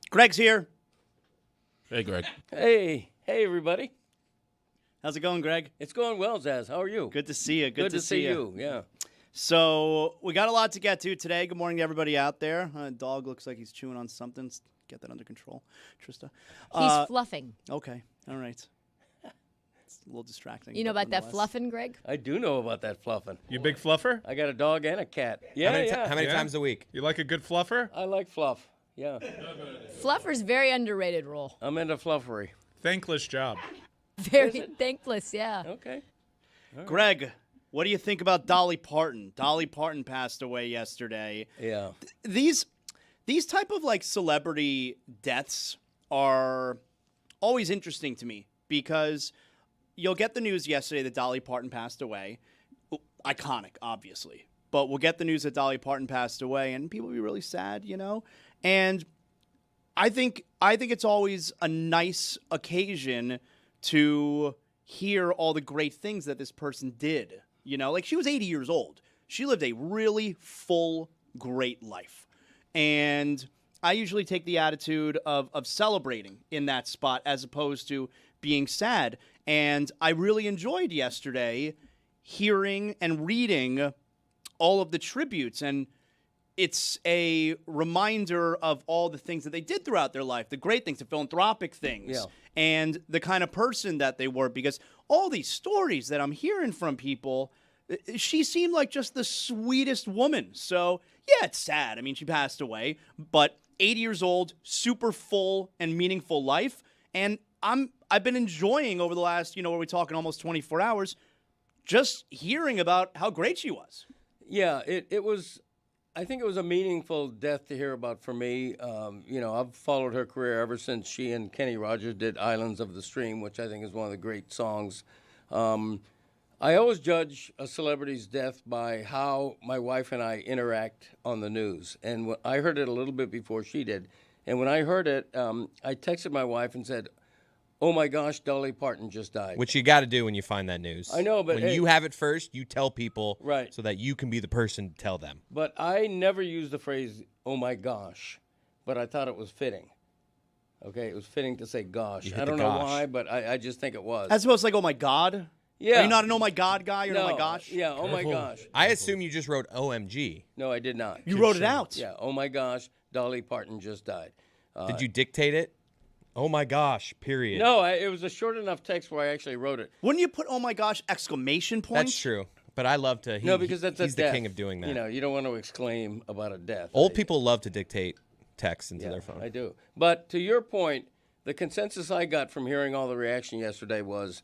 Greg's here. Hey, Greg. Hey, everybody. How's it going, Greg? It's going well, Zaz. How are you? Good to see you. Good to see you. Yeah. So we got a lot to get to today. Good morning to everybody out there. Dog looks like he's chewing on something. Get that under control, Trista. He's fluffing. Okay. All right. It's a little distracting. You know but about that nonetheless. fluffing, Greg? I do know about that fluffing. You big fluffer? I got a dog and a cat. Yeah, How many Yeah? times a week? You like a good fluffer? I like fluff. Yeah. Fluffer's very underrated role. I'm into fluffery. Thankless job. Very thankless, yeah. Okay. Greg, what do you think about Dolly Parton? Dolly Parton passed away yesterday. Yeah. These type of like celebrity deaths are always interesting to me because you'll get the news yesterday that Dolly Parton passed away. Iconic, obviously. But we'll get the news that Dolly Parton passed away and people will be really sad, you know? And I think it's always a nice occasion to hear all the great things that this person did. You know, like she was 80 years old. She lived a really full, great life. And I usually take the attitude of celebrating in that spot as opposed to being sad. And I really enjoyed yesterday hearing and reading all of the tributes. And it's a reminder of all the things that they did throughout their life, the great things, the philanthropic things, and the kind of person that they were. Because all these stories that I'm hearing from people, she seemed like just the sweetest woman. So, yeah, it's sad. I mean, she passed away, but 80 years old, super full and meaningful life. And I've been enjoying over the last, what are we talking, almost 24 hours, just hearing about how great she was. Yeah, it was. I think it was a meaningful death to hear about for me. I've followed her career ever since she and Kenny Rogers did Islands of the Stream, which I think is one of the great songs. I always judge a celebrity's death by how my wife and I interact on the news. And I heard it a little bit before she did. And when I heard it, I texted my wife and said, "Oh my gosh, Dolly Parton just died." Which you got to do when you find that news. I know, but when you have it first, you tell people, right, so that you can be the person to tell them. But I never used the phrase "oh my gosh," but I thought it was fitting. Okay, it was fitting to say "gosh." I don't know why, but I just think it was. As opposed to like, "Oh my God." Yeah. Are you not an "oh my God" guy? You're no, "oh my gosh." Yeah. Oh my gosh. I assume you just wrote OMG. No, I did not. You wrote it out. Yeah. Oh my gosh, Dolly Parton just died. Did you dictate it? Oh my gosh, period. No, it was a short enough text where I actually wrote it. Wouldn't you put "oh my gosh" exclamation point? That's true. But I love to. No, because that's he's a the death. king of doing that. You don't want to exclaim about a death. Old people love to dictate text into their phone. I do. But to your point, the consensus I got from hearing all the reaction yesterday was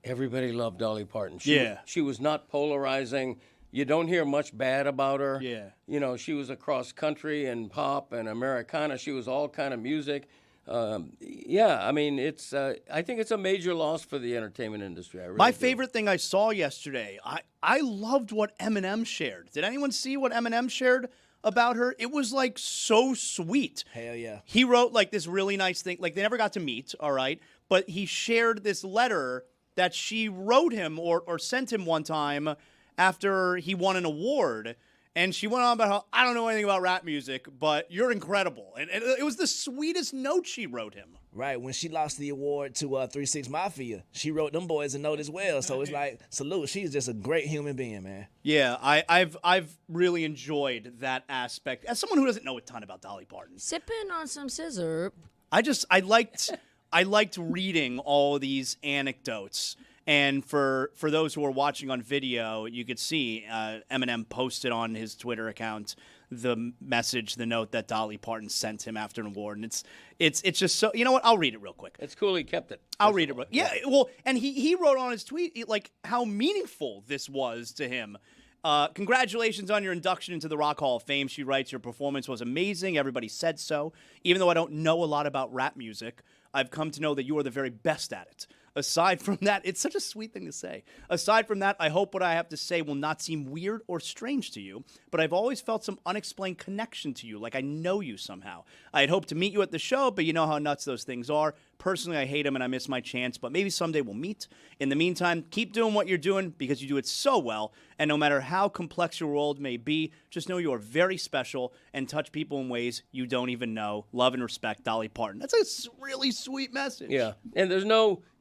everybody loved Dolly Parton. She was not polarizing. You don't hear much bad about her. Yeah. She was across country and pop and Americana. She was all kind of music. I mean, it's. I think it's a major loss for the entertainment industry. I really My do. favorite thing I saw yesterday, I loved what Eminem shared. Did anyone see what Eminem shared about her? It was like so sweet. Hell yeah. He wrote like this really nice thing. Like they never got to meet, all right? But he shared this letter that she wrote him or sent him one time after he won an award. And she went on about how, "I don't know anything about rap music, but you're incredible." And it was the sweetest note she wrote him. Right, when she lost the award to 3 6 Mafia, she wrote them boys a note as well. So it's like, salute. She's just a great human being, man. Yeah, I've really enjoyed that aspect. As someone who doesn't know a ton about Dolly Parton, Sipping on some scissor. I liked reading all these anecdotes. And for those who are watching on video, you could see Eminem posted on his Twitter account the message, the note that Dolly Parton sent him after an award. And it's just so, you know what? I'll read it real quick. It's cool he kept it. I'll read it. Yeah, well, and he wrote on his tweet like how meaningful this was to him. Congratulations on your induction into the Rock Hall of Fame. She writes, "Your performance was amazing. Everybody said so. Even though I don't know a lot about rap music, I've come to know that you are the very best at it. Aside from that, it's such a sweet thing to say. Aside from that, I hope what I have to say will not seem weird or strange to you, but I've always felt some unexplained connection to you, like I know you somehow. I had hoped to meet you at the show, but you know how nuts those things are. Personally, I hate them and I miss my chance, but maybe someday we'll meet. In the meantime, keep doing what you're doing because you do it so well, and no matter how complex your world may be, just know you are very special and touch people in ways you don't even know. Love and respect, Dolly Parton. That's a really sweet message. Yeah, and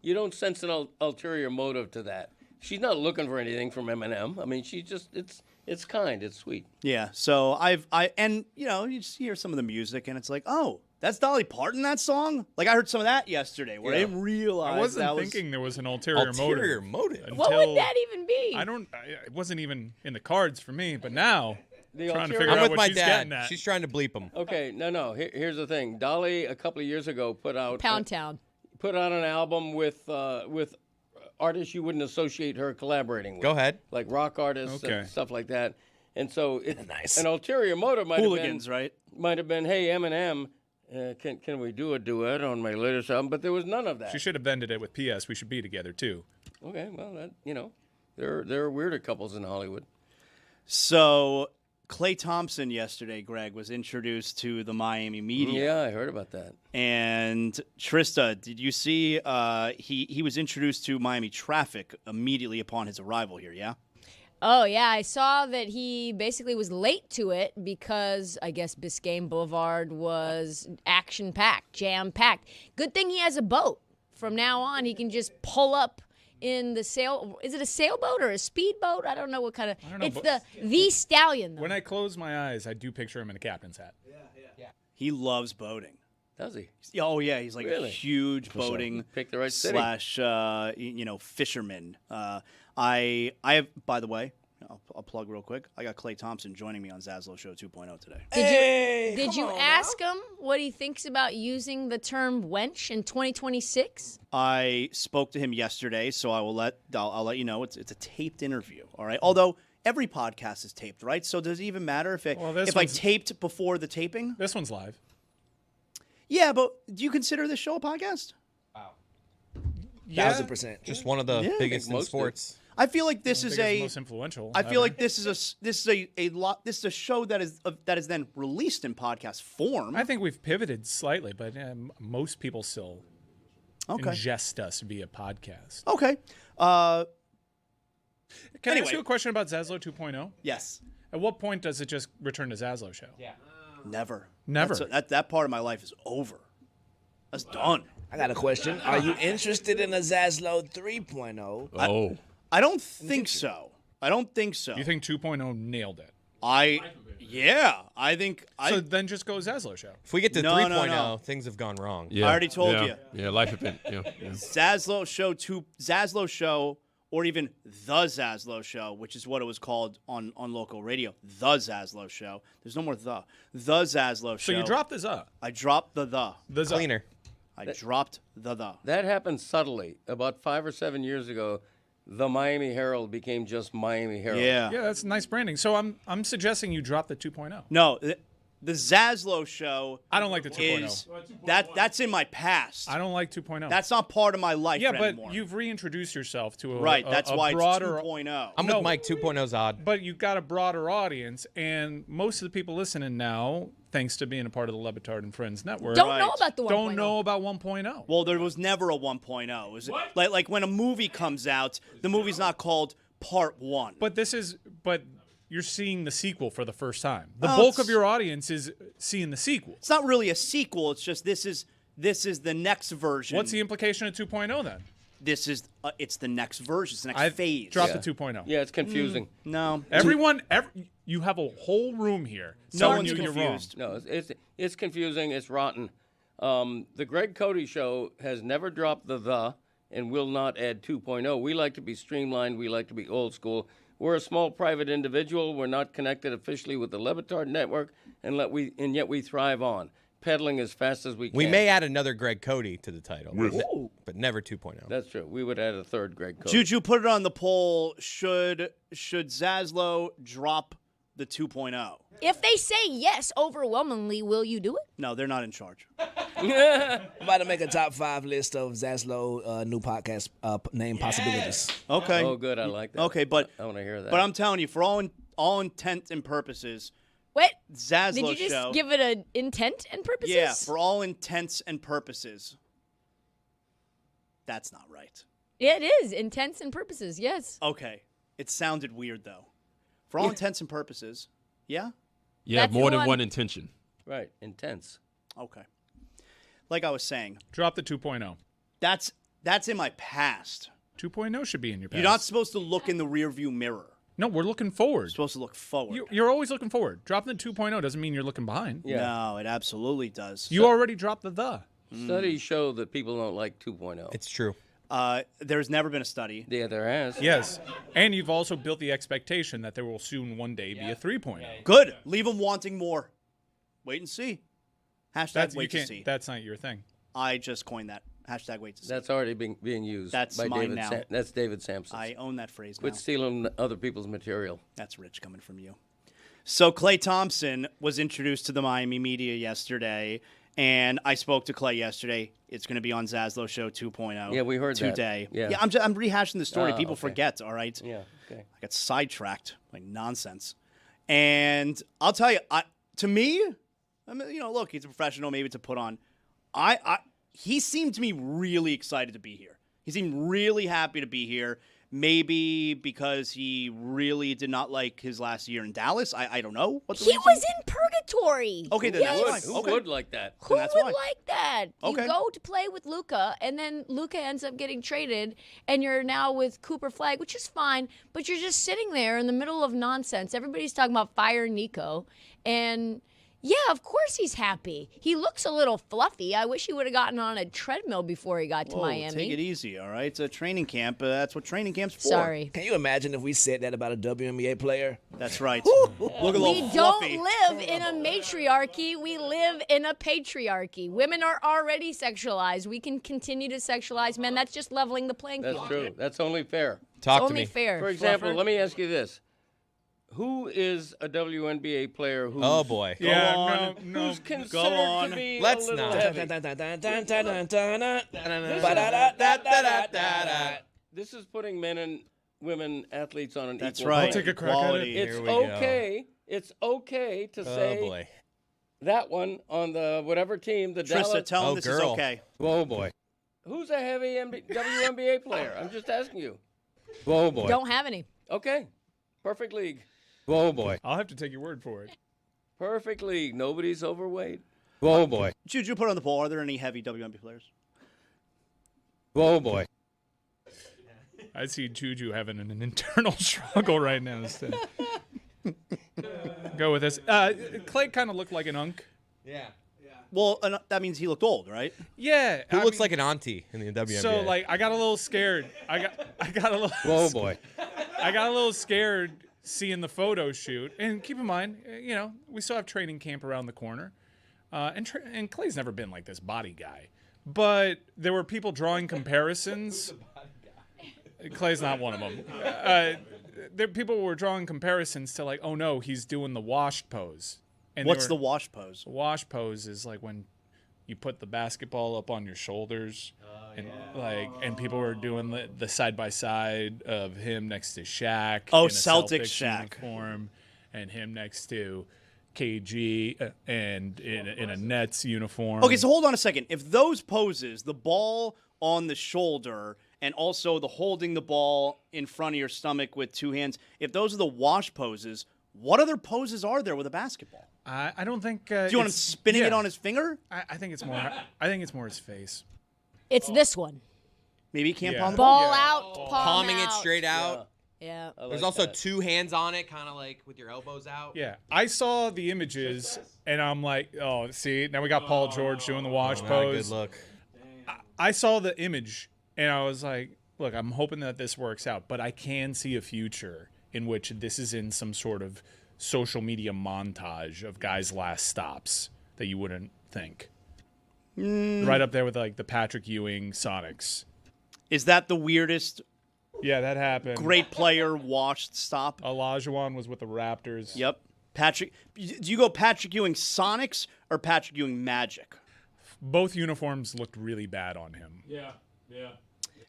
you don't sense an ulterior motive to that. She's not looking for anything from Eminem. I mean, she just, it's kind, it's sweet. Yeah, so and you just hear some of the music and it's like, oh, that's Dolly Parton, that song? Like, I heard some of that yesterday where I didn't realize I wasn't that thinking there was an ulterior motive. What would that even be? It wasn't even in the cards for me, but now trying to figure I'm out with what my she's dad. getting at. She's trying to bleep him. Okay, no. Here's the thing. Dolly, a couple of years ago, put out Pound Town. Put out an album with artists you wouldn't associate her collaborating with. Go ahead. Like rock artists Okay. and stuff like that. And so Nice. an ulterior motive might Hooligans, have been, right? might have been, hey, Eminem, can we do a duet on my latest album? But there was none of that. She should have ended it with P.S. We should be together too. Okay, well, there are weirder couples in Hollywood. So Klay Thompson yesterday, Greg, was introduced to the Miami media. Yeah, I heard about that. And Trista, did you see he was introduced to Miami traffic immediately upon his arrival here, yeah? Oh, yeah. I saw that he basically was late to it because I guess Biscayne Boulevard was action-packed, jam-packed. Good thing he has a boat. From now on, he can just pull up in the sail. Is it a sailboat or a speedboat? I don't know what kind of. I don't know, It's but the Stallion, though. When I close my eyes, I do picture him in a captain's hat. He loves boating. Does he? Oh yeah, he's like a Really? huge boating Picked the right city. / fisherman. I have, by the way, I'll plug real quick. I got Klay Thompson joining me on Zaslow Show 2.0 today. Did you ask him what he thinks about using the term wench in 2026? I spoke to him yesterday, so I'll let you know it's a taped interview. All right, although every podcast is taped, right? So does it even matter if I taped before the taping? This one's live. Yeah, but do you consider this show a podcast? 1,000%. Just one of the biggest in most sports. I feel like this is Biggest, most influential. I feel ever. like this is a show that is then released in podcast form. I think we've pivoted slightly, but most people still ingest us via podcast. Okay. Can I Anyway. ask you a question about Zaslow 2.0? Yes. At what point does it just return to Zaslow Show? Yeah. Never. Never. That part of my life is over. That's done. I got a question. Are you interested in a Zaslow 3.0? Oh. I don't think so. I don't think so. You think 2.0 nailed it? I think So then just go Zaslow Show. If we get to No, 3.0, no, no. things have gone wrong. Yeah, I already told yeah, you. Yeah, life event. Yeah. Zaslow Show, or even the Zaslow Show, which is what it was called on local radio. The Zaslow Show. There's no more the. The Zaslow Show. So you dropped this up. I dropped the. The Cleaner. I dropped the. That happened subtly. About 5 or 7 years ago, the Miami Herald became just Miami Herald. Yeah. Yeah, that's nice branding. So I'm suggesting you drop the 2.0. No, the Zaslow Show I don't like the 2.0. is that's in my past. I don't like 2.0. That's not part of my life yeah, but anymore. you've reintroduced yourself to a right. a- That's a why broader, it's 2.0. I'm with Mike. 2.0's odd. But you've got a broader audience, and most of the people listening now, thanks to being a part of the Le Batard and Friends Network, Don't know about the 1.0. don't know about 1.0. Well, there was never a 1.0. It was like when a movie comes out, the movie's not called Part 1. But you're seeing the sequel for the first time. The Oh, bulk it's- of your audience is seeing the sequel. It's not really a sequel. It's just this is the next version. What's the implication of 2.0 then? This is it's the next version. It's the next phase. Dropped the 2.0. Yeah, it's confusing. No. You have a whole room here. No telling one's you you're wrong. confused. No, it's confusing. It's rotten. The Greg Cody Show has never dropped the and will not add 2.0. We like to be streamlined. We like to be old school. We're a small private individual. We're not connected officially with the Le Batard Network, and yet we thrive on pedaling as fast as we can. We may add another Greg Cody to the title, but never 2.0. That's true. We would add a third Greg Cody. Juju, put it on the poll. Should Zaslow drop the 2.0? If they say yes overwhelmingly, will you do it? No, they're not in charge. I'm about to make a top 5 list of Zaslow new podcast name possibilities. Okay. Oh, good. I like that. Okay, but I want to hear that. But I'm telling you, for all intent and purposes, Wait, Zaslow did you just show. give it an intent and purposes? Yeah, for all intents and purposes. That's not right. Yeah, it is. Intents and purposes, yes. Okay. It sounded weird, though. For all intents and purposes. Yeah? You have That's more the than one. one intention. Right. Intense. Okay. Like I was saying, Drop the 2.0. that's in my past. 2.0 should be in your past. You're not supposed to look in the rearview mirror. No, we're looking forward. You're supposed to look forward. You're always looking forward. Dropping the 2.0 doesn't mean you're looking behind. Yeah. No, it absolutely does. You already dropped the. Studies show that people don't like 2.0. It's true. There's never been a study. Yeah, there has. Yes. And you've also built the expectation that there will soon one day be a 3.0. Good. Leave them wanting more. Wait and see. Hashtag That's, wait to see. that's not your thing. I just coined that. Hashtag wait to see. That's already being used. That's by mine David now. That's David Sampson. I own that phrase now. Quit stealing other people's material. That's rich coming from you. So Klay Thompson was introduced to the Miami media yesterday, and I spoke to Klay yesterday. It's going to be on Zaslow Show 2.0. Yeah, we heard that. today. Yeah. I'm rehashing the story. Ah, People okay. forget, all right? Yeah. Okay. I got sidetracked like nonsense. And I'll tell you, to me, I mean, look, he's a professional. Maybe it's a put on. He seemed to me really excited to be here. He seemed really happy to be here. Maybe because he really did not like his last year in Dallas. I don't know. What the He reason? was in purgatory. Okay, then that's Yes. fine. Who Okay. would like that? Who that's would fine. like that? Okay. You go to play with Luka, and then Luka ends up getting traded, and you're now with Cooper Flag, which is fine, but you're just sitting there in the middle of nonsense. Everybody's talking about fire Nico, and yeah, of course he's happy. He looks a little fluffy. I wish he would have gotten on a treadmill before he got to Whoa, Miami. take it easy, all right? It's a training camp. That's what training camp's for. Sorry. Can you imagine if we said that about a WNBA player? That's right. Look a little We fluffy. don't live in a matriarchy. We live in a patriarchy. Women are already sexualized. We can continue to sexualize men. That's just leveling the playing field. That's true. That's only fair. Talk to Only me. fair. For example, Fluffer. let me ask you this. Who is a WNBA player who's, Oh boy. Yeah, on. no. who's considered Go on. to be Let's a little not. heavy? This is putting men and women athletes on an That's equal right. I'll take a crack at Quality. it. It's Here we go. okay. It's okay to Oh say boy. that one on the whatever team, the Trista, Dallas. tell him Oh, this girl. is okay. Oh boy. Who's a heavy WNBA player? I'm just asking you. Oh boy. Don't have any. Okay. Perfect league. Oh boy. I'll have to take your word for it. Perfect league. Nobody's overweight. Oh boy. Juju, put on the poll. Are there any heavy WNBA players? Oh boy. I see Juju having an internal struggle right now. Instead. Go with this. Klay kind of looked like an unk. Yeah. Well, that means he looked old, right? Yeah. Who I looks mean, like an auntie in the WNBA? So like I got a little scared. I got a little. Oh boy. I got a little scared seeing the photo shoot. And keep in mind, we still have training camp around the corner. And Klay's never been like this body guy. But there were people drawing comparisons. Klay's not one of them. People were drawing comparisons to like, oh no, he's doing the washed pose. And What's the wash pose? The wash pose is like when you put the basketball up on your shoulders, and people were doing the side by side of him next to Shaq. Oh, in a Celtics Celtics Shaq. uniform, and him next to KG and in a Nets uniform. Okay, so hold on a second. If those poses, the ball on the shoulder and also the holding the ball in front of your stomach with two hands, if those are the wash poses, what other poses are there with a basketball? I don't think. Do you want him spinning it on his finger? I think it's more. I think it's more his face. It's this one. Maybe he can't Yeah. palm the ball. Ball out, palm palming it out. straight out. Yeah. I There's like also that. 2 hands on it, kind of like with your elbows out. Yeah, I saw the images and I'm like, oh, see, now we got Paul George doing the wash Not a pose. good look. I saw the image and I was like, look, I'm hoping that this works out, but I can see a future in which this is in some sort of social media montage of guys' last stops that you wouldn't think. Right up there with like the Patrick Ewing Sonics. Is that the weirdest Yeah, that happened. great player washed stop? Olajuwon was with the Raptors. Yep. Patrick, do you go Patrick Ewing Sonics or Patrick Ewing Magic? Both uniforms looked really bad on him. Yeah.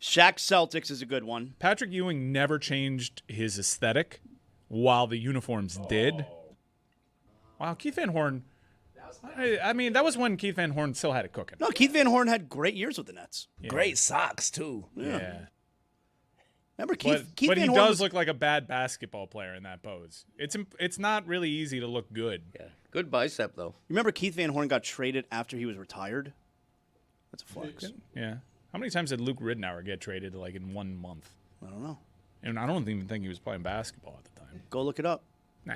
Shaq Celtics is a good one. Patrick Ewing never changed his aesthetic, while the uniforms did. Wow, Keith Van Horn. I mean, that was when Keith Van Horn still had it cooking. No, Keith Van Horn had great years with the Nets. Great socks too. Yeah. Remember Keith But Van he Horn does was- look like a bad basketball player in that pose. It's not really easy to look good. Yeah. Good bicep, though. Remember Keith Van Horn got traded after he was retired? That's a flex. Yeah. How many times did Luke Ridnour get traded like in 1 month? I don't know. And I don't even think he was playing basketball at the time. Go look it up. Nah,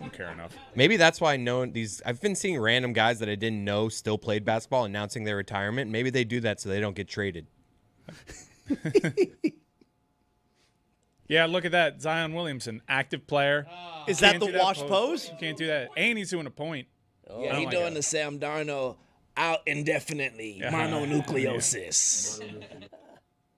don't care enough. Maybe that's why I've been seeing random guys that I didn't know still played basketball announcing their retirement. Maybe they do that so they don't get traded. Yeah, look at that. Zion Williamson, active player. Is that Can't the do wash pose? You can't do that. And he's doing a point. Yeah, he my doing God. the Sam Darnold out indefinitely mononucleosis.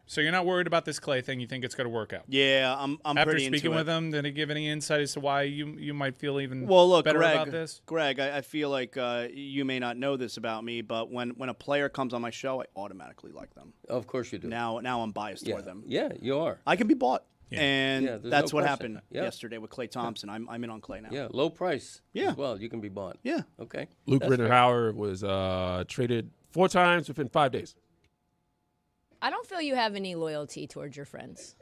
So you're not worried about this Clay thing. You think it's going to work out. Yeah, I'm After pretty into speaking it. with him, did he give any insight as to why you might feel even Well, look, better Greg, about this? Greg, I feel like you may not know this about me, but when a player comes on my show, I automatically like them. Of course you do. Now I'm biased yeah. toward them. Yeah, you are. I can be bought. Yeah. And Yeah, there's that's no what question. happened Yeah. yesterday with Klay Thompson. I'm in on Klay now. Yeah, low price. Yeah. As well, you can be bought. Yeah. Okay. Luke That's fair. Ridnour was traded 4 times within 5 days. I don't feel you have any loyalty towards your friends.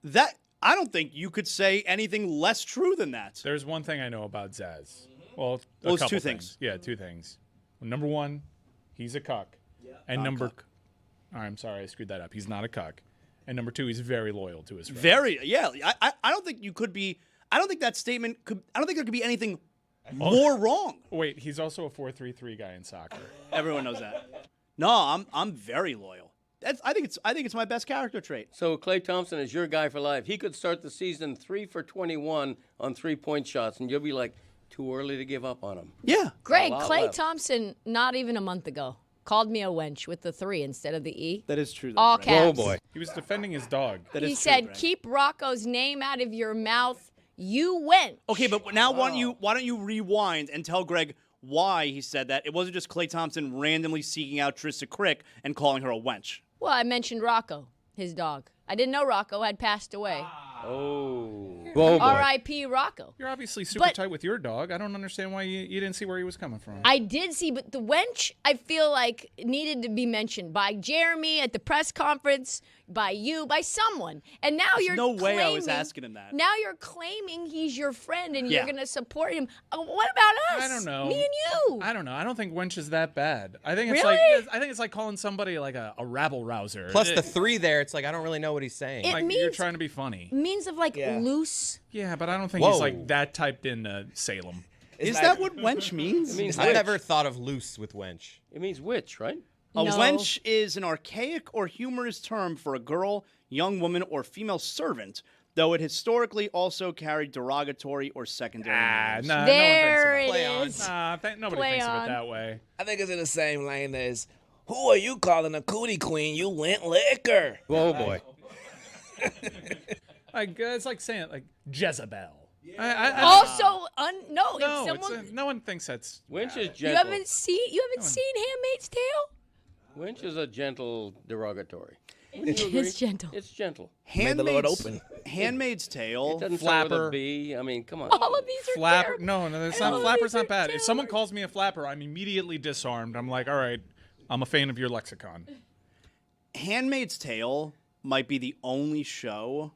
That I don't think you could say anything less true than that. There's one thing I know about Zaz. Well, Well, it's couple two things. Yeah, 2 things. Well, number 1, he's a cuck. And Not a number cuck. All right, I'm sorry, I screwed that up. He's not a cuck. And number 2, he's very loyal to his friends. I don't think you could be. I don't think that statement could. I don't think there could be anything more wrong. Wait, he's also a 4-3-3 guy in soccer. Everyone knows that. No, I'm very loyal. I think it's my best character trait. So Klay Thompson is your guy for life. He could start the season 3 for 21 on 3-point shots, and you'll be like, too early to give up on him. Yeah. Greg, A lot Klay left. Thompson, not even a month ago, called me a wench with the 3 instead of the E. That is true. Though, All Greg. caps. Oh, boy. He was defending his dog. That He is true, said, Greg. keep Rocco's name out of your mouth. You went. Okay, but now why don't you rewind and tell Greg why he said that? It wasn't just Klay Thompson randomly seeking out Trista Crick and calling her a wench. Well, I mentioned Rocco, his dog. I didn't know Rocco had passed away. Oh. Whoa, boy. R.I.P. Rocco. You're obviously super But- tight with your dog. I don't understand why you didn't see where he was coming from. I did see, but the wench, I feel like, needed to be mentioned by Jeremy at the press conference, by you, by someone. And now you're no way I was claiming- asking him that. Now you're claiming he's your friend and you're Yeah. going to support him. What about us? I don't know. Me and you. I don't know. I don't think wench is that bad. I think it's Really? like it's like calling somebody like a rabble rouser. Plus It- the 3 there, it's like I don't really know what he's saying. It like you're means- trying to be funny. Means of like Yeah. loose. Yeah, but I don't think Whoa. he's like that typed in Salem. It's Is like- that what wench means? It means I've witch. never thought of loose with wench. It means witch, right? A No. wench is an archaic or humorous term for a girl, young woman, or female servant, though it historically also carried derogatory or secondary meanings. Nah, There no one it thinks is. about it. Nobody Play thinks of on. it that way. I think it's in the same lane as, who are you calling a cootie queen? You went liquor. Whoa, boy. Like it's like saying like Jezebel. I Also, no, no, if someone no one thinks that's. Winch is you gentle. haven't seen Handmaid's Tale. Winch is a gentle derogatory. It's gentle. It's gentle. May the Lord open. Handmaid's Tale. It doesn't start with Flapper. a B. I mean, come on. All of these are Flapper? terrible. No, it's All not. of Flapper's these are not bad. If someone terrible. calls me a flapper, I'm immediately disarmed. I'm like, all right, I'm a fan of your lexicon. Handmaid's Tale might be the only show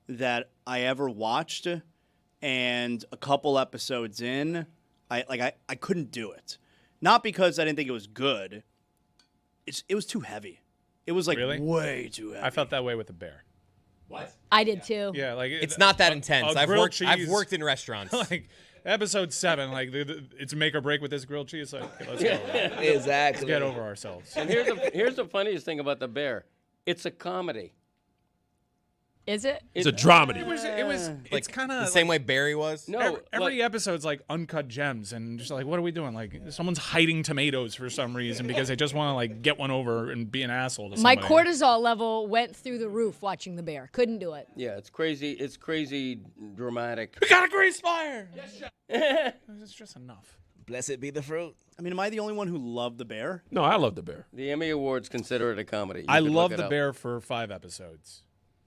that I ever watched, and a couple episodes in, I couldn't do it. Not because I didn't think it was good. It was too heavy. It was like Really? way too heavy. I felt that way with the bear. I did too. Yeah, like It's not that intense. I've grilled worked. I've cheese. worked in restaurants. Like episode 7, like it's make or break with this grilled cheese. Like, okay, let's go. Exactly. Get over ourselves. And here's the funniest thing about the bear. It's a comedy. Is it? It's a dramedy. It was. Like It's kind the of same way Barry was. No, Every episode's like uncut gems, and just like, what are we doing? Like, someone's hiding tomatoes for some reason because they just want to like get one over and be an asshole to My somebody. cortisol level went through the roof watching The Bear. Couldn't do it. Yeah, it's crazy. It's crazy dramatic. We got a grease fire. It's just enough. Blessed be the fruit. I mean, am I the only one who loved The Bear? No, I love The Bear. The Emmy Awards consider it a comedy. You I could love look it The up. Bear for 5 episodes.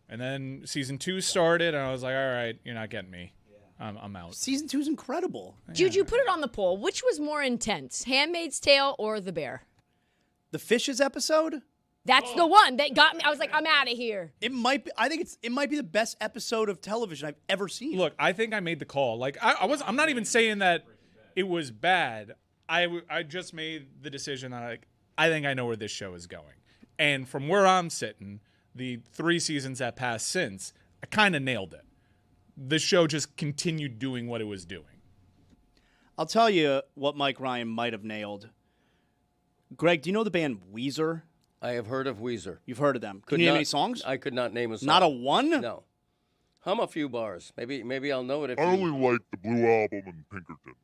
And then season 2 started, and I was like, all right, you're not getting me. I'm out. Season 2 is incredible. Juju, put it on the poll. Which was more intense, Handmaid's Tale or The Bear? The Fishes episode? That's the one that got me. I was like, I'm out of here. It might be. I think it might be the best episode of television I've ever seen. Look, I think I made the call. Like, I'm not even saying that it was bad. I just made the decision that I think I know where this show is going. And from where I'm sitting, the 3 seasons that passed since, I kind of nailed it. The show just continued doing what it was doing. I'll tell you what Mike Ryan might have nailed. Greg, do you know the band Weezer? I have heard of Weezer. You've heard of them. Can you name any songs? I could not name a song. Not a one? No. Hum a few bars. Maybe I'll know it if I you... only like the Blue Album and Pinkerton.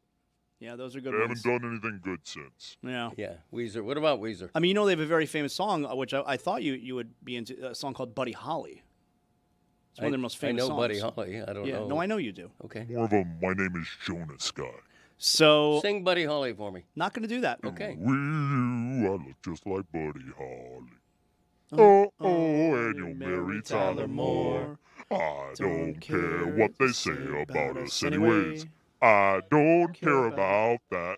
Yeah, those are good They ones. haven't done anything good since. Yeah. Yeah, Weezer. What about Weezer? I mean, you know they have a very famous song, which I thought you would be into, a song called Buddy Holly. It's one of their most famous songs. I know Buddy Holly. I don't know. No, I know you do. Okay. More of a My Name is Jonas guy. So, Sing Buddy Holly for me. not going to do that. Okay. Will you? I look just like Buddy Holly. Oh, and you'll marry Tyler Moore. I don't care what they say about us anyways. I don't care about that.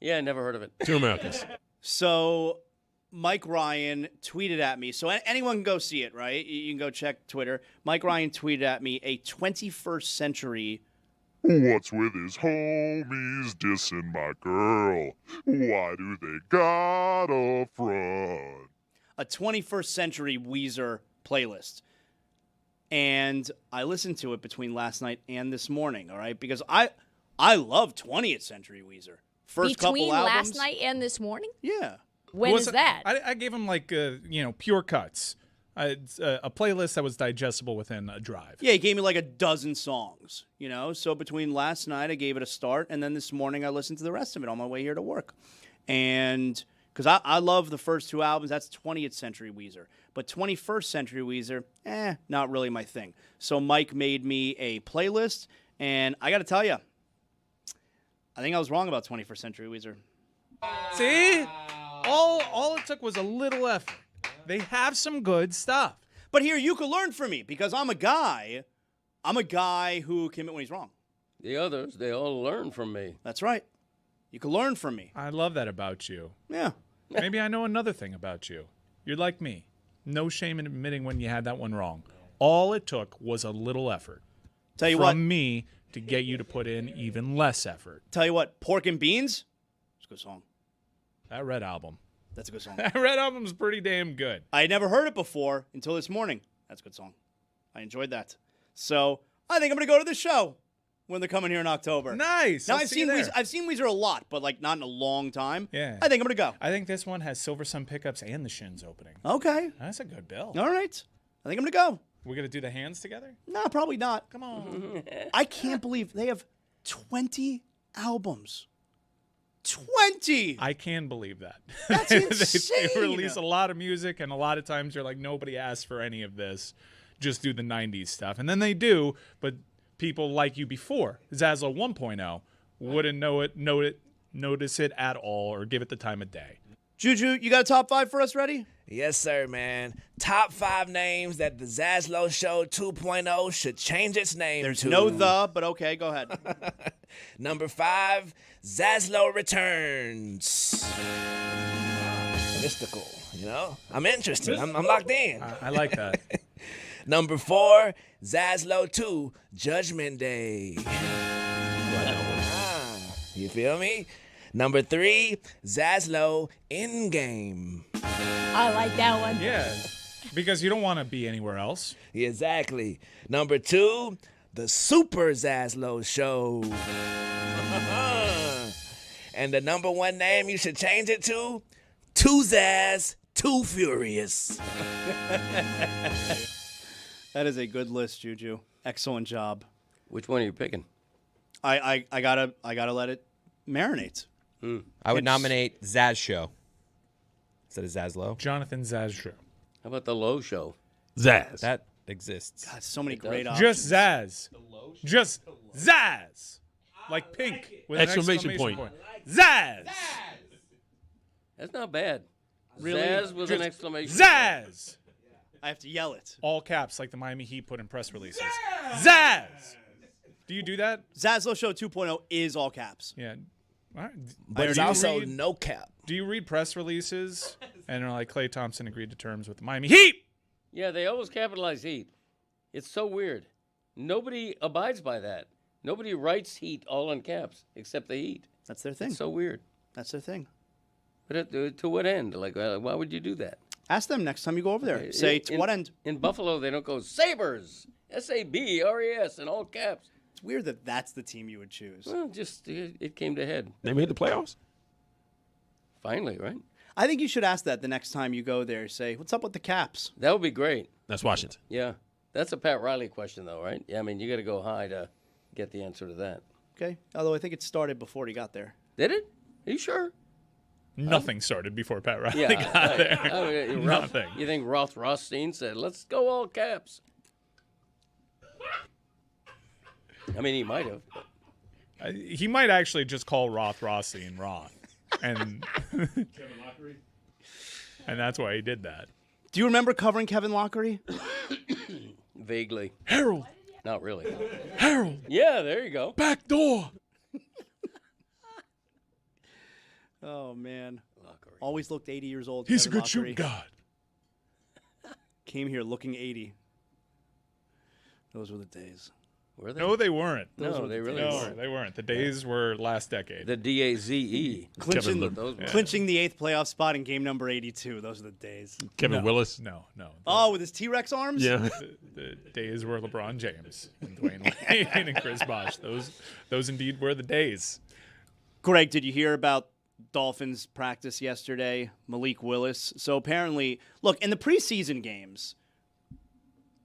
Yeah, I never heard of it. 2 Americans. So, Mike Ryan tweeted at me. So, anyone can go see it, right? You can go check Twitter. Mike Ryan tweeted at me a 21st century. What's with his homies dissing my girl? Why do they got a front? A 21st century Weezer playlist. And I listened to it between last night and this morning, all right? Because I love 20th century Weezer. First Between couple albums. last night and this morning? Yeah. When is that? I gave him pure cuts. It's a playlist that was digestible within a drive. Yeah, he gave me like a dozen songs, So between last night, I gave it a start, and then this morning I listened to the rest of it on my way here to work. And because I love the first 2 albums, that's 20th century Weezer. But 21st century Weezer, not really my thing. So Mike made me a playlist, and I got to tell you, I think I was wrong about 21st century Weezer. See? All it took was a little effort. They have some good stuff. But here, you could learn from me, because I'm a guy who can admit when he's wrong. The others, they all learn from me. That's right. You can learn from me. I love that about you. Yeah. Maybe I know another thing about you. You're like me. No shame in admitting when you had that one wrong. All it took was a little effort. Tell you from what. me to get you to put in even less effort. Tell you what, Pork and Beans, it's a good song. That Red album. That's a good song. That Red album's pretty damn good. I had never heard it before until this morning. That's a good song. I enjoyed that. So I think I'm going to go to the show when they're coming here in October. Nice. Now I'll see you there. I've seen Weezer a lot, but like not in a long time. Yeah. I think I'm going to go. I think this one has Silver Sun pickups and the Shins opening. Okay. That's a good bill. All right. I think I'm going to go. We're going to do the hands together? No, probably not. Come on. I can't believe they have 20 albums. 20! I can believe that. That's insane. They release a lot of music, and a lot of times you're like, nobody asked for any of this. Just do the 90s stuff. And then they do, but people like you before, Zaslow 1.0, wouldn't notice it at all or give it the time of day. Juju, you got a top 5 for us ready? Yes, sir, man. Top 5 names that the Zaslow Show 2.0 should change its name There's to. no the, but okay, go ahead. Number 5, Zaslow Returns. Mystical, I'm interested. I'm locked in. I like that. Number 4, Zaslow 2, Judgment Day. You feel me? Number 3, Zaslow Endgame. I like that one. Yeah, because you don't want to be anywhere else. Exactly. Number 2, the Super Zaslow Show. And the number 1 name you should change it to, Too Zaz, Too Furious. That is a good list, Juju. Excellent job. Which one are you picking? I gotta let it marinate. I would nominate Zaz Show instead of Zaslow. Jonathan Zaslow. How about the Low Show? Zaz. That exists. God, so many great does. options. Just Zaz. Just Zaz. like pink with Exclamation an point. Zaz! That's not bad. Really? Zaz with an exclamation. Zaz! I have to yell it. All caps, like the Miami Heat put in press releases. Zaz! Do you do that? Zaslow Show 2.0 is all caps. Yeah. All right. But it's Do you also read- no cap. Do you read press releases and are like Klay Thompson agreed to terms with the Miami Heat? Yeah, they always capitalize Heat. It's so weird. Nobody abides by that. Nobody writes Heat all in caps except the Heat. That's their thing. It's so weird. That's their thing. But to what end? Like, why would you do that? Ask them next time you go over there. Say, to what end? In Buffalo, they don't go Sabres, S-A-B-R-E-S, in all caps. It's weird that that's the team you would choose. Well, just it came to head. They made the playoffs. Finally, right? I think you should ask that the next time you go there. Say, what's up with the Caps? That would be great. That's Washington. Yeah. That's a Pat Riley question, though, right? Yeah, I mean, you got to go high to get the answer to that. Okay. Although I think it started before he got there. Did it? Are you sure? Nothing started before Pat Riley Yeah. got there. Nothing. You think Roth Rothstein said, let's go all caps? I mean, he might have. He might actually just call Roth Rothstein Roth. And and that's why he did that. Do you remember covering Kevin Lockery? Vaguely. Harold. Not really. Harold. Yeah, there you go. Back door. Oh, man. Lockery. Always looked 80 years old. He's a Kevin good shooting Lockery. guard. Came here looking 80. Those were the days. Were they? No, they weren't. No, they really No, weren't. they weren't. The days were last decade. The DAZE. Clinching, Those were- clinching the 8th playoff spot in game number 82. Those are the days. Kevin Willis. No. Oh, with his T-Rex arms? Yeah. The days were LeBron James and Dwayne Wade and Chris Bosh. Those indeed were the days. Greg, did you hear about Dolphins practice yesterday? Malik Willis. So apparently, look, in the preseason games,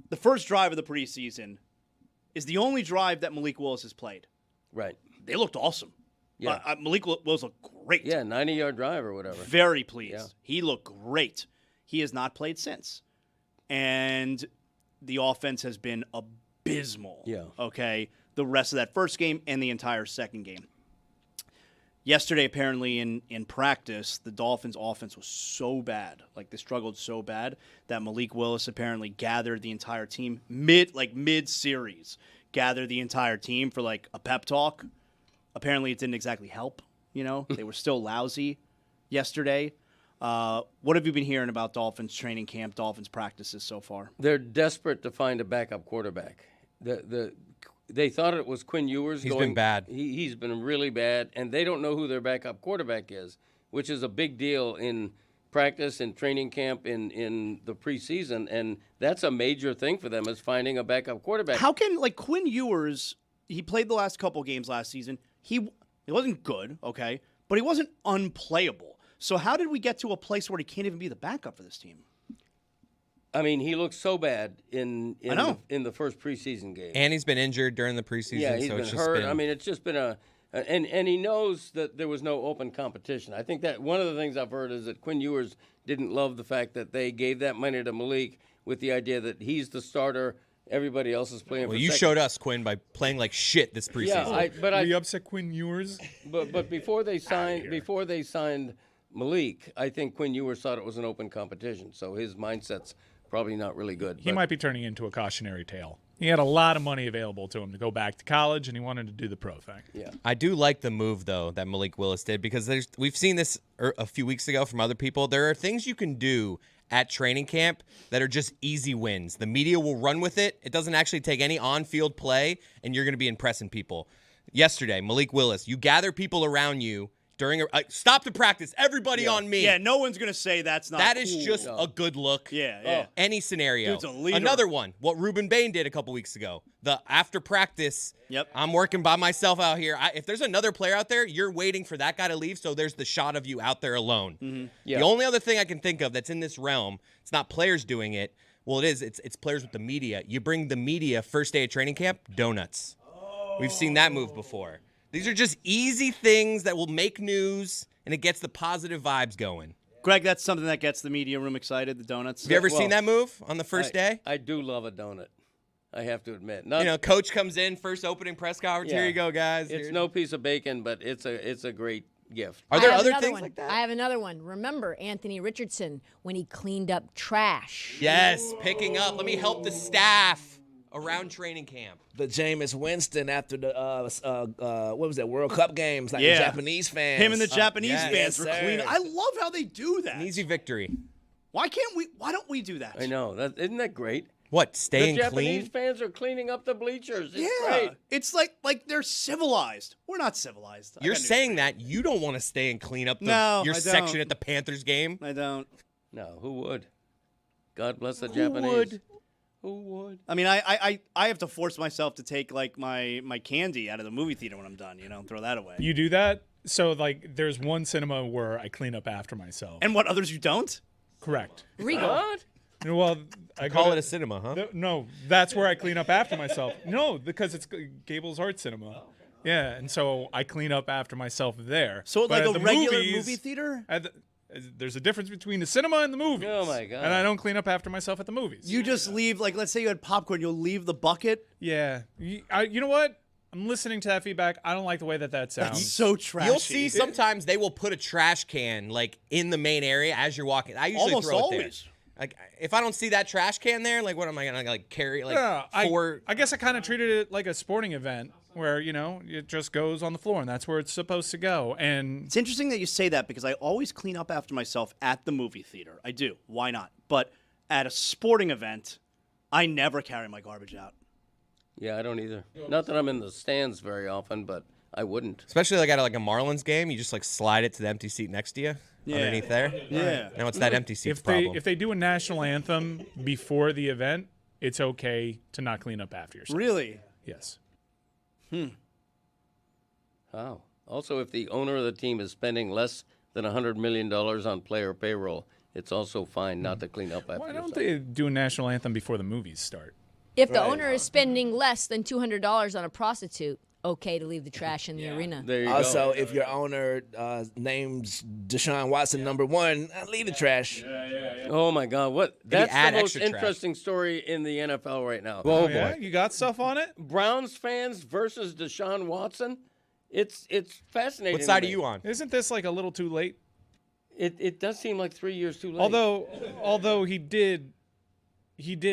the first drive of the preseason is the only drive that Malik Willis has played. Right. They looked awesome. Yeah. Malik Willis looked great. Yeah, 90-yard drive or whatever. Very pleased. Yeah. He looked great. He has not played since. And the offense has been abysmal. Yeah. Okay. The rest of that first game and the entire second game. Yesterday, apparently, in practice, the Dolphins' offense was so bad, like they struggled so bad, that Malik Willis apparently gathered the entire team mid-series, gathered the entire team for like a pep talk. Apparently, it didn't exactly help. They were still lousy yesterday. What have you been hearing about Dolphins training camp, Dolphins practices so far? They're desperate to find a backup quarterback. They thought it was Quinn Ewers. He's been bad. He's been really bad, and they don't know who their backup quarterback is, which is a big deal in practice and training camp in the preseason, and that's a major thing for them is finding a backup quarterback. How can, like, Quinn Ewers, he played the last couple games last season. He wasn't good, okay, but he wasn't unplayable. So how did we get to a place where he can't even be the backup for this team? I mean, he looked so bad in the first preseason game. And he's been injured during the preseason, Yeah, he's so been it's just hurt. been. I mean, it's just been and he knows that there was no open competition. I think that one of the things I've heard is that Quinn Ewers didn't love the fact that they gave that money to Malik with the idea that he's the starter, everybody else is playing. well, for you second. showed us, Quinn, by playing like shit this preseason. Yeah, We upset Quinn Ewers. but before they signed Malik, I think Quinn Ewers thought it was an open competition, so his mindset's probably not really good. He might be turning into a cautionary tale. He had a lot of money available to him to go back to college, and he wanted to do the pro thing. Yeah. I do like the move, though, that Malik Willis did, because we've seen this a few weeks ago from other people. There are things you can do at training camp that are just easy wins. The media will run with it. It doesn't actually take any on-field play, and you're going to be impressing people. Yesterday, Malik Willis, you gather people around you during stop the practice. Everybody on me. Yeah, no one's going to say that's not That cool. is just a good look. Yeah. Any scenario. Dude's a leader. Another one, what Ruben Bain did a couple weeks ago. The after practice, Yep. I'm working by myself out here. If there's another player out there, you're waiting for that guy to leave, so there's the shot of you out there alone. Mm-hmm. Yeah. The only other thing I can think of that's in this realm, it's not players doing it. Well, it is. It's players with the media. You bring the media first day of training camp, donuts. We've seen that move before. These are just easy things that will make news, and it gets the positive vibes going. Greg, that's something that gets the media room excited, the donuts. Have you ever seen that move on the first day? I do love a donut. I have to admit. Coach comes in, first opening press conference. Yeah. Here you go, guys. It's no piece of bacon, but it's a great gift. Are there I have other another things one. like that? I have another one. Remember Anthony Richardson when he cleaned up trash? Yes, picking up. Let me help the staff around training camp. The Jameis Winston after the what was that, World Cup games, like the Yeah. Japanese fans. Him and the Japanese yes. fans Yes, were sir. clean. I love how they do that. An easy victory. Why don't we do that? I know. Isn't that great? What, The staying Japanese clean? fans are cleaning up the bleachers. It's Yeah. great. It's like they're civilized. We're not civilized. I You're got news saying that you don't want to stay and clean up No, your I section don't. at the Panthers game? for you. I don't. No, who would? God bless the Who Japanese. would? Who would? I mean, I have to force myself to take like my candy out of the movie theater when I'm done. Throw that away. You do that? So, like, there's one cinema where I clean up after myself. And what others you don't? Correct. Regal. What? Well, I Call go it to- a cinema, huh? No, that's where I clean up after myself. No, because it's Gable's Art Cinema. Yeah, and so I clean up after myself there. So But like at a the regular movies- movie theater? There's a difference between the cinema and the movies. Oh, my God. And I don't clean up after myself at the movies. You just leave, like, let's say you had popcorn, you'll leave the bucket. Yeah. You know what? I'm listening to that feedback. I don't like the way that That's sounds. so trashy. You'll see sometimes they will put a trash can like in the main area as you're walking. I usually Almost throw it always. there. Like if I don't see that trash can there, like what am I gonna like carry like Yeah, four? I guess I kind of treated it like a sporting event where, it just goes on the floor and that's where it's supposed to go. And It's interesting that you say that because I always clean up after myself at the movie theater. I do. Why not? But at a sporting event, I never carry my garbage out. Yeah, I don't either. Not that I'm in the stands very often, but I wouldn't. Especially like at like a Marlins game, you just like slide it to the empty seat next to you underneath there. Yeah. Now it's that empty seat if problem. they do a national anthem before the event, it's okay to not clean up after yourself. Really? Yes. How? Also, if the owner of the team is spending less than $100 million on player payroll, it's also fine not to clean up after Why yourself. don't they do a national anthem before the movies start? If the owner is spending less than $200 on a prostitute, okay to leave the trash in the arena. There you Also, go. if your owner names Deshaun Watson #1, leave the trash. Oh, my God. What? That's add the most extra trash. interesting story in the NFL right now. Oh, yeah? You got stuff on it? Browns fans versus Deshaun Watson. It's fascinating. What side to are me. you on? Isn't this like a little too late? It does seem like 3 years too late. Although he did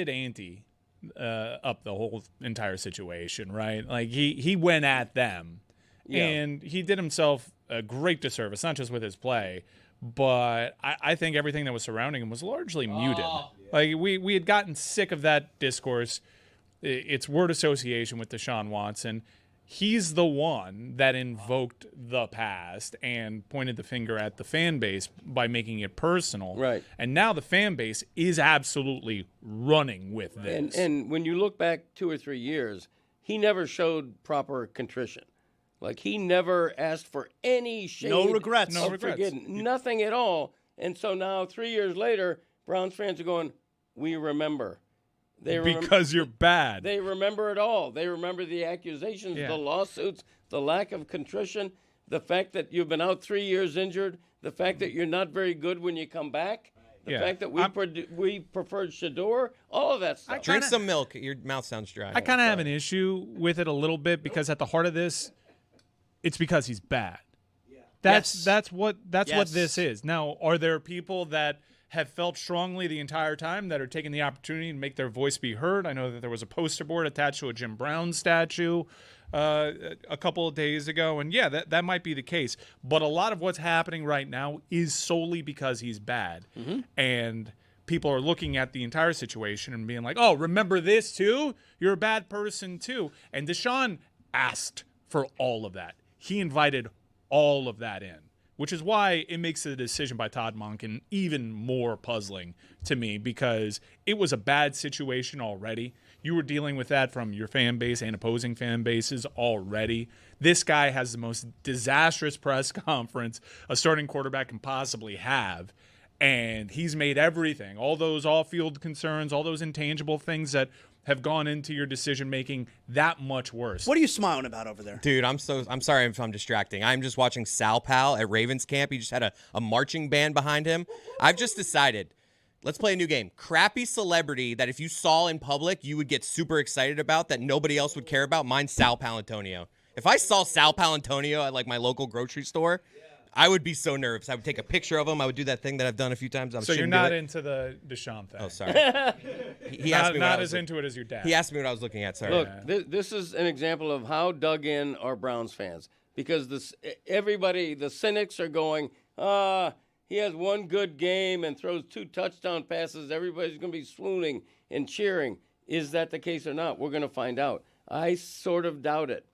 ante up the whole entire situation, right? Like he went at them, Yeah. and he did himself a great disservice, not just with his play, but I think everything that was surrounding him was largely muted. Like we had gotten sick of that discourse. It's word association with Deshaun Watson. He's the one that invoked the past and pointed the finger at the fan base by making it personal. Right. And now the fan base is absolutely running with this. And when you look back 2 or 3 years, he never showed proper contrition. Like he never asked for any shade. No regrets. No of regrets. forgiveness. Nothing at all. And so now 3 years later, Browns fans are going, we remember. They because you're bad. They remember it all. They remember the accusations, Yeah. the lawsuits, the lack of contrition, the fact that you've been out 3 years injured, the fact that you're not very good when you come back, the Yeah. fact that we preferred Shador, all of that stuff. Drink some milk. Your mouth sounds dry. I kind of have an issue with it a little bit because at the heart of this, it's because he's bad. That's what Yes. this is. Now, are there people that have felt strongly the entire time that are taking the opportunity to make their voice be heard? I know that there was a poster board attached to a Jim Brown statue a couple of days ago, and yeah, that might be the case. But a lot of what's happening right now is solely because he's bad, and people are looking at the entire situation and being like, "Oh, remember this too? You're a bad person too." And Deshaun asked for all of that. He invited all of that in, which is why it makes the decision by Todd Monken even more puzzling to me, because it was a bad situation already. You were dealing with that from your fan base and opposing fan bases already. This guy has the most disastrous press conference a starting quarterback can possibly have, and he's made everything, all those off-field concerns, all those intangible things that have gone into your decision-making that much worse. What are you smiling about over there? Dude, I'm sorry if I'm distracting. I'm just watching Sal Pal at Ravens camp. He just had a marching band behind him. I've just decided Let's play a new game. Crappy celebrity that if you saw in public, you would get super excited about that nobody else would care about. Mine's Sal Palantonio. If I saw Sal Palantonio at like my local grocery store, I would be so nervous. I would take a picture of him. I would do that thing that I've done a few times. So you're not into the Deshaun thing. Oh, sorry. He asked me not as into it as your dad. He asked me what I was looking at. Sorry. Look, this is an example of how dug in are Browns fans, because everybody, the cynics, are going, he has one good game and throws 2 touchdown passes. Everybody's going to be swooning and cheering. Is that the case or not? We're going to find out. I sort of doubt it.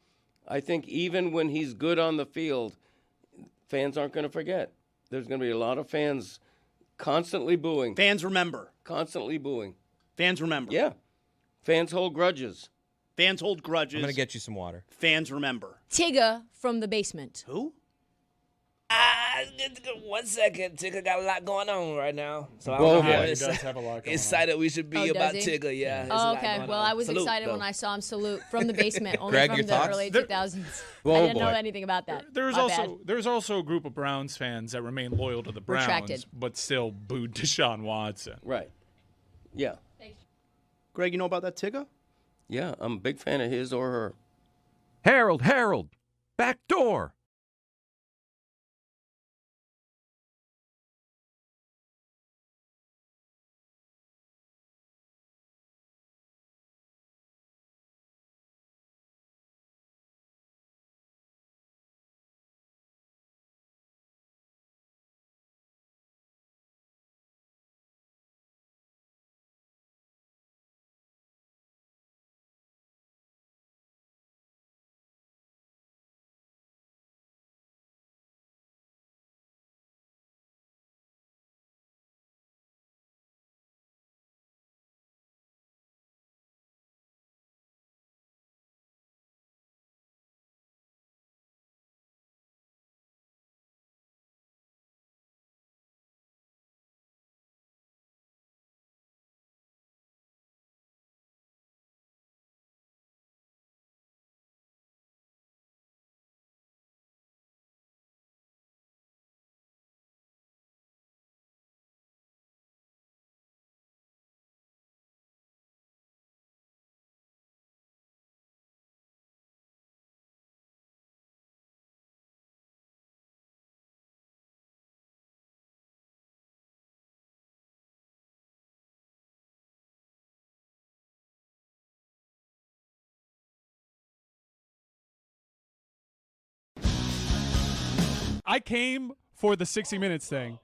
I think even when he's good on the field, fans aren't going to forget. There's going to be a lot of fans constantly booing. Fans remember. Constantly booing. Fans remember. Yeah. Fans hold grudges. Fans hold grudges. I'm going to get you some water. Fans remember. Tigger from the basement. Who? 1 second. Tigger got a lot going on right now. So I Whoa, don't know boy. how He does have a lot going on. excited we should be Oh, does about he? Tigger. Yeah. there's a Oh, lot okay. going Well, on. I was Salute, excited though. when I saw him salute from the basement, only Greg, from your the thoughts? early 2000s. Whoa, I didn't know boy. anything about that. There's My also bad. there's also a group of Browns fans that remain loyal to the Browns, Retracted. but still booed Deshaun Watson. Right. Yeah. Greg, you know about that Tigger? Yeah, I'm a big fan of his or her. Harold, back door. I came for the 60 Minutes thing,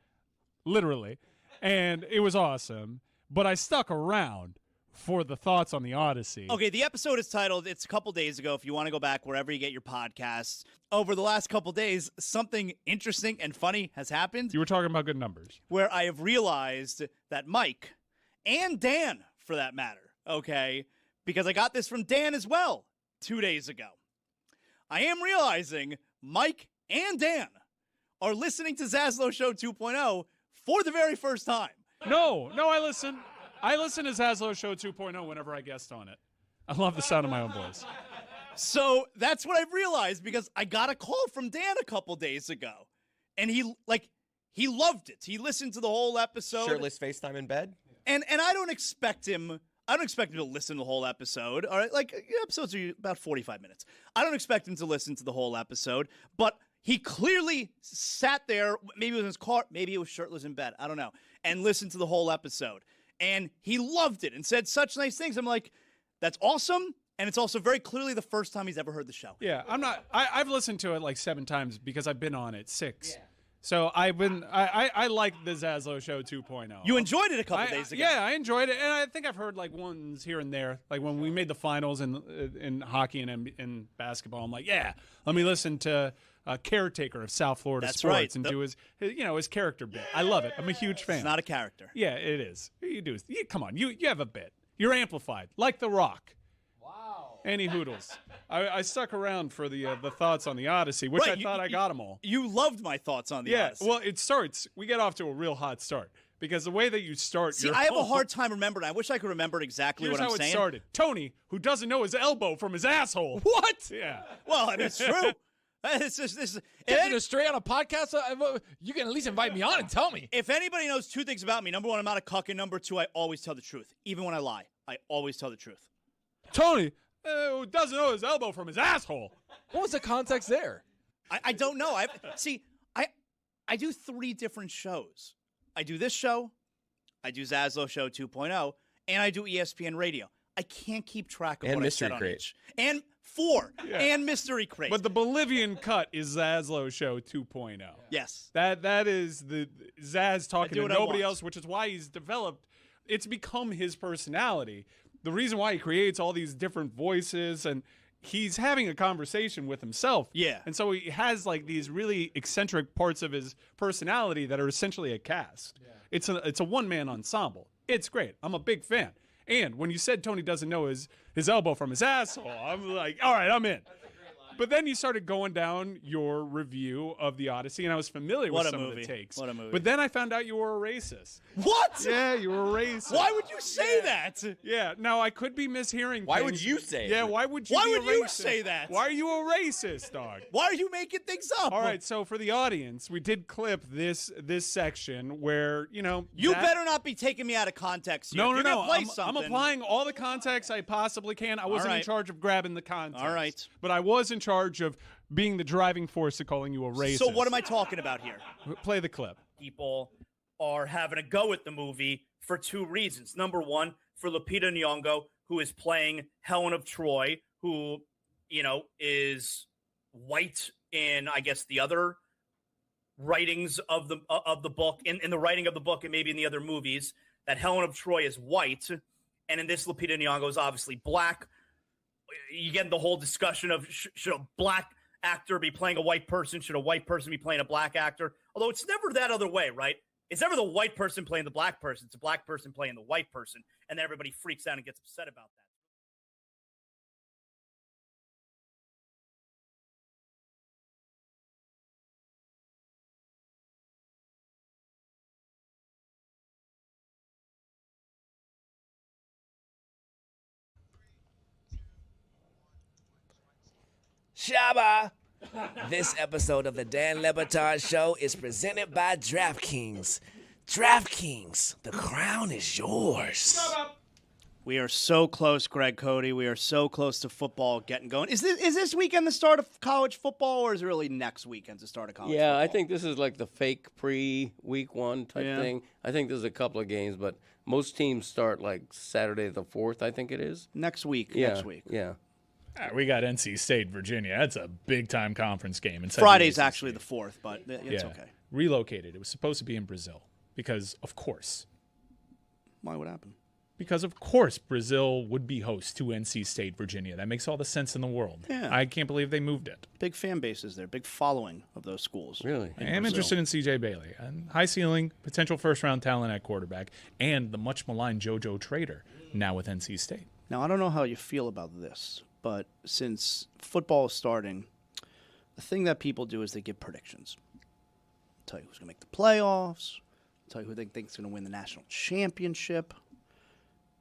literally, and it was awesome. But I stuck around for the thoughts on the Odyssey. Okay, the episode is titled, it's a couple days ago, if you want to go back wherever you get your podcasts. Over the last couple days, something interesting and funny has happened You were talking about good numbers. where I have realized that Mike, and Dan for that matter, okay, because I got this from Dan as well 2 days ago. I am realizing Mike and Dan are listening to Zaslow Show 2.0 for the very first time. No, I listen. I listen to Zaslow Show 2.0 whenever I guest on it. I love the sound of my own voice. So that's what I've realized because I got a call from Dan a couple days ago. And he loved it. He listened to the whole episode. Shirtless FaceTime in bed? And I don't expect him to listen to the whole episode. All right, like episodes are about 45 minutes. I don't expect him to listen to the whole episode, but he clearly sat there, maybe it was in his car, maybe he was shirtless in bed, I don't know, and listened to the whole episode. And he loved it and said such nice things. I'm like, that's awesome. And it's also very clearly the first time he's ever heard the show. Yeah, I've listened to it like 7 times because I've been on it 6. Yeah. So I like the Zaslow Show 2.0. You enjoyed it a couple days ago. Yeah, I enjoyed it, and I think I've heard like ones here and there, like when we made the finals in hockey and in basketball. I'm like, yeah, let me listen to a caretaker of South Florida That's sports right. and do his character bit. I love it. I'm a huge fan. It's not a character. Yeah, it is. You do. Come on, you have a bit. You're amplified, like The Rock. Any hoodles. I stuck around for the thoughts on the Odyssey, which Right, I thought I got them all. You loved my thoughts on the Odyssey. Well, it starts. We get off to a real hot start because the way that you start. See, I have a hard time remembering. I wish I could remember exactly Here's what I'm how saying. it started. Tony, who doesn't know his elbow from his asshole. What? Yeah. Well, I mean, it's true. This Catching a stray on a podcast? You can at least invite me on and tell me. If anybody knows two things about me, number one, I'm not a cuck, and number two, I always tell the truth. Even when I lie, I always tell the truth. Tony doesn't know his elbow from his asshole. What was the context there? I don't know. I do 3 different shows. I do this show, I do Zaslow Show 2.0, and I do ESPN Radio. I can't keep track of And what Mystery I said on Crate. each. And 4. And Mystery Crate. But the Bolivian cut is Zaslow Show 2.0. Yes. That is the Zaz talking do to what I nobody want. else, which is why he's developed. It's become his personality. The reason why he creates all these different voices, and he's having a conversation with himself. Yeah. And so he has like these really eccentric parts of his personality that are essentially a cast. Yeah. It's a one-man ensemble. It's great. I'm a big fan. And when you said Tony doesn't know his elbow from his asshole, I'm like, all right, I'm in. But then you started going down your review of The Odyssey, and I was familiar What with a some movie. of the takes. What a movie. But then I found out you were a racist. What? Yeah, you were a racist. Why would you say that? Yeah, now I could be mishearing Why things. would you say it? Yeah, why would you Why be would a you racist? say that? Why are you a racist, dog? Why are you making things up? All right, so for the audience, we did clip this section where, You that- better not be taking me out of context here. No, You're gonna play I'm something. applying all the context I possibly can. I wasn't in right. charge of grabbing the context. All right. But I was in charge of being the driving force of calling you a racist. So what am I talking about here? Play the clip. People are having a go at the movie for 2 reasons. Number one, for Lupita Nyong'o, who is playing Helen of Troy, who, is white in, I guess, the other writings of the book, in the writing of the book and maybe in the other movies, that Helen of Troy is white. And in this, Lupita Nyong'o is obviously black. You get the whole discussion of should a black actor be playing a white person? Should a white person be playing a black actor? Although it's never that other way, right? It's never the white person playing the black person. It's a black person playing the white person. And then everybody freaks out and gets upset about that. Shaba! This episode of the Dan Le Batard Show is presented by DraftKings. DraftKings, the crown is yours. We are so close, Greg Cody. We are so close to football getting going. Is this weekend the start of college football, or is it really next weekend the start of college football? Yeah, I think this is like the fake pre-week 1 type Yeah. thing. I think there's a couple of games, but most teams start like Saturday the 4th, I think it is. Next week. Yeah, Next week. yeah. We got NC State, Virginia. That's a big-time conference game. inside the Friday's ACC. actually the 4th, but it's okay. Relocated. It was supposed to be in Brazil because, of course. Why would happen? Because, of course, Brazil would be host to NC State, Virginia. That makes all the sense in the world. Yeah. I can't believe they moved it. Big fan bases there. Big following of those schools. Really? I am interested in C.J. Bailey. And high ceiling, potential first-round talent at quarterback, and the much-maligned JoJo Trader, now with NC State. Now, I don't know how you feel about this, but since football is starting, the thing that people do is they give predictions. Tell you who's going to make the playoffs. Tell you who they think is going to win the national championship.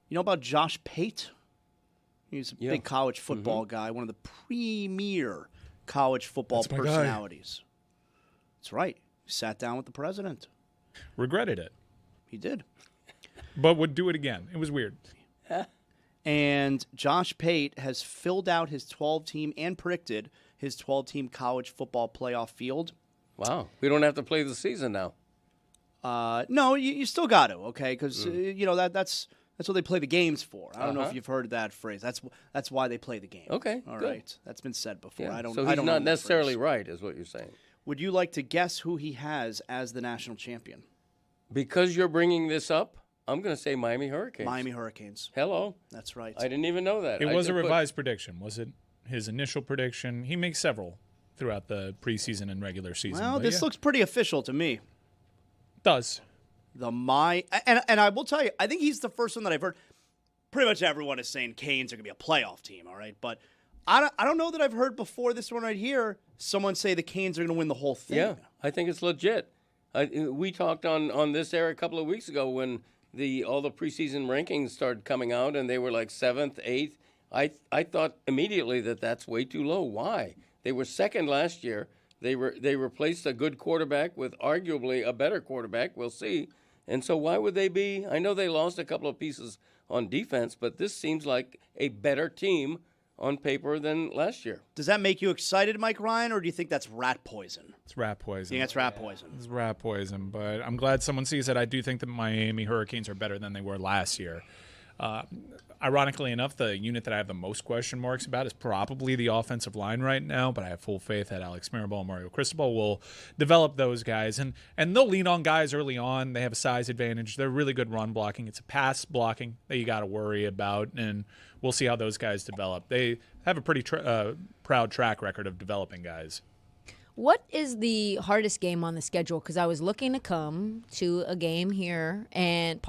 You know about Josh Pate? He's a big college football guy, one of the premier college football That's my guy. personalities. That's right. He sat down with the president. Regretted it, He did. but would do it again. It was weird. And Josh Pate has filled out his 12-team and predicted his 12-team college football playoff field. Wow. We don't have to play the season now. No, you still got to, okay? Because that's what they play the games for. I don't know if you've heard that phrase. That's why they play the game. Okay, all good. right. That's been said before. Yeah. I don't. So I he's don't know not the necessarily phrase. right, is what you're saying. Would you like to guess who he has as the national champion? Because you're bringing this up, I'm going to say Miami Hurricanes. Miami Hurricanes. Hello. That's right. I didn't even know that. It I was a just put- revised prediction, was it? His initial prediction. He makes several throughout the preseason and regular season. Well, but this yeah. looks pretty official to me. does. And I will tell you, I think he's the first one that I've heard. Pretty much everyone is saying Canes are going to be a playoff team, all right? But I don't know that I've heard before this one right here someone say the Canes are going to win the whole thing. Yeah, I think it's legit. We talked on this air a couple of weeks ago when all the preseason rankings started coming out and they were like 7th, 8th. I thought immediately that's way too low. Why? They were second last year. They replaced a good quarterback with arguably a better quarterback. We'll see. And so why would they be? I know they lost a couple of pieces on defense, but this seems like a better team on paper than last year. Does that make you excited, Mike Ryan, or do you think that's rat poison? It's rat poison. Yeah, it's rat poison. It's rat poison, but I'm glad someone sees it. I do think the Miami Hurricanes are better than they were last year. Ironically enough, the unit that I have the most question marks about is probably the offensive line right now, but I have full faith that Alex Mirabal and Mario Cristobal will develop those guys, and they'll lean on guys early on. They have a size advantage. They're really good run blocking. It's a pass blocking that you got to worry about, and we'll see how those guys develop. They have a pretty proud track record of developing guys. What is the hardest game on the schedule? Because I was looking to come to a game here and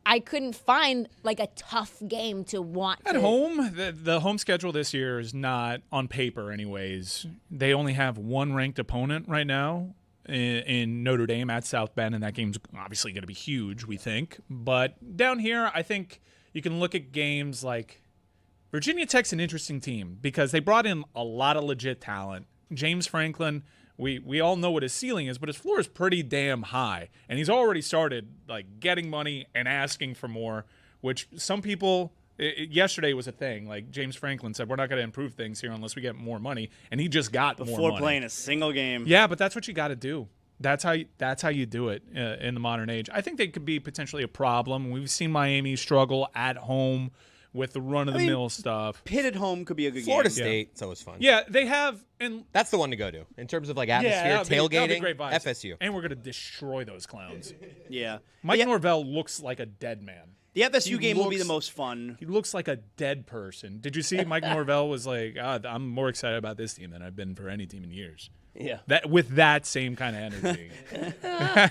I couldn't find like a tough game to want at home. The home schedule this year is not on paper, anyways. They only have one ranked opponent right now in Notre Dame at South Bend, and that game's obviously going to be huge, we think. But down here, I think you can look at games like Virginia Tech's an interesting team because they brought in a lot of legit talent. James Franklin. We all know what his ceiling is, but his floor is pretty damn high. And he's already started like getting money and asking for more, which some people yesterday was a thing. Like James Franklin said, we're not going to improve things here unless we get more money, and he just got more money before playing a single game. Yeah, but that's what you got to do. That's how you do it in the modern age. I think they could be potentially a problem. We've seen Miami struggle at home with the run-of-the-mill stuff. Pitt at home could be a good Florida game. State, it's always fun. Yeah, they have, and that's the one to go to in terms of like atmosphere, tailgating. That'll be great vibes. FSU, and we're gonna destroy those clowns. Yeah, Mike Norvell looks like a dead man. The FSU game will be the most fun. He looks like a dead person. Did you see Mike Norvell was like, I'm more excited about this team than I've been for any team in years. Yeah, that with that same kind of energy.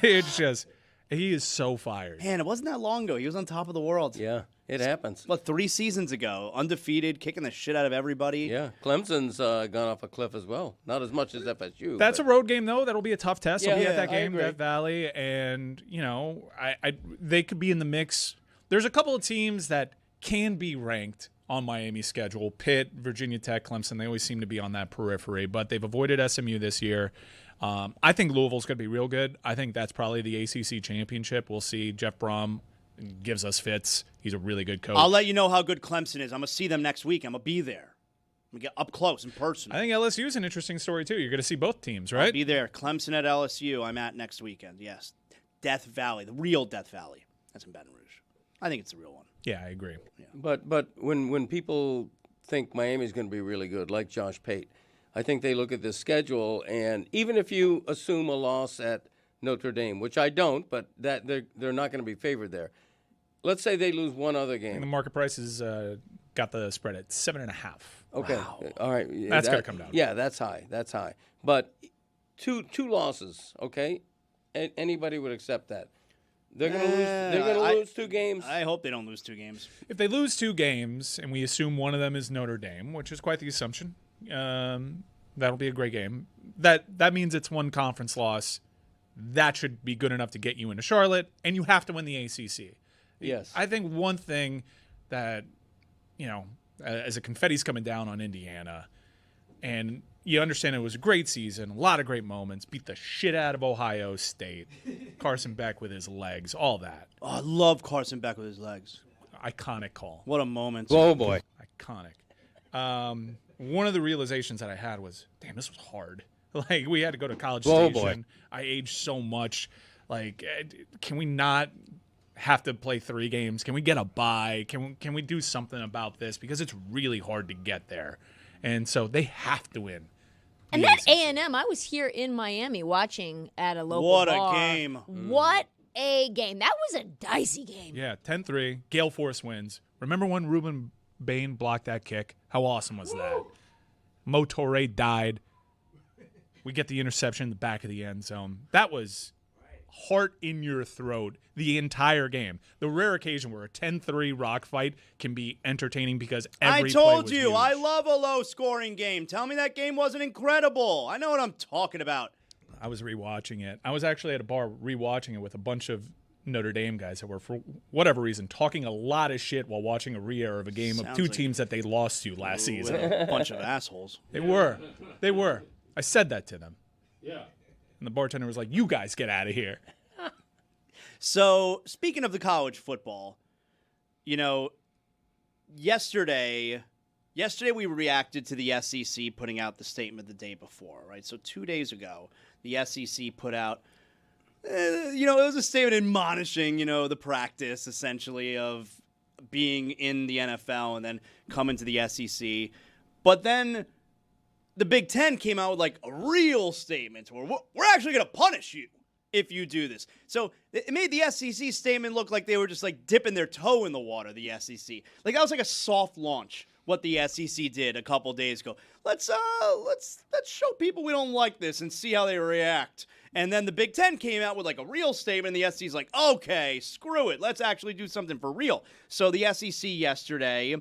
It's just he is so fired. Man, it wasn't that long ago. He was on top of the world. Yeah. It happens. What, 3 seasons ago, undefeated, kicking the shit out of everybody. Yeah, Clemson's gone off a cliff as well. Not as much as FSU. That's a road game, though. That'll be a tough test. I'll be at that game, Death Valley, and they could be in the mix. There's a couple of teams that can be ranked on Miami's schedule: Pitt, Virginia Tech, Clemson. They always seem to be on that periphery, but they've avoided SMU this year. I think Louisville's going to be real good. I think that's probably the ACC championship. We'll see. Jeff Brom gives us fits. He's a really good coach. I'll let you know how good Clemson is. I'm going to see them next week. I'm going to be there. I'm going to get up close in person. I think LSU is an interesting story, too. You're going to see both teams, right? I'll be there. Clemson at LSU. I'm at next weekend. Yes. Death Valley. The real Death Valley. That's in Baton Rouge. I think it's the real one. Yeah, I agree. Yeah. But when people think Miami's going to be really good, like Josh Pate, I think they look at the schedule, and even if you assume a loss at Notre Dame, which I don't, but that they're not going to be favored there. Let's say they lose one other game. And the market price has got the spread at 7.5. Okay, wow. All right. That's got to come down. Yeah, that's high. That's high. But two losses. Okay, anybody would accept that. They're going to lose. They're going to lose 2 games. I hope they don't lose 2 games. If they lose 2 games, and we assume one of them is Notre Dame, which is quite the assumption, that'll be a great game. That means it's one conference loss. That should be good enough to get you into Charlotte, and you have to win the ACC. Yes. I think one thing that, as the confetti's coming down on Indiana, and you understand it was a great season, a lot of great moments, beat the shit out of Ohio State, Carson Beck with his legs, all that. Oh, I love Carson Beck with his legs. Iconic call. What a moment. Oh, boy. Iconic. One of the realizations that I had was, damn, this was hard. Like, we had to go to College Station. Boy. I aged so much. Like, can we not have to play 3 games? Can we get a bye? Can we do something about this? Because it's really hard to get there. And so they have to win. And that A&M, I was here in Miami watching at a local bar. What a game. What a game. That was a dicey game. Yeah, 10-3. Gale Force wins. Remember when Ruben Bain blocked that kick? How awesome was that? Mo Torre died. We get the interception in the back of the end zone. That was heart in your throat the entire game. The rare occasion where a 10-3 rock fight can be entertaining because every I told play was you, huge. I love a low-scoring game. Tell me that game wasn't incredible. I know what I'm talking about. I was rewatching it. I was actually at a bar rewatching it with a bunch of Notre Dame guys that were, for whatever reason, talking a lot of shit while watching a re-air of a game of two like- teams that they lost to last season. A bunch of assholes. They were. I said that to them. Yeah. And the bartender was like, "You guys get out of here." So, speaking of the college football, yesterday we reacted to the SEC putting out the statement the day before, right? So 2 days ago, the SEC put out, it was a statement admonishing, the practice essentially of being in the NFL and then coming to the SEC. But then the Big Ten came out with like a real statement where we're actually going to punish you if you do this. So it made the SEC statement look like they were just like dipping their toe in the water, the SEC. Like that was like a soft launch, what the SEC did a couple days ago. Let's show people we don't like this and see how they react. And then the Big Ten came out with like a real statement, and the SEC's like, okay, screw it. Let's actually do something for real. So the SEC yesterday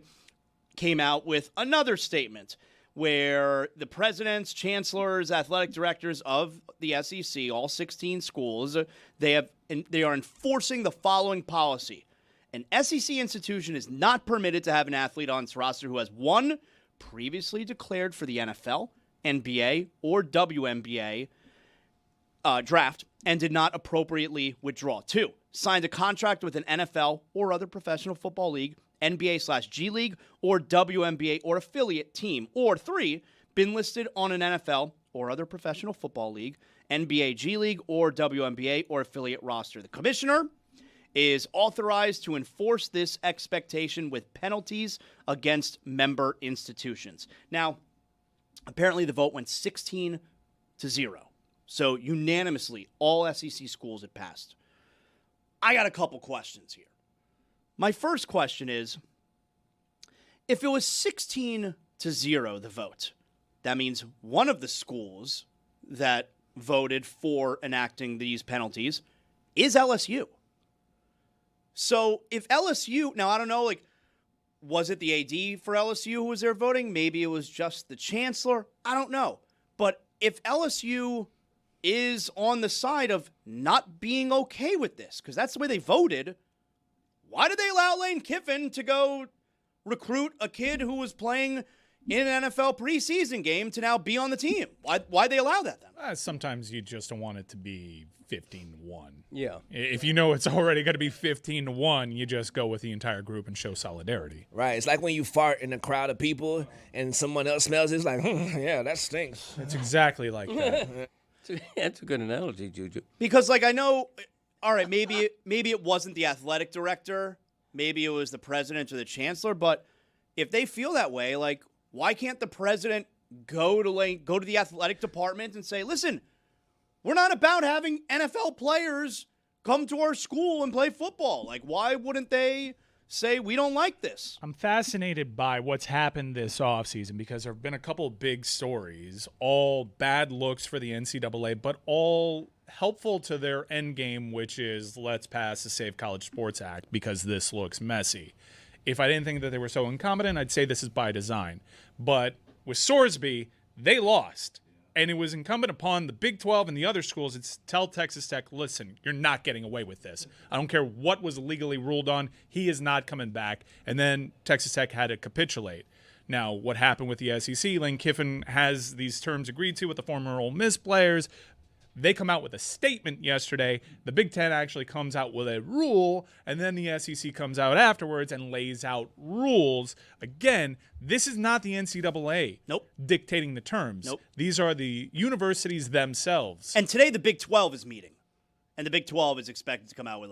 came out with another statement where the presidents, chancellors, athletic directors of the SEC, all 16 schools, they are enforcing the following policy. An SEC institution is not permitted to have an athlete on its roster who has, 1, previously declared for the NFL, NBA, or WNBA draft and did not appropriately withdraw. 2, signed a contract with an NFL or other professional football league, NBA/G League, or WNBA or affiliate team. Or 3, been listed on an NFL or other professional football league, NBA, G League, or WNBA or affiliate roster. The commissioner is authorized to enforce this expectation with penalties against member institutions. Now, apparently the vote went 16-0. So unanimously, all SEC schools had passed. I got a couple questions here. My first question is, if it was 16-0, the vote, that means one of the schools that voted for enacting these penalties is LSU. So if LSU, now I don't know, was it the AD for LSU who was there voting? Maybe it was just the chancellor. I don't know. But if LSU is on the side of not being okay with this, because that's the way they voted, why did they allow Lane Kiffin to go recruit a kid who was playing in an NFL preseason game to now be on the team? Why'd they allow that then? Sometimes you just don't want it to be 15-1. Yeah. If you know it's already going to be 15-1, you just go with the entire group and show solidarity. Right. It's like when you fart in a crowd of people and someone else smells it. It's like, yeah, that stinks. It's exactly like that. That's a good analogy, Juju. Because, I know, all right, maybe it wasn't the athletic director. Maybe it was the president or the chancellor. But if they feel that way, why can't the president go to the athletic department and say, listen, we're not about having NFL players come to our school and play football. Why wouldn't they say we don't like this? I'm fascinated by what's happened this offseason because there have been a couple of big stories, all bad looks for the NCAA, but all helpful to their end game, which is let's pass the Safe College Sports Act because this looks messy. If I didn't think that they were so incompetent, I'd say this is by design. But with Sorsby, they lost. And it was incumbent upon the Big 12 and the other schools to tell Texas Tech, listen, you're not getting away with this. I don't care what was legally ruled on. He is not coming back. And then Texas Tech had to capitulate. Now, what happened with the SEC? Lane Kiffin has these terms agreed to with the former Ole Miss players. They come out with a statement yesterday. The Big Ten actually comes out with a rule, and then the SEC comes out afterwards and lays out rules. Again, this is not the NCAA dictating the terms. These are the universities themselves. And today the Big 12 is meeting. And the Big 12 is expected to come out with,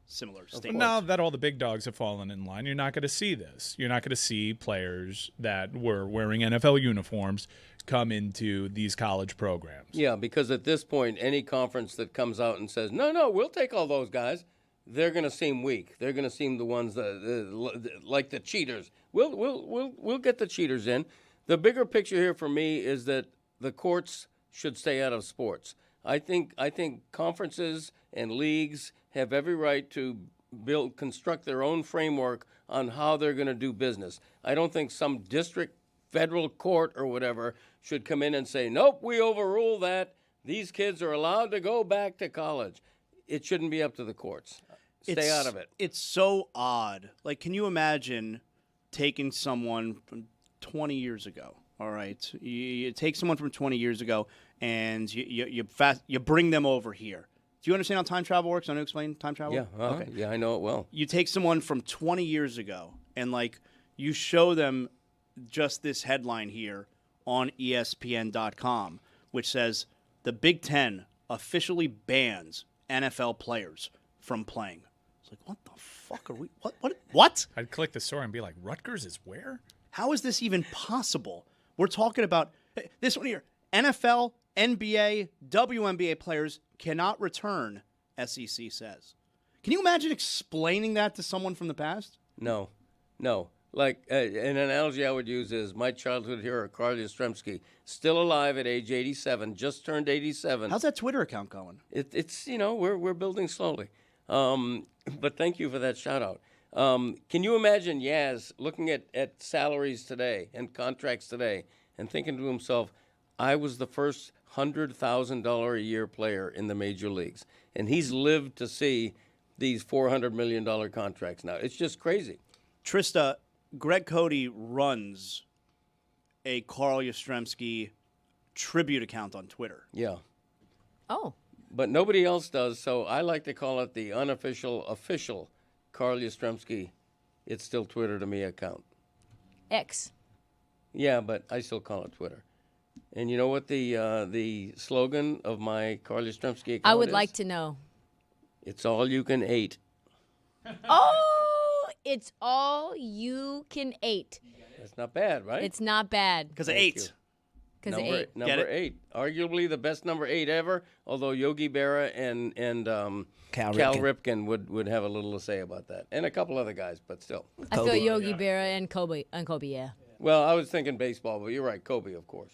similar statements. Now that all the big dogs have fallen in line, you're not going to see this. You're not going to see players that were wearing NFL uniforms come into these college programs. Yeah, because at this point, any conference that comes out and says, no, we'll take all those guys, they're going to seem weak. They're going to seem the ones that like the cheaters. We'll get the cheaters in. The bigger picture here for me is that the courts should stay out of sports. I think conferences and leagues have every right to construct their own framework on how they're going to do business. I don't think some district, federal court or whatever should come in and say, nope, we overrule that. These kids are allowed to go back to college. it shouldn't be up to the courts. Stay out of it. It's so odd. Like, can you imagine taking someone from 20 years ago? All right, you take someone from 20 years ago, and you bring them over here. Do you understand how time travel works? I want to explain time travel. Yeah. Okay. Yeah, I know it well. You take someone from 20 years ago, and like you show them just this headline here on ESPN.com, which says the Big Ten officially bans NFL players from playing. It's like, what the fuck are we? What? I'd click the story and be like, Rutgers is where? How is this even possible? We're talking about this one here. NFL, NBA, WNBA players cannot return, SEC says. Can you imagine explaining that to someone from the past? No. Like, an analogy I would use is my childhood hero, Carl Yastrzemski, still alive at age 87, just turned 87. How's that Twitter account going? It's we're building slowly. But thank you for that shout-out. Can you imagine Yaz looking at salaries today and contracts today and thinking to himself, I was the first $100,000 a year player in the major leagues, and he's lived to see these $400 million contracts now. It's just crazy. Trista, Greg Cody runs a Carl Yastrzemski tribute account on Twitter. Yeah. Oh. But nobody else does, so I like to call it the unofficial, official Carl Yastrzemski, it's still Twitter to me account. X. Yeah, but I still call it Twitter. And you know what the slogan of my Carl Yastrzemski account I would is? like to know. It's all you can eat. Oh, it's all you can eat. That's not bad, right? It's not bad. Because of 8. Because of 8. Number 8. Arguably the best number 8 ever, although Yogi Berra and Cal Ripken would have a little to say about that. And a couple other guys, but still. I feel Yogi Berra and Kobe, yeah. Well, I was thinking baseball, but you're right, Kobe, of course.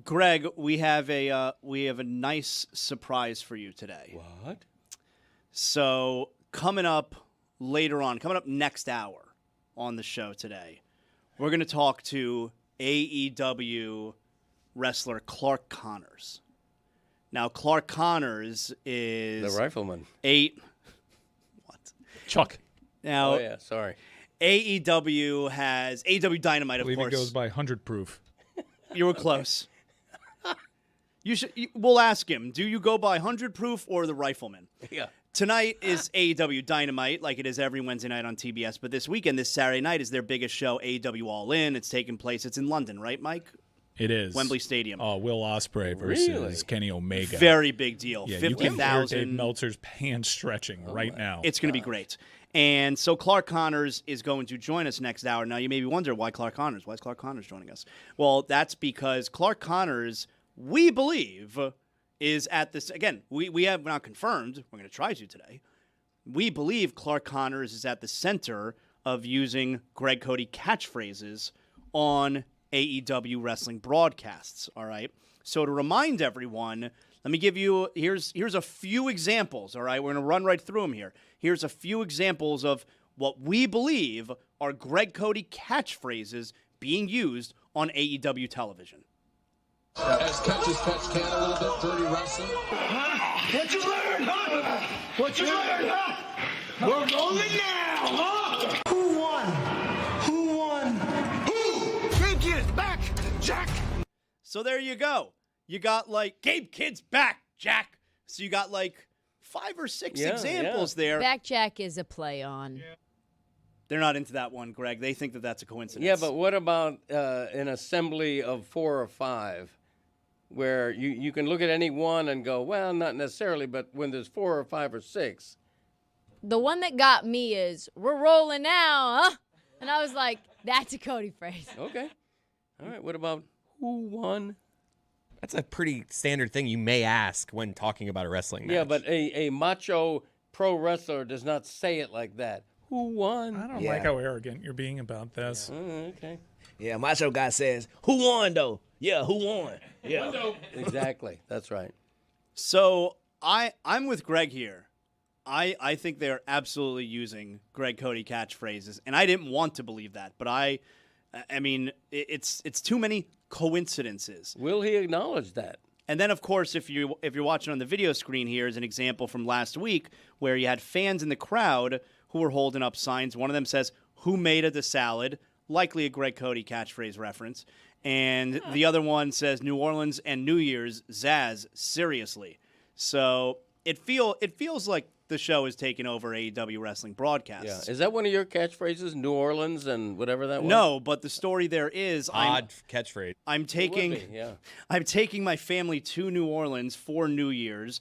Greg, we have a nice surprise for you today. What? So coming up next hour on the show today, we're going to talk to AEW wrestler Clark Connors. Now, Clark Connors is the rifleman. Chuck. Now, oh yeah, sorry. AEW has AEW Dynamite, I of believe course. it goes by 100 proof. You were close. We'll ask him. Do you go by 100 proof or the rifleman? Yeah. Tonight is AEW Dynamite, like it is every Wednesday night on TBS. But this weekend, this Saturday night, is their biggest show, AEW All In. It's taking place. It's in London, right, Mike? It is. Wembley Stadium. Oh, Will Ospreay versus Really? Kenny Omega. Very big deal. Yeah, you can hear Dave 50,000. Meltzer's hands stretching right now. It's going to be great. And so Clark Connors is going to join us next hour. Now, you may be wondering, why Clark Connors? Why is Clark Connors joining us? Well, that's because Clark Connors, we believe, is at this. Again, we have not confirmed. We're going to try to today. We believe Clark Connors is at the center of using Greg Cody catchphrases on AEW wrestling broadcasts. All right. So to remind everyone, let me give you here's a few examples. All right, we're going to run right through them here. Here's a few examples of what we believe are Greg Cody catchphrases being used on AEW television. As catches catch can a little bit, dirty wrestling. What you learn, huh? What you learn, huh? We're rolling now, huh? Who won? Who won? Who? Gabe Kidd's back, Jack. So there you go. You got like Gabe Kidd's back, Jack. So you got like 5 or 6 examples there. Back Jack is a play on. Yeah. They're not into that one, Greg. They think that that's a coincidence. Yeah, but what about an assembly of 4 or 5 where you can look at any one and go, well, not necessarily, but when there's 4 or 5 or 6. The one that got me is, we're rolling now, huh? And I was like, that's a Cody phrase. Okay. All right, what about who won? That's a pretty standard thing you may ask when talking about a wrestling match. Yeah, but a macho pro wrestler does not say it like that. Who won? I don't like how arrogant you're being about this. Okay. Yeah, Macho Guy says, who won, though? Yeah, who won? Yeah. Exactly. That's right. So I'm with Greg here. I think they're absolutely using Greg Cody catchphrases, and I didn't want to believe that, but I mean, it's too many coincidences. Will he acknowledge that? And then, of course, if you're watching on the video screen here is an example from last week where you had fans in the crowd who were holding up signs. One of them says, "Who made it the salad?" Likely a Greg Cody catchphrase reference. And the other one says, "New Orleans and New Year's, Zaz, seriously." So it feels like the show is taking over AEW wrestling broadcasts. Yeah. Is that one of your catchphrases, New Orleans and whatever that was? No, but the story there is Odd catchphrase. I'm taking I'm taking my family to New Orleans for New Year's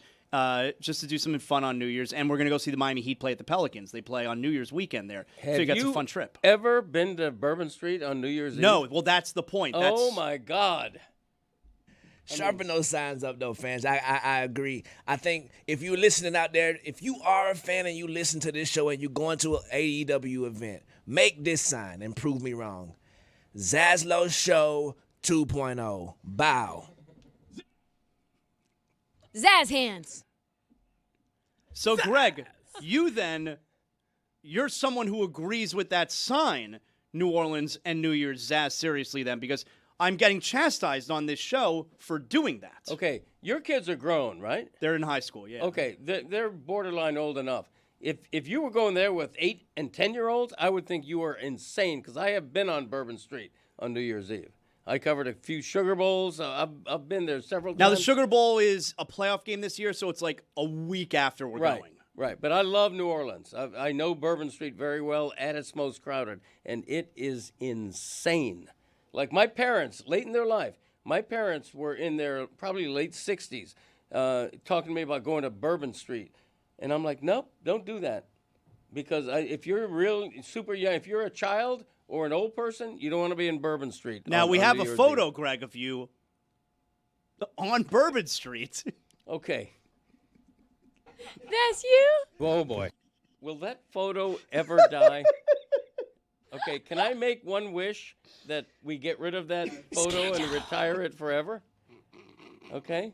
just to do something fun on New Year's, and we're going to go see the Miami Heat play at the Pelicans. They play on New Year's weekend there. So you got a fun trip. Ever been to Bourbon Street on New Year's Eve? No, well, that's the point. Oh, my God. Sharpen those signs up, though, fans. I agree. I think if you're listening out there, if you are a fan and you listen to this show and you're going to an AEW event, make this sign and prove me wrong. Zaslow Show 2.0. Bow. Zaz hands. So, Greg, you're someone who agrees with that sign, New Orleans and New Year's, Zaz, seriously then, because I'm getting chastised on this show for doing that. Okay, your kids are grown, right? They're in high school, yeah. Okay, they're borderline old enough. If you were going there with 8 and 10-year-olds, I would think you were insane because I have been on Bourbon Street on New Year's Eve. I covered a few Sugar Bowls. I've been there several times. Now, the Sugar Bowl is a playoff game this year, so it's like a week after we're going. Right, but I love New Orleans. I know Bourbon Street very well at its most crowded, and it is insane. Like my parents, late in their life, my parents were in their probably late 60s talking to me about going to Bourbon Street. And I'm like, nope, don't do that. Because if you're real super young, if you're a child or an old person, you don't want to be in Bourbon Street. Now, we have a photo, Greg, of you on Bourbon Street. Okay. That's you? Oh, boy. Will that photo ever die? Okay, can I make one wish that we get rid of that photo and retire it forever? Okay.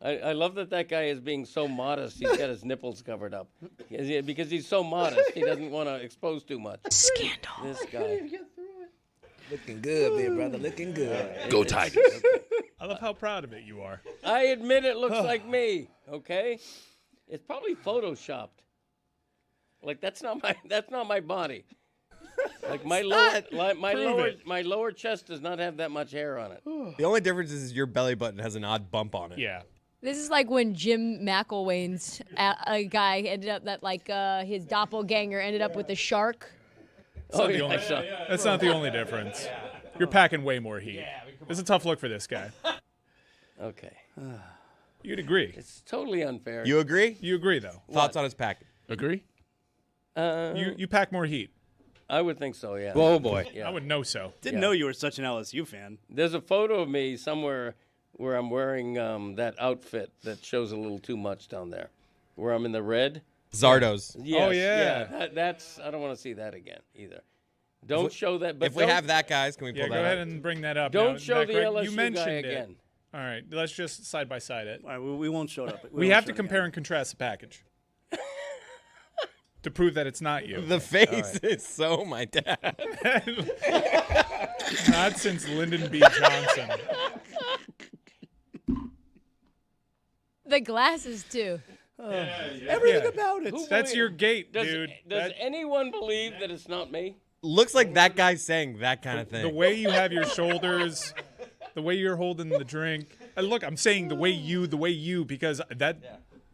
I love that guy is being so modest. He's got his nipples covered up. Because he's so modest, he doesn't want to expose too much. Scandal. This guy. Looking good, big brother. Looking good. Go Tigers. Okay. I love how proud of it you are. I admit it looks like me, okay? It's probably photoshopped. Like that's not my body. Like my lower chest does not have that much hair on it. The only difference is your belly button has an odd bump on it. Yeah. This is like when Jim McElwain's a guy ended up his doppelganger ended up with a shark. That's not the only difference. You're packing way more heat. It's a tough look for this guy. Okay. You'd agree. It's totally unfair. You agree? You agree, though. Thoughts on his pack? Agree? You pack more heat. I would think so, yeah. Oh, boy. Yeah. I would know so. Didn't know you were such an LSU fan. There's a photo of me somewhere where I'm wearing that outfit that shows a little too much down there, where I'm in the red. Zardo's. Yes, Oh, yeah. That's I don't want to see that again either. Don't show that. But If we have that, guys, can we pull Yeah, that go up? ahead and bring that up. Don't now. show the Greg, LSU you mentioned guy it. again. All right, let's just side by side it. All right, we won't show it up. We have to compare and contrast the package to prove that it's not you. The face is so my dad. Not since Lyndon B. Johnson. The glasses too. Everything about it. That's your gate, Does dude. anyone believe that it's not me? Looks like that guy's saying that kind of thing. The way you have your shoulders, the way you're holding the drink. Look, I'm saying the way you, because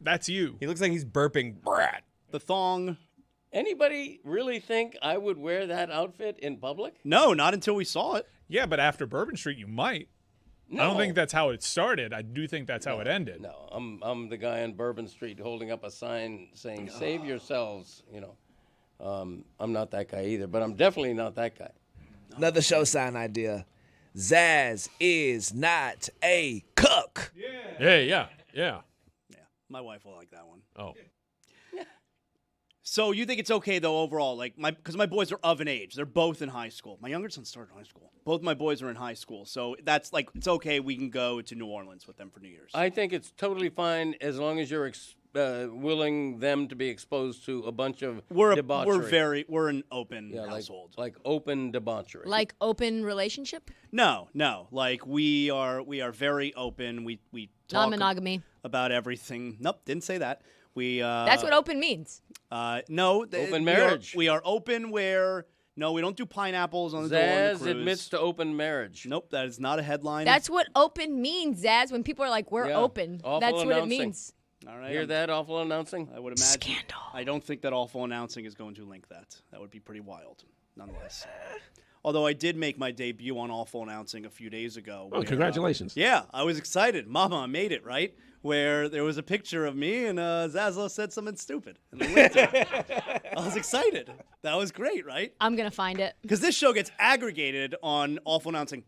that's you. He looks like he's burping. Brat. The thong. Anybody really think I would wear that outfit in public? No, not until we saw it. Yeah, but after Bourbon Street, you might. No. I don't think that's how it started. I do think that's how it ended. No, I'm the guy on Bourbon Street holding up a sign saying "Save yourselves." You know, I'm not that guy either, but I'm definitely not that guy. Another show sign idea. Zaz is not a cook. Yeah. Yeah, my wife will like that one. Oh. So you think it's okay though overall, like because my boys are of an age. They're both in high school. My younger son started high school. Both my boys are in high school, so that's like it's okay. We can go to New Orleans with them for New Year's. I think it's totally fine as long as you're willing them to be exposed to a bunch of We're debauchery? we're an open household. Like open debauchery. Like open relationship? No. Like we are very open. We talk Non-monogamy. about everything. Nope, didn't say that. We That's what open means. no, Open marriage. We are open where no, we don't do pineapples on the door on the Zaz cruise. admits to open marriage. Nope, that is not a headline. That's what open means, Zaz. When people are like, we're Yeah. open. Awful That's what it announcing. means. All right. Hear that awful announcing? I would imagine. Scandal. I don't think that awful announcing is going to link that. That would be pretty wild, nonetheless. Although I did make my debut on awful announcing a few days ago. Oh, where, congratulations. yeah, I was excited. Mama, I made it, right? Where there was a picture of me and Zaslow said something stupid. And I linked it. I was excited. That was great, right? I'm going to find it. Because this show gets aggregated on awful announcing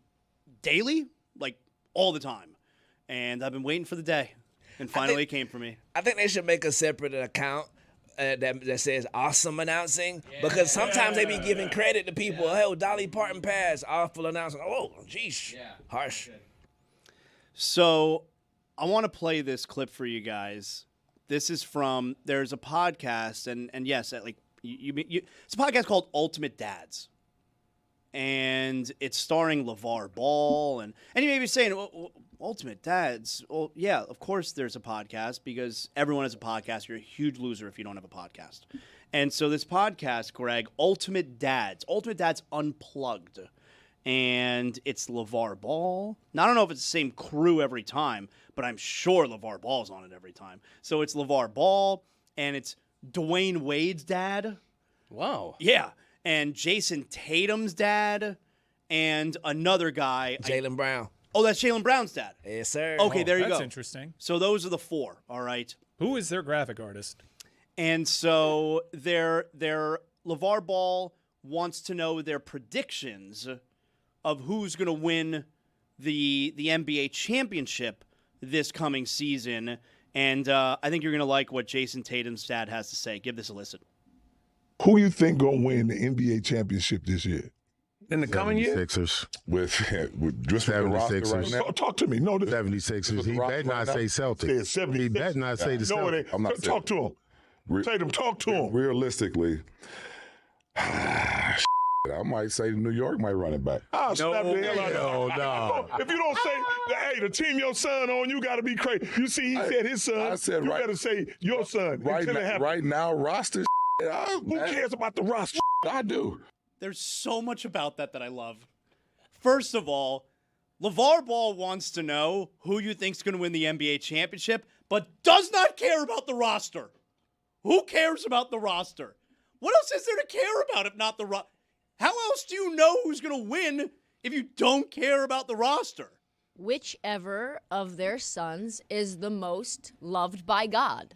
daily, like all the time. And I've been waiting for the day. And finally it came for me. I think they should make a separate account that says awesome announcing, because sometimes they be giving credit to people. Hey, Dolly Parton passed, awful announcing. Oh, geez, harsh. So I want to play this clip for you guys. This is from, there's a podcast, and yes, like it's a podcast called Ultimate Dads. And it's starring LeVar Ball. And you may be saying, well, Ultimate Dads? Well, yeah, of course there's a podcast because everyone has a podcast. You're a huge loser if you don't have a podcast. And so this podcast, Greg, Ultimate Dads Unplugged. And it's LeVar Ball. Now, I don't know if it's the same crew every time, but I'm sure LeVar Ball's on it every time. So it's LeVar Ball, and it's Dwayne Wade's dad. Wow. Yeah. And Jason Tatum's dad, and another guy. Jaylen Brown. Oh, that's Jaylen Brown's dad. Yes, sir. Okay, there you go. That's interesting. So those are the four, all right? Who is their graphic artist? And so their LeVar Ball wants to know their predictions of who's going to win the NBA championship this coming season. And I think you're going to like what Jason Tatum's dad has to say. Give this a listen. Who you think going to win the NBA championship this year? In the coming year? Sixers. With just with the roster right now? Talk to me. No, 76ers. He better not say Celtics. He better not say the Celtics. I'm not talk to him. Tatum, talk to him. Realistically, I might say New York might run it back. I'll snap the hell out of it. No. If you don't say, hey, the team your son on, you got to be crazy. You see, he said his son. I said you better say your son. Right now, roster. Who cares about the roster? I do. There's so much about that I love. First of all, LeVar Ball wants to know who you think's going to win the NBA championship, but does not care about the roster. Who cares about the roster? What else is there to care about if not the roster? How else do you know who's going to win if you don't care about the roster? Whichever of their sons is the most loved by God.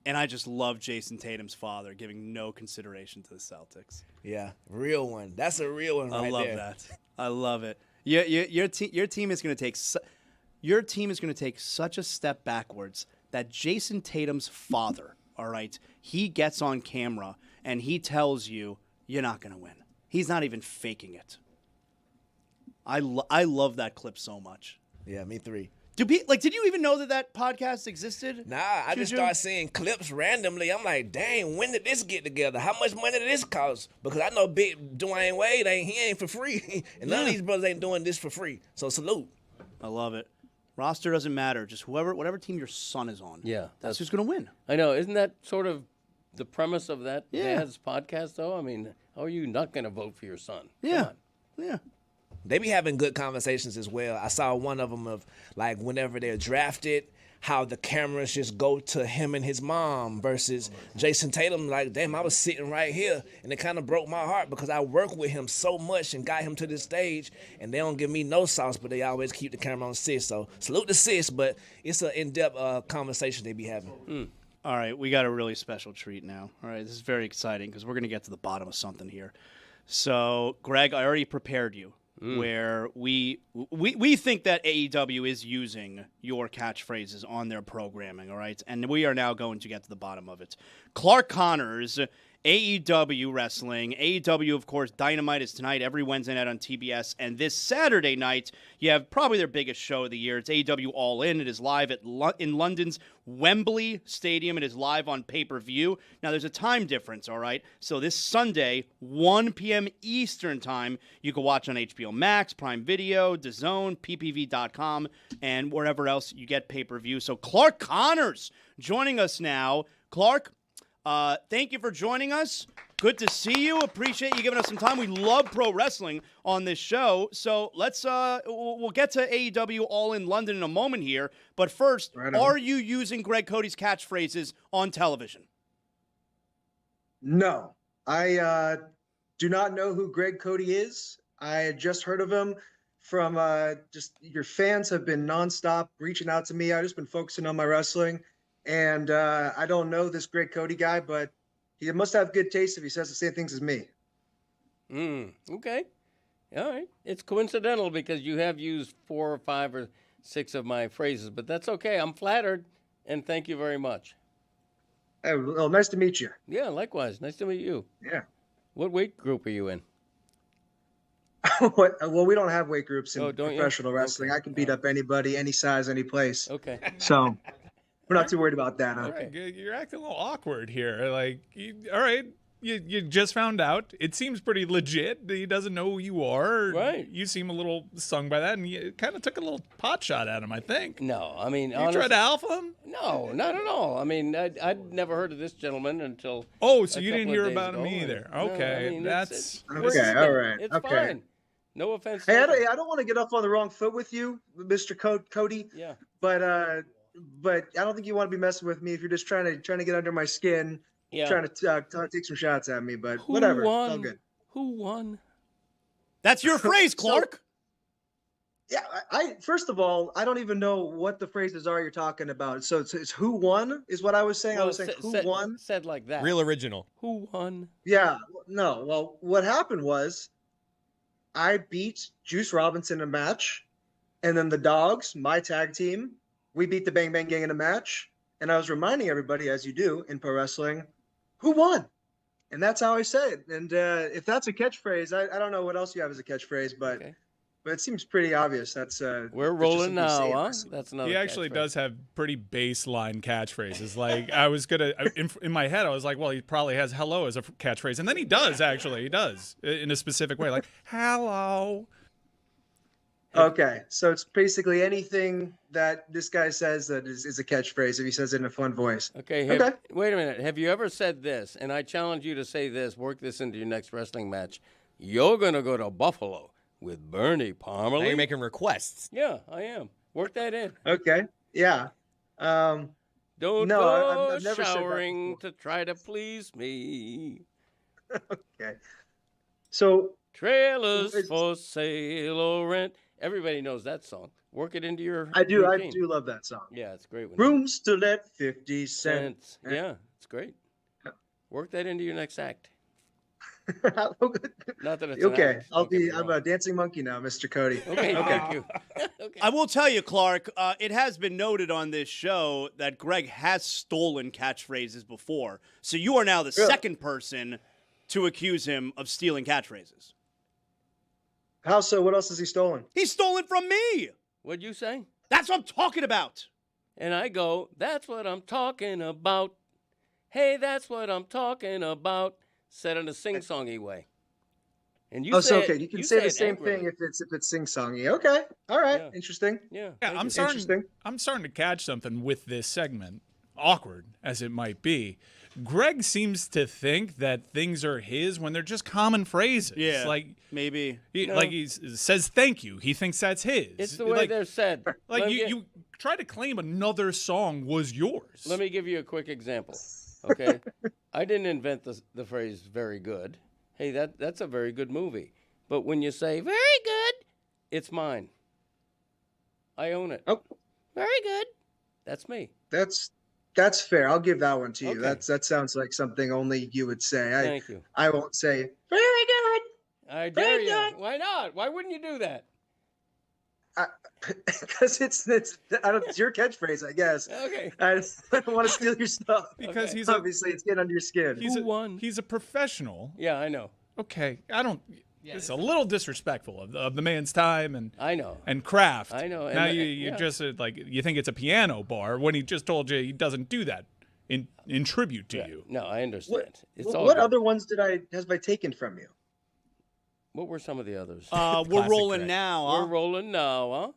And I just love Jason Tatum's father giving no consideration to the Celtics. Yeah, real one. That's a real one right there. I love that. I love it. Your team is going to take such a step backwards that Jason Tatum's father, all right, he gets on camera and he tells you you're not going to win. He's not even faking it. I love that clip so much. Yeah, me three. Did you even know that podcast existed? Nah, I just started seeing clips randomly. I'm like, dang, when did this get together? How much money did this cost? Because I know big Dwayne Wade, he ain't for free. And none of these brothers ain't doing this for free. So salute. I love it. Roster doesn't matter. Just whatever team your son is on. Yeah. That's who's going to win. I know. Isn't that sort of the premise of that Yeah. dad's podcast, though? I mean, how are you not going to vote for your son? Yeah. Come on. Yeah. They be having good conversations as well. I saw one of them of, like, whenever they're drafted, how the cameras just go to him and his mom versus Jason Tatum. Like, damn, I was sitting right here, and it kind of broke my heart because I work with him so much and got him to this stage, and they don't give me no sauce, but they always keep the camera on sis. So salute to sis, but it's an in-depth conversation they be having. All right, we got a really special treat now. All right, this is very exciting because we're going to get to the bottom of something here. So, Greg, I already prepared you. Where we think that AEW is using your catchphrases on their programming, all right? And we are now going to get to the bottom of it. Clark Connors AEW wrestling. AEW, of course, Dynamite is tonight, every Wednesday night on TBS. And this Saturday night, you have probably their biggest show of the year. It's AEW All In. It is live in London's Wembley Stadium. It is live on pay-per-view. Now, there's a time difference, all right? So this Sunday, 1 p.m. Eastern time, you can watch on HBO Max, Prime Video, DAZN, ppv.com, and wherever else you get pay-per-view. So Clark Connors joining us now. Clark, thank you for joining us. Good to see you. Appreciate you giving us some time. We love pro wrestling on this show. So let's we'll get to AEW All in London in a moment here. But first, are you using Greg Cody's catchphrases on television? No, I do not know who Greg Cody is. I had just heard of him from just your fans have been nonstop reaching out to me. I've just been focusing on my wrestling. And I don't know this Greg Cody guy, but he must have good taste if he says the same things as me. Okay. All right. It's coincidental because you have used 4 or 5 or 6 of my phrases, but that's okay. I'm flattered, and thank you very much. Hey, well, nice to meet you. Yeah, likewise. Nice to meet you. Yeah. What weight group are you in? Well, we don't have weight groups in don't you? professional wrestling. Okay. I can beat up anybody, any size, any place. Okay. So we're not too worried about that. Huh? Right. You're acting a little awkward here. Like, all right, you just found out. It seems pretty legit. He doesn't know who you are. Right. You seem a little stung by that, and you kind of took a little pot shot at him, I think. No, I mean, you tried to alpha him? No, not at all. I mean, I'd never heard of this gentleman until. Oh, so you didn't hear about him either? Okay, I mean, that's okay. All right. It's okay. fine. No offense. Hey, I don't want to get off on the wrong foot with you, Mr. Cody. Yeah. But I don't think you want to be messing with me if you're just trying to get under my skin, trying to take some shots at me. But whatever, won? it's all good. Who won? That's your phrase, Clark. I first of all, I don't even know what the phrases are you're talking about. So it's who won is what I was saying. Well, I was saying who won. Said like that. Real original. Who won? Yeah. No. Well, what happened was I beat Juice Robinson in a match, and then the Dogs, my tag team, we beat the Bang Bang Gang in a match. And I was reminding everybody, as you do in pro wrestling, who won? And that's how I say it. And if that's a catchphrase, I don't know what else you have as a catchphrase, but it seems pretty obvious. That's we're rolling now, huh? That's another. He actually does have pretty baseline catchphrases. Like I was gonna in my head, I was like, well, he probably has "hello" as a catchphrase, and then he does actually. He does in a specific way, like "hello." Okay, so it's basically anything that this guy says that is a catchphrase if he says it in a fun voice. Okay. Wait a minute. Have you ever said this? And I challenge you to say this. Work this into your next wrestling match. You're gonna go to Buffalo with Bernie Pomerly. Now you're making requests. Yeah, I am. Work that in. Okay. Yeah. Don't no, go I've never showering to try to please me. Okay. So trailers for sale or rent. Everybody knows that song. Work it into your I do routine. love that song. Yeah, it's a great one. Rooms to let 50 cents. Yeah, it's great. Work that into your next act. Not that it's okay. An act. I'm a dancing monkey now, Mr. Cody. Okay, thank you. I will tell you, Clark, it has been noted on this show that Greg has stolen catchphrases before. So you are now the second person to accuse him of stealing catchphrases. How so? What else has he stolen? He stole it from me. What'd you say? That's what I'm talking about. And I go, that's what I'm talking about. Hey, that's what I'm talking about. Said in a sing-songy way. And you so say okay, you can say the same thing if it's sing-songy. Okay, all right, interesting. Yeah, I'm starting to catch something with this segment, awkward as it might be. Greg seems to think that things are his when they're just common phrases. Yeah, like maybe. Like he says thank you. He thinks that's his. It's the way they're said. Like you try to claim another song was yours. Let me give you a quick example. Okay, I didn't invent the phrase "very good." Hey, that's a very good movie. But when you say "very good," it's mine. I own it. Oh, very good. That's me. That's fair. I'll give that one to you. Okay. That sounds like something only you would say. Thank you. I won't say very good. I dare you. Why not? Why wouldn't you do that? Because it's your catchphrase, I guess. Okay. I don't want to steal your stuff. Because he's obviously it's getting under your skin. He's a professional. Yeah, I know. Okay, I don't. It's a little disrespectful of the man's time and I know and craft. I know. Now you just like you think it's a piano bar when he just told you he doesn't do that in tribute to you. No, I understand. What other ones have I taken from you? What were some of the others? We're rolling now. Huh? We're rolling now,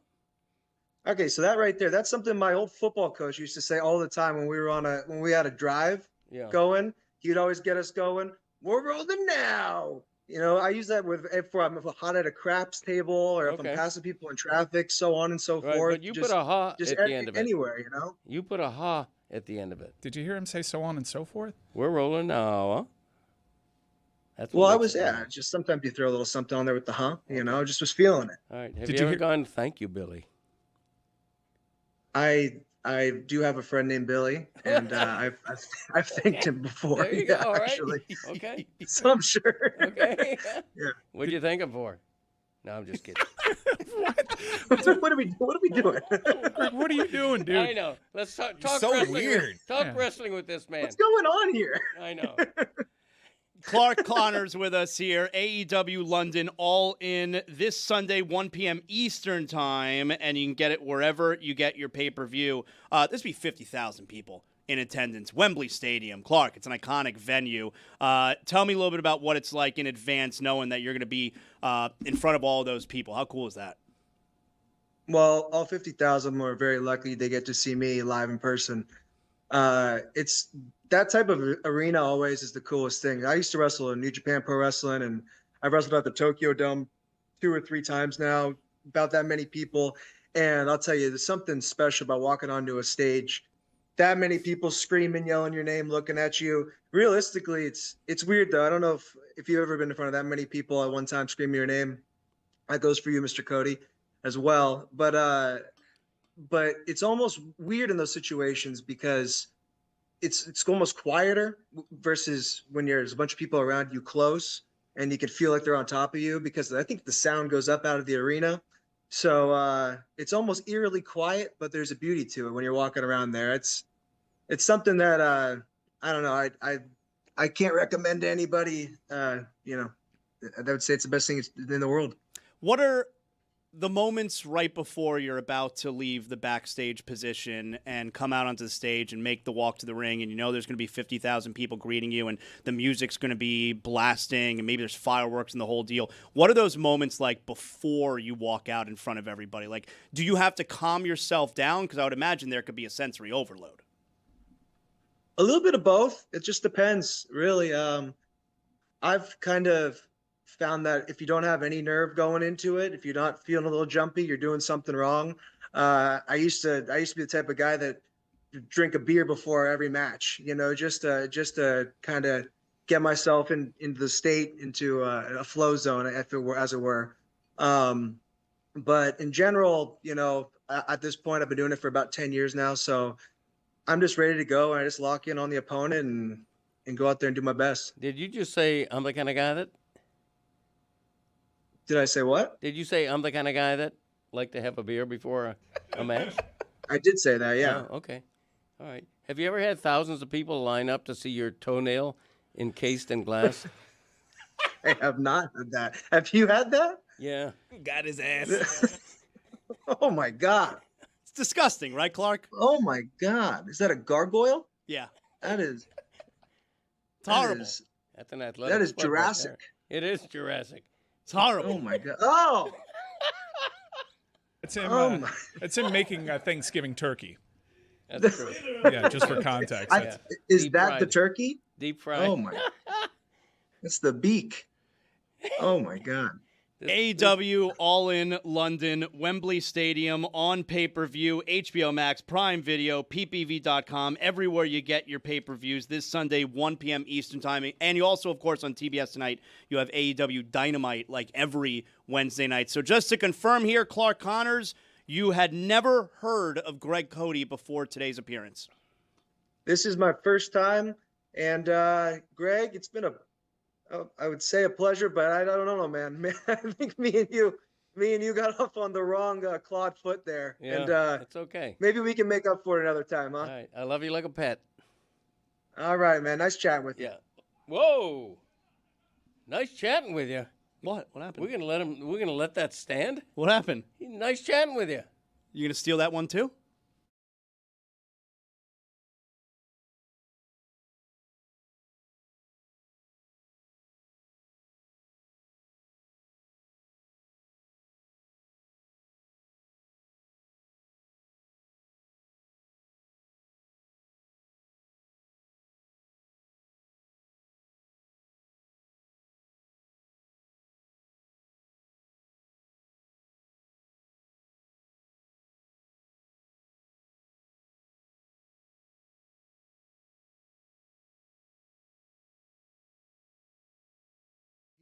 huh? Okay, so that right there, that's something my old football coach used to say all the time when we had a drive going. He'd always get us going. We're rolling now. You know, I use that if I'm hot at a craps table or if I'm passing people in traffic, so on and so forth. But you put a ha at the end of it. Anywhere, you know? You put a ha at the end of it. Did you hear him say so on and so forth? We're rolling now, huh? That's Well, I was, just sometimes you throw a little something on there with the you know, just was feeling it. All right. Have you ever gone, thank you, Billy? I do have a friend named Billy, and I've thanked him before. There you go. All right. Actually. Okay. So I'm sure. Okay. Yeah. What'd you thank him for? No, I'm just kidding. What are we doing? Greg, what are you doing, dude? I know. Let's talk so wrestling. weird. Talk wrestling with this man. What's going on here? I know. Clark Connors with us here. AEW London All In this Sunday, 1 p.m. Eastern Time, and you can get it wherever you get your pay-per-view. This will be 50,000 people in attendance. Wembley Stadium. Clark, it's an iconic venue. Tell me a little bit about what it's like in advance, knowing that you're going to be in front of all of those people. How cool is that? Well, all 50,000 of them are very lucky they get to see me live in person. It's that type of arena always is the coolest thing. I used to wrestle in New Japan Pro Wrestling, and I've wrestled at the Tokyo Dome 2 or 3 times now, about that many people. And I'll tell you, there's something special about walking onto a stage, that many people screaming, yelling your name, looking at you. Realistically, it's weird though. I don't know if you've ever been in front of that many people at one time screaming your name. That goes for you, Mr. Cody, as well. But it's almost weird in those situations because it's almost quieter versus when there's a bunch of people around you close and you can feel like they're on top of you, because I think the sound goes up out of the arena. So it's almost eerily quiet, but there's a beauty to it when you're walking around there. It's something that I don't know. I can't recommend to anybody. You know, I would say it's the best thing in the world. What are the moments right before you're about to leave the backstage position and come out onto the stage and make the walk to the ring, and you know there's going to be 50,000 people greeting you and the music's going to be blasting and maybe there's fireworks and the whole deal? What are those moments like before you walk out in front of everybody? Like, do you have to calm yourself down? Because I would imagine there could be a sensory overload. A little bit of both. It just depends, really. I've kind of found that if you don't have any nerve going into it, if you're not feeling a little jumpy, you're doing something wrong. I used to be the type of guy that drink a beer before every match, you know, just to kind of get myself into the state, into a flow zone, as it were. But in general, you know, at this point, I've been doing it for about 10 years now, so I'm just ready to go. I just lock in on the opponent and go out there and do my best. Did you just say I'm the kind of guy that? Did I say what? Did you say I'm the kind of guy that like to have a beer before a match? I did say that, yeah. Oh, okay. All right. Have you ever had thousands of people line up to see your toenail encased in glass? I have not had that. Have you had that? Yeah. Got his ass. Oh, my God. It's disgusting, right, Clark? Oh, my God. Is that a gargoyle? Yeah. That is. It's horrible. That's an athletic. That is sport right Jurassic. there. It is Jurassic. It's horrible. Oh, my God. Oh! It's him. It's him making a Thanksgiving turkey. That's true. Yeah, just for context. Is Deep that fried. the turkey? Deep fried. Oh, my. It's the beak. Oh, my God. AEW All In London, Wembley Stadium, on pay-per-view, HBO Max, Prime Video, ppv.com, everywhere you get your pay-per-views this Sunday, 1 p.m. Eastern Time. And you also, of course, on TBS tonight, you have AEW Dynamite like every Wednesday night. So just to confirm here, Clark Connors, you had never heard of Greg Cody before today's appearance. This is my first time. And, Greg, it's been I would say a pleasure, but I don't know, man. I think me and you Me and you got off on the wrong clawed foot there. Yeah, and that's okay. maybe we can make up for it another time, huh? All right. I love you like a pet. All right, man. Nice chatting with you. Yeah. Whoa. Nice chatting with you. What? What happened? We're gonna let that stand? What happened? Nice chatting with you. You gonna steal that one too?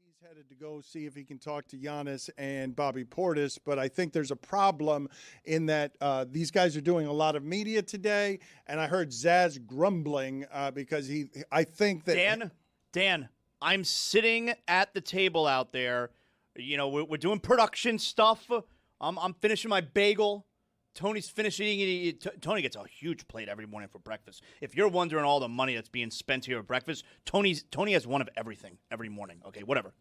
He's headed to go see if he can talk to Giannis and Bobby Portis, but I think there's a problem in that these guys are doing a lot of media today, and I heard Zaz grumbling because I think that Dan, I'm sitting at the table out there. You know, we're doing production stuff. I'm finishing my bagel. Tony's finishing it. Tony gets a huge plate every morning for breakfast. If you're wondering all the money that's being spent here at breakfast, Tony has one of everything every morning. Okay, whatever.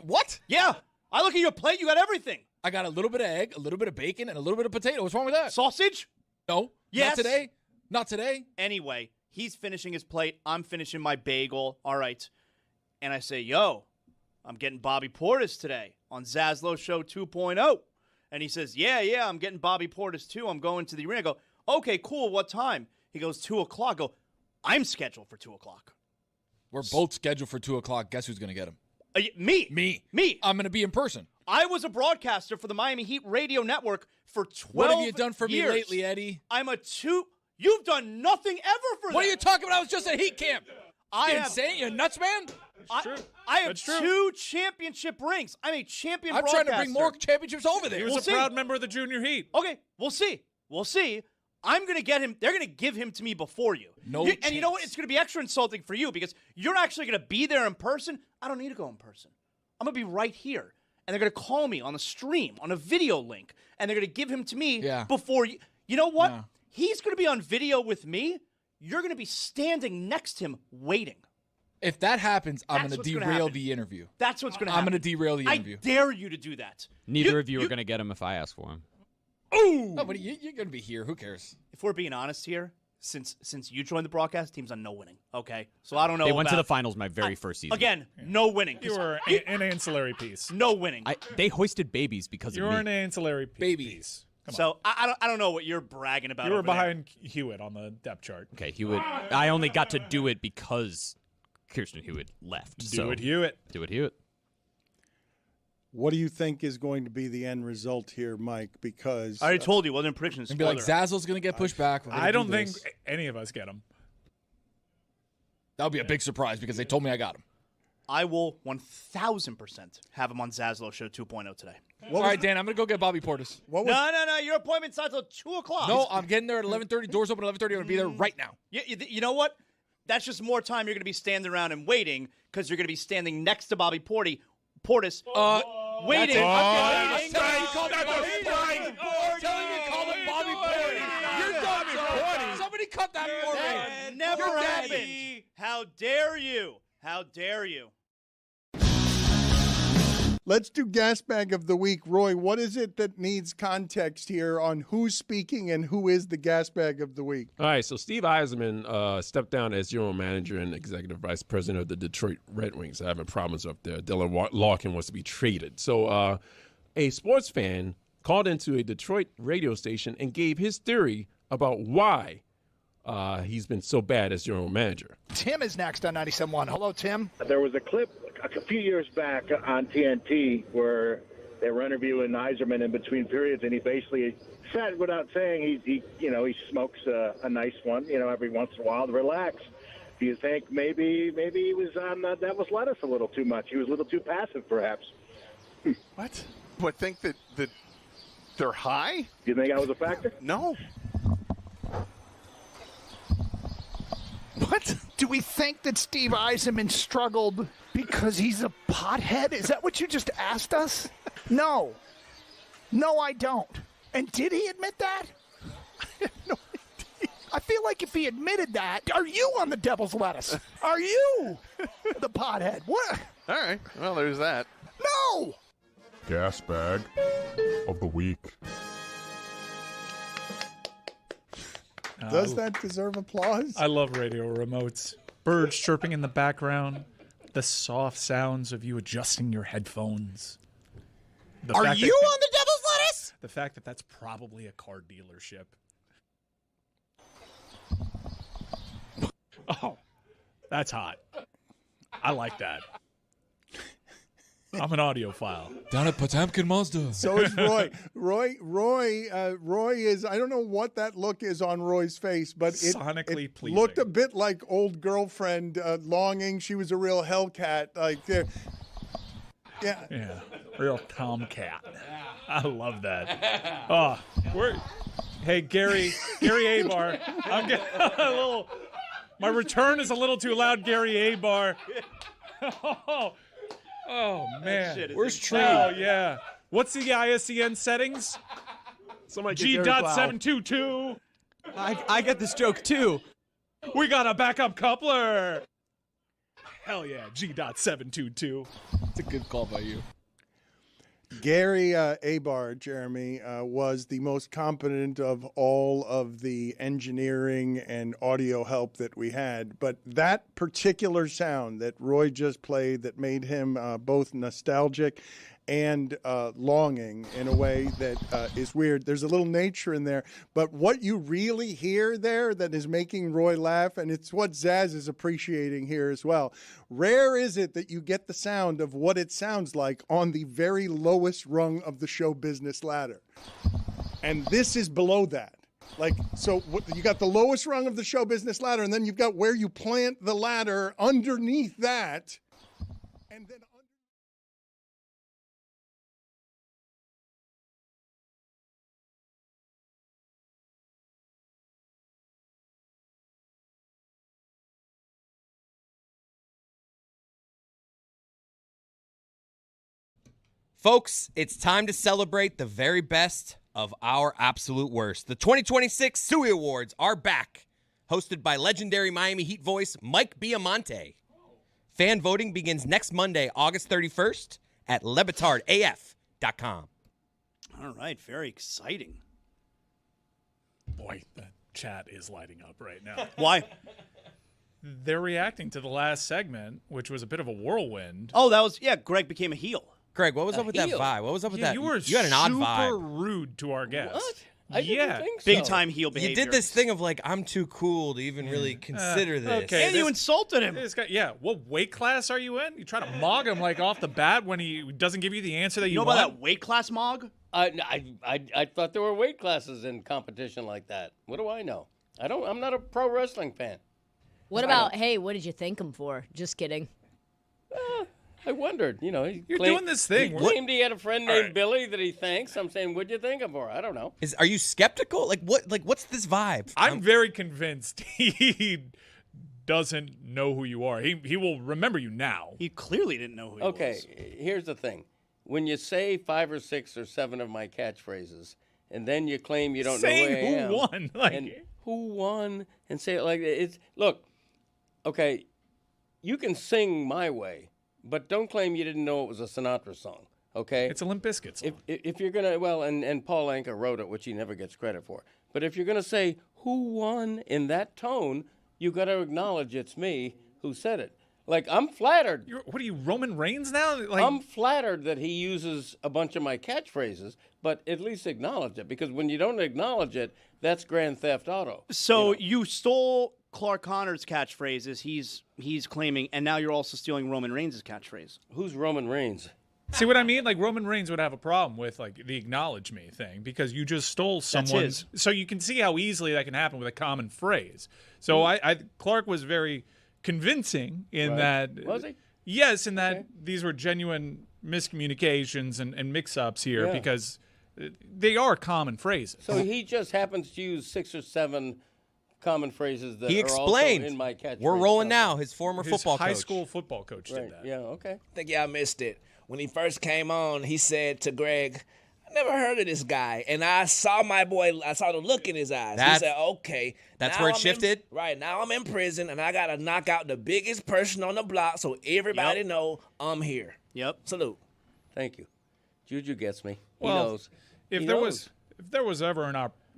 What? Yeah. I look at your plate, you got everything. I got a little bit of egg, a little bit of bacon, and a little bit of potato. What's wrong with that? Sausage? No. Yes. Not today. Not today. Anyway, he's finishing his plate. I'm finishing my bagel. All right. And I say, yo, I'm getting Bobby Portis today on Zaslow Show 2.0. And he says, yeah, I'm getting Bobby Portis too. I'm going to the arena. I go, okay, cool. What time? He goes, 2 o'clock. I go, I'm scheduled for 2 o'clock. We're both scheduled for 2 o'clock. Guess who's going to get him? Me. I'm going to be in person. I was a broadcaster for the Miami Heat radio network for 12 What have you done for years. me lately, Eddie? You've done nothing ever for What that. are you talking about? I was just at Heat camp. I You have- insane? You nuts, man? I have 2 championship rings. I'm a champion I'm broadcaster. trying to bring more championships over there. He was a proud member of the Junior Heat. Okay, we'll see. I'm going to get him. They're going to give him to me before you. And you know what? It's going to be extra insulting for you because you're actually going to be there in person. I don't need to go in person. I'm going to be right here. And they're going to call me on a stream, on a video link. And they're going to give him to me before you. You know what? Yeah. He's going to be on video with me. You're going to be standing next to him waiting. If that happens, I'm That's going to what's gonna derail happen. the interview. That's what's going to happen. I'm going to derail the interview. I dare you to do that. Neither of you are going to get him if I ask for him. Ooh! No, but you're going to be here. Who cares? If we're being honest here, since you joined the broadcast, team's on no winning. Okay, so I don't know. They went to about- the finals my very first season. Again, no winning. You were an ancillary piece. No winning. They hoisted babies because You of were me. an ancillary piece. Babies. So I don't know what you're bragging about. You were over there. behind Hewitt on the depth chart. Okay, Hewitt. I only got to do it because Kirsten Hewitt left. Do it, Hewitt. Do it, Hewitt. What do you think is going to be the end result here, Mike? Because I already told you. Wasn't predictions. And be like, Zazzle's going to get pushed back. We're gonna I don't do think this. any of us get him. That would be a big surprise because they told me I got him. I will 1,000% have him on Zaslow Show 2.0 today. All right, Dan, I'm going to go get Bobby Portis. No. Your appointment's not till 2 o'clock. No, I'm getting there at 11:30. Doors open at 11:30. I'm going to be there right now. You know what? That's just more time you're going to be standing around and waiting because you're going to be standing next to Bobby Portis. Waiting. I'm telling you, call him Bobby Portis. You're done, son. Somebody cut that for me. Never happened. How dare you? How dare you? let's do gas bag of the week. Roy, what is it that needs context here on who's speaking and who is the gas bag of the week? All right, so Steve Yzerman stepped down as general manager and executive vice president of the Detroit Red Wings. Having problems up there. Dylan Larkin wants to be traded. So a sports fan called into a Detroit radio station and gave his theory about why he's been so bad as general manager. Tim is next on 97.1. Hello, Tim. There was a clip a few years back on TNT where they were interviewing Yzerman in between periods, and he basically said, without saying, he smokes a nice one, every once in a while to relax. Do you think maybe he was on Devil's Lettuce a little too much? He was a little too passive, perhaps. What? What, think that they're high? Do you think that was a factor? No. What? Do we think that Steve Yzerman struggled because he's a pothead? Is that what you just asked us? No. No, I don't. And did he admit that? No, I feel like if he admitted that, are you on the devil's lettuce? Are you the pothead? What? All right. Well, there's that. No! Gas bag of the week. Does that deserve applause? I love radio remotes. Birds chirping in the background. The soft sounds of you adjusting your headphones. Are you on the devil's lettuce? The fact that that's probably a car dealership. Oh, that's hot. I like that. I'm an audiophile. Down at Potemkin Mazda. So is Roy. Roy is, I don't know what that look is on Roy's face, but Sonically it pleasing. looked a bit like old girlfriend longing. She was a real Hellcat. Yeah, real tomcat. I love that. Oh, hey, Gary Abar. I'm getting a little. My return is a little too loud, Gary Abar. Oh man, where's Tree? Oh yeah. What's the ISCN settings? G.722. I get this joke too. We got a backup coupler. Hell yeah, G.722. It's a good call by you. Gary Abar, Jeremy, was the most competent of all of the engineering and audio help that we had. But that particular sound that Roy just played that made him both nostalgic and longing in a way that is weird. There's a little nature in there. But what you really hear there that is making Roy laugh, and it's what Zaz is appreciating here as well. Rare is it that you get the sound of what it sounds like on the very lowest rung of the show business ladder. And this is below that. So you got the lowest rung of the show business ladder, and then you've got where you plant the ladder underneath that. And then Folks, it's time to celebrate the very best of our absolute worst. The 2026 Suey Awards are back, hosted by legendary Miami Heat voice Mike Biamonte. Fan voting begins next Monday, August 31st at lebatardaf.com. All right, very exciting. Boy, the chat is lighting up right now. Why? They're reacting to the last segment, which was a bit of a whirlwind. Oh, that was, Greg became a heel. Greg, what was up with that vibe? What was up with that? You were had an odd vibe. super rude to our guest. What? I didn't think so. Big time heel behavior. You did this thing of I'm too cool to even really consider this. Okay, and you insulted him. This guy, what weight class are you in? You try to mog him off the bat when he doesn't give you the answer that you know want? about that weight class mog? I thought there were weight classes in competition like that. What do I know? I'm not a pro wrestling fan. What about, hey, what did you thank him for? Just kidding. I wondered, You're doing this thing. He claimed he had a friend named Billy that he thanks. I'm saying, what'd you thank him for? I don't know. Are you skeptical? What's this vibe? I'm very convinced he doesn't know who you are. He will remember you now. He clearly didn't know who he was. Okay, here's the thing. When you say 5 or 6 or 7 of my catchphrases, and then you claim you don't know who I am. Who won? And who won? And say it like it's. Look, okay, you can sing my way. But don't claim you didn't know it was a Sinatra song, okay? It's a Limp Bizkit song. If you're going to, and Paul Anka wrote it, which he never gets credit for. But if you're going to say, who won in that tone, you got to acknowledge it's me who said it. I'm flattered. What are you, Roman Reigns now? I'm flattered that he uses a bunch of my catchphrases, but at least acknowledge it. Because when you don't acknowledge it, that's Grand Theft Auto. So you stole Clark Connor's catchphrases, he's claiming, and now you're also stealing Roman Reigns' catchphrase. Who's Roman Reigns? See what I mean? Roman Reigns would have a problem with the acknowledge me thing because you just stole someone's. So you can see how easily that can happen with a common phrase. So Clark was very convincing in that. Was he? Yes, in that these were genuine miscommunications and mix-ups here because they are common phrases. So he just happens to use 6 or 7 common phrases that he are explained. also in my catchphrase. We're rolling now. His former football coach. High school football coach did that. Yeah, okay. I think y'all missed it. When he first came on, he said to Greg, never heard of this guy. And I saw the look in his eyes. He said, okay. That's now where it I'm shifted? Right, now I'm in prison, and I got to knock out the biggest person on the block so everybody know I'm here. Yep. Salute. Thank you. Juju gets me. He Well, knows. If He there knows. was ever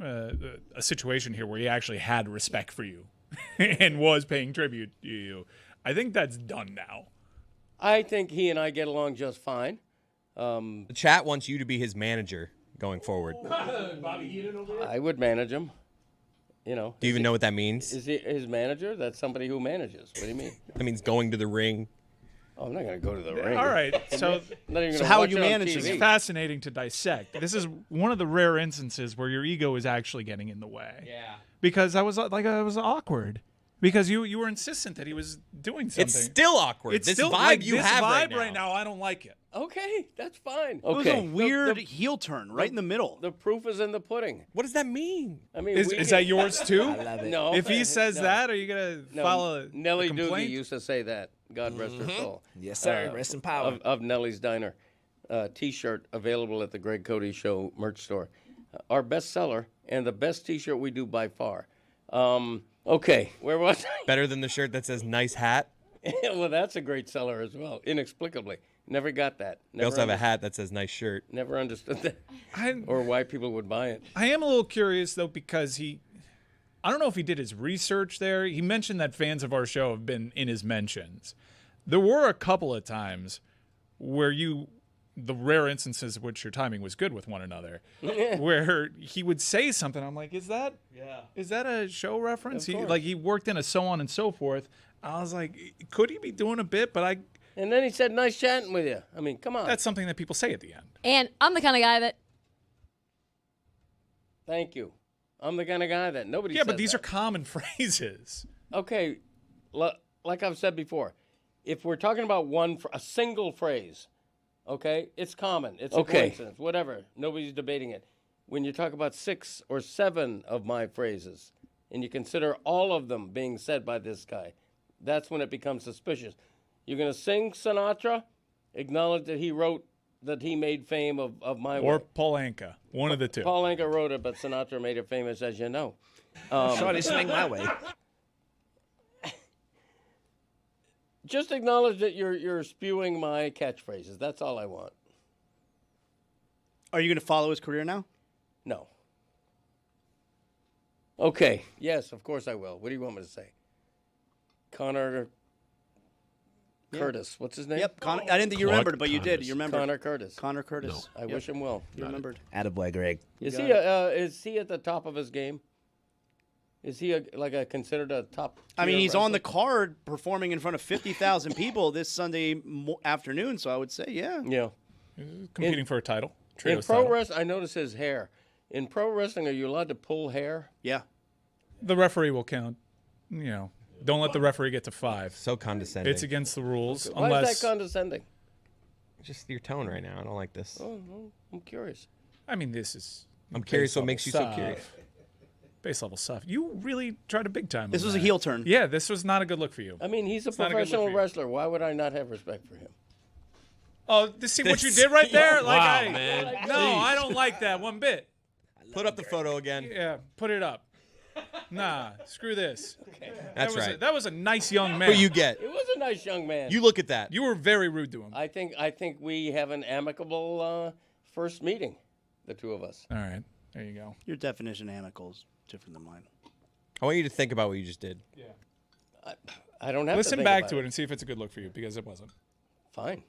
a situation here where he actually had respect for you and was paying tribute to you, I think that's done now. I think he and I get along just fine. The chat wants you to be his manager going forward. I would manage him. You know. Do you even know what that means? Is he his manager? That's somebody who manages. What do you mean? That means going to the ring. Oh, I'm not going to go to the ring. All right, so how would you manage It's it? fascinating to dissect. This is one of the rare instances where your ego is actually getting in the way. Yeah. Because I was awkward. Because you were insistent that he was doing something. It's still awkward. It's this still vibe like, you this have vibe right now. I don't like it. Okay, that's fine. It was a weird heel turn right in the middle. The proof is in the pudding. What does that mean? I mean, Is that yours too? I love it. No. If he says no. that, are you gonna file a Nellie complaint? Doogie used to say that. God rest her soul. Yes, sir. Rest in power. Of Nellie's Diner. T-shirt available at the Greg Cody Show merch store. Our best seller and the best T-shirt we do by far. Okay, where was I? Better than the shirt that says "nice hat." Well, that's a great seller as well. Inexplicably, never got that. We also have a hat that says "nice shirt." Never understood that, or why people would buy it. I am a little curious though because I don't know if he did his research there. He mentioned that fans of our show have been in his mentions. There were a couple of times where the rare instances in which your timing was good with one another, where he would say something. I'm like, is that a show reference? He worked in a so on and so forth. I was like, could he be doing a bit? But And then he said, "Nice chatting with you." I mean, come on. that's something that people say at the end. And I'm the kind of guy that Thank you. I'm the kind of guy that nobody. Yeah, but says these that. are common phrases. Okay, like I've said before, if we're talking about a single phrase, okay, it's common. It's a coincidence, whatever. Nobody's debating it. When you talk about 6 or 7 of my phrases, and you consider all of them being said by this guy, that's when it becomes suspicious. You're going to sing Sinatra, acknowledge that he made fame of my Or way. Paul Anka, one of the two. Paul Anka wrote it, but Sinatra made it famous, as you know. Shorty swing my way. Just acknowledge that you're spewing my catchphrases. That's all I want. Are you going to follow his career now? No. Okay. Yes, of course I will. What do you want me to say? Connor Curtis. What's his name? Yep. I didn't think you remembered, but you did. You remembered. Connor Curtis. Connor Curtis. I wish him well. You remembered. Attaboy, Greg. Is he at the top of his game? Is he considered a top? I mean, tier he's on the wrestler? card performing in front of 50,000 people this Sunday afternoon, so I would say, yeah. Yeah. Competing for a title. In Trios pro title. wrestling, I notice his hair. In pro wrestling, are you allowed to pull hair? Yeah. The referee will count. Don't let the referee get to 5. So condescending. It's against the rules. Why unless is that condescending? Just your tone right now. I don't like this. Oh, I'm curious. I mean, this is. I'm curious base what level makes you so stuff. curious. Base level stuff. You really tried a big time. This on was a that. heel turn. Yeah, this was not a good look for you. I mean, he's a It's not a good look professional for you. wrestler. Why would I not have respect for him? Oh, see what you did right there? Like, Wow, man. No, I don't like that one bit. Put up the photo again. Yeah, put it up. Nah, screw this. That's right. That was a nice young man. What you get? It was a nice young man. You look at that. You were very rude to him. I think we have an amicable first meeting, the two of us. All right, there you go. Your definition of amicable is different than mine. I want you to think about what you just did. Yeah. I don't have Listen to think back about to it and see if it's a good look for you, because it wasn't. Fine.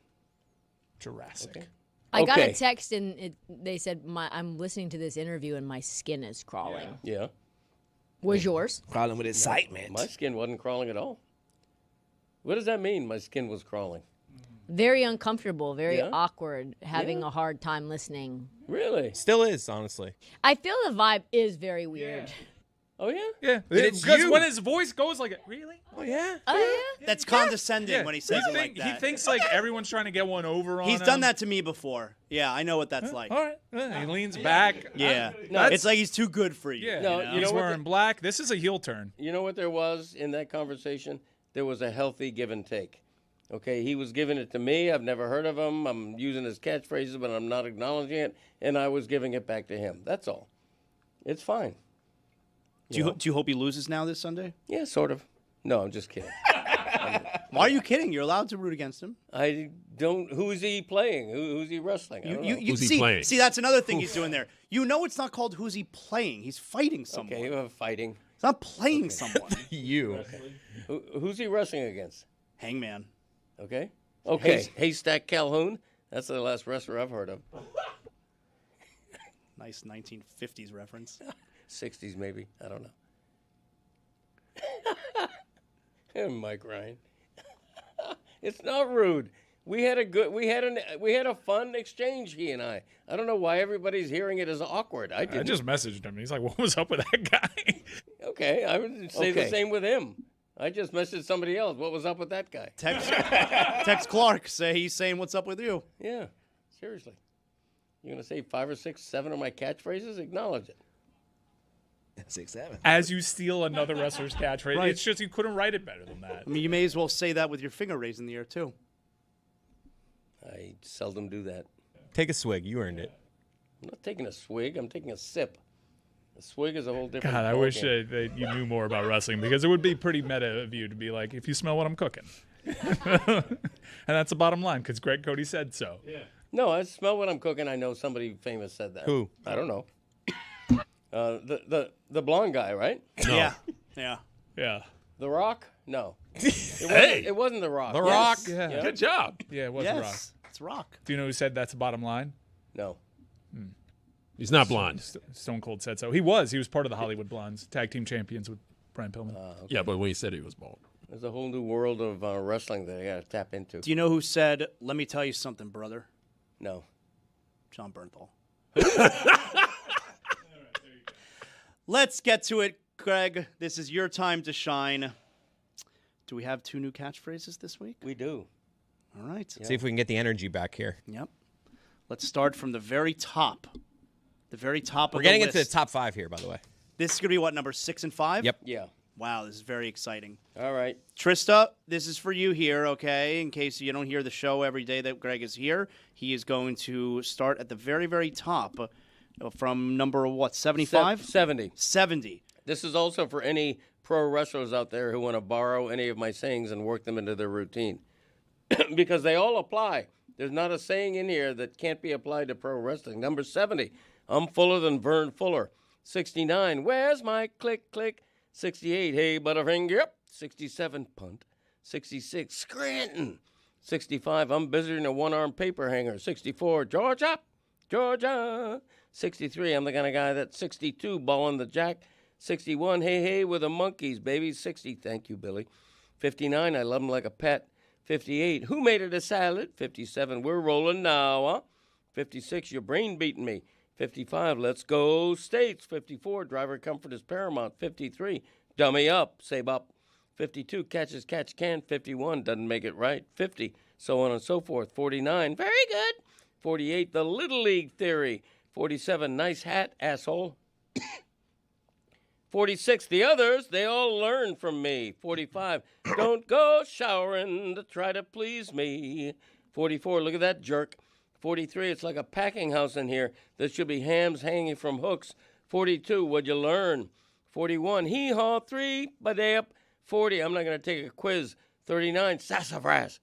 Jurassic. Okay. I got a Okay. text and they said I'm listening to this interview and my skin is crawling. Yeah. Was yours? Crawling with excitement. My skin wasn't crawling at all. What does that mean? My skin was crawling. Very uncomfortable, very Yeah? awkward, having Yeah. a hard time listening. Really? Still is, honestly. I feel the vibe is very weird. Oh yeah. Yeah, it's because you. when his voice goes like, really? Oh, yeah. Oh yeah. That's condescending Yeah. when he says it like He that. thinks like everyone's trying to get one over on He's him. done that to me before. Yeah, I know what that's like. All right. He leans back. Yeah. No, It's like he's too good for you. Yeah. No, you know? you know He's what wearing black. This is a heel turn. You know what there was in that conversation? There was a healthy give and take. Okay, he was giving it to me. I've never heard of him. I'm using his catchphrases, but I'm not acknowledging it. And I was giving it back to him. That's all. It's fine. Do you hope he loses now this Sunday? Yeah, sort of. No, I'm just kidding. Why are you kidding? You're allowed to root against him. I don't. Who's he playing? Who's he wrestling? I don't know. Who's he playing? See, that's another thing he's doing there. You know, it's not called who's he playing. He's fighting someone. Okay, fighting. He's not playing someone. You. Who's he wrestling against? Hangman. Okay. Okay. Haystack Calhoun. That's the last wrestler I've heard of. Nice 1950s reference. 60s maybe. I don't know. Mike Ryan. It's not rude. We had a fun exchange, he and I. I don't know why everybody's hearing it as awkward. I didn't. I just messaged him. He's like, "What was up with that guy?" Okay, I would say the same with him. I just messaged somebody else. What was up with that guy? Text Clark. He's saying what's up with you. Yeah, seriously. You're gonna say 5 or 6, 7 of my catchphrases? Acknowledge it. 6, 7. As you steal another wrestler's catchphrase, Right. it's just you couldn't write it better than that. I mean, you may as well say that with your finger raised in the air too. I seldom do that. Take a swig. You earned it. I'm not taking a swig. I'm taking a sip. A swig is a whole different. God, I ball wish game. that you knew more about wrestling because it would be pretty meta of you to be like, if you smell what I'm cooking. And that's the bottom line because Greg Cody said so. Yeah. No, I smell what I'm cooking. I know somebody famous said that. Who? I don't know. The blonde guy, right? No. Yeah. The Rock? No. It wasn't The Rock. The Rock. Yeah. Good job. Yeah, it was Yes, The Rock. it's Rock. Do you know who said that's the bottom line? No. He's not blonde. Stone Cold said so. He was part of the Hollywood Blondes, tag team champions with Brian Pillman. Okay. Yeah, but when he said he was bald. There's a whole new world of wrestling that I got to tap into. Do you know who said, "Let me tell you something, brother"? No. John Bernthal. Let's get to it, Greg. This is your time to shine. Do we have 2 new catchphrases this week? We do. All right. See if we can get the energy back here. Yep. Let's start from the very top. The very top We're of getting the into the list. top 5 here, by the way. This is going to be what, number 6 and 5? Yep. Yeah. Wow, this is very exciting. All right. Trista, this is for you here, okay? In case you don't hear the show every day that Greg is here, he is going to start at the very, very top from number, 75? 70. 70. This is also for any pro wrestlers out there who want to borrow any of my sayings and work them into their routine. Because they all apply. There's not a saying in here that can't be applied to pro wrestling. Number 70, I'm fuller than Vern Fuller. 69, where's my click, click? 68, hey, Butterfinger. Yep. 67, punt. 66, Scranton. 65, I'm busier than a one-arm paper hanger. 64, Georgia. 63, I'm the kind of guy that's 62, balling the jack. 61, hey, with the monkeys, baby. 60, thank you, Billy. 59, I love him like a pet. 58, who made it a salad? 57, we're rolling now, huh? 56, your brain beating me. 55, let's go States. 54, driver comfort is paramount. 53, dummy up, save up. 52, catches catch can. 51, doesn't make it right. 50, so on and so forth. 49, very good. 48, the Little League theory. 47, nice hat, asshole. 46, the others, they all learn from me. 45, don't go showering to try to please me. 44, look at that jerk. 43, it's like a packing house in here. There should be hams hanging from hooks. 42, what'd you learn? 41, hee-haw, 3, ba-day-up. 40, I'm not going to take a quiz. 39, sassafras.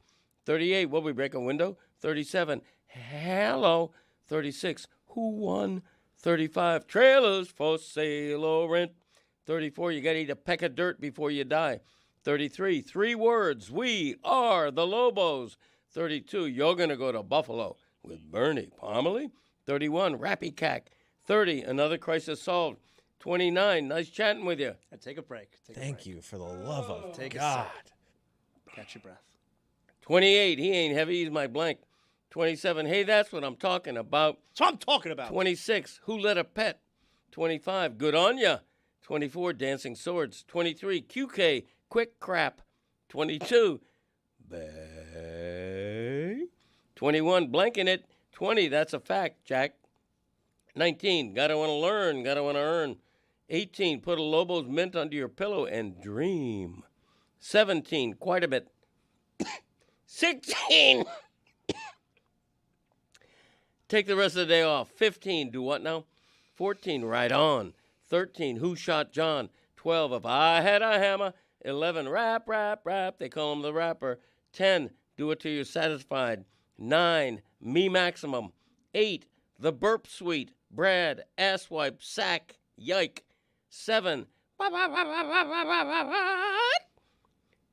38, will we break a window? 37, hello. 36, who won? 35, trailers for sale or rent. 34, you got to eat a peck of dirt before you die. 33, 3 words, we are the Lobos. 32, you're going to go to Buffalo with Bernie Pomeroy. 31, Rappy Cack. 30, another crisis solved. 29, nice chatting with you. Take a break. Thank you, for the love of Take God. a sip. Catch your breath. 28, he ain't heavy, he's my blank. 27, hey, that's what I'm talking about. That's what I'm talking about. 26, who let a pet? 25, good on ya. 24, dancing swords. 23, QK, quick crap. 22, bay. 21, blanking it. 20, that's a fact, Jack. 19, gotta want to learn, gotta want to earn. 18, put a Lobo's mint under your pillow and dream. 17, quite a bit. 16. Take the rest of the day off. 15. Do what now? 14. Right on. 13. Who shot John? 12. If I had a hammer. 11. Rap, rap, rap. They call him the rapper. 10. Do it till you're satisfied. 9. Me maximum. 8. The burp suite. Brad. Asswipe. Sack. Yike. 7.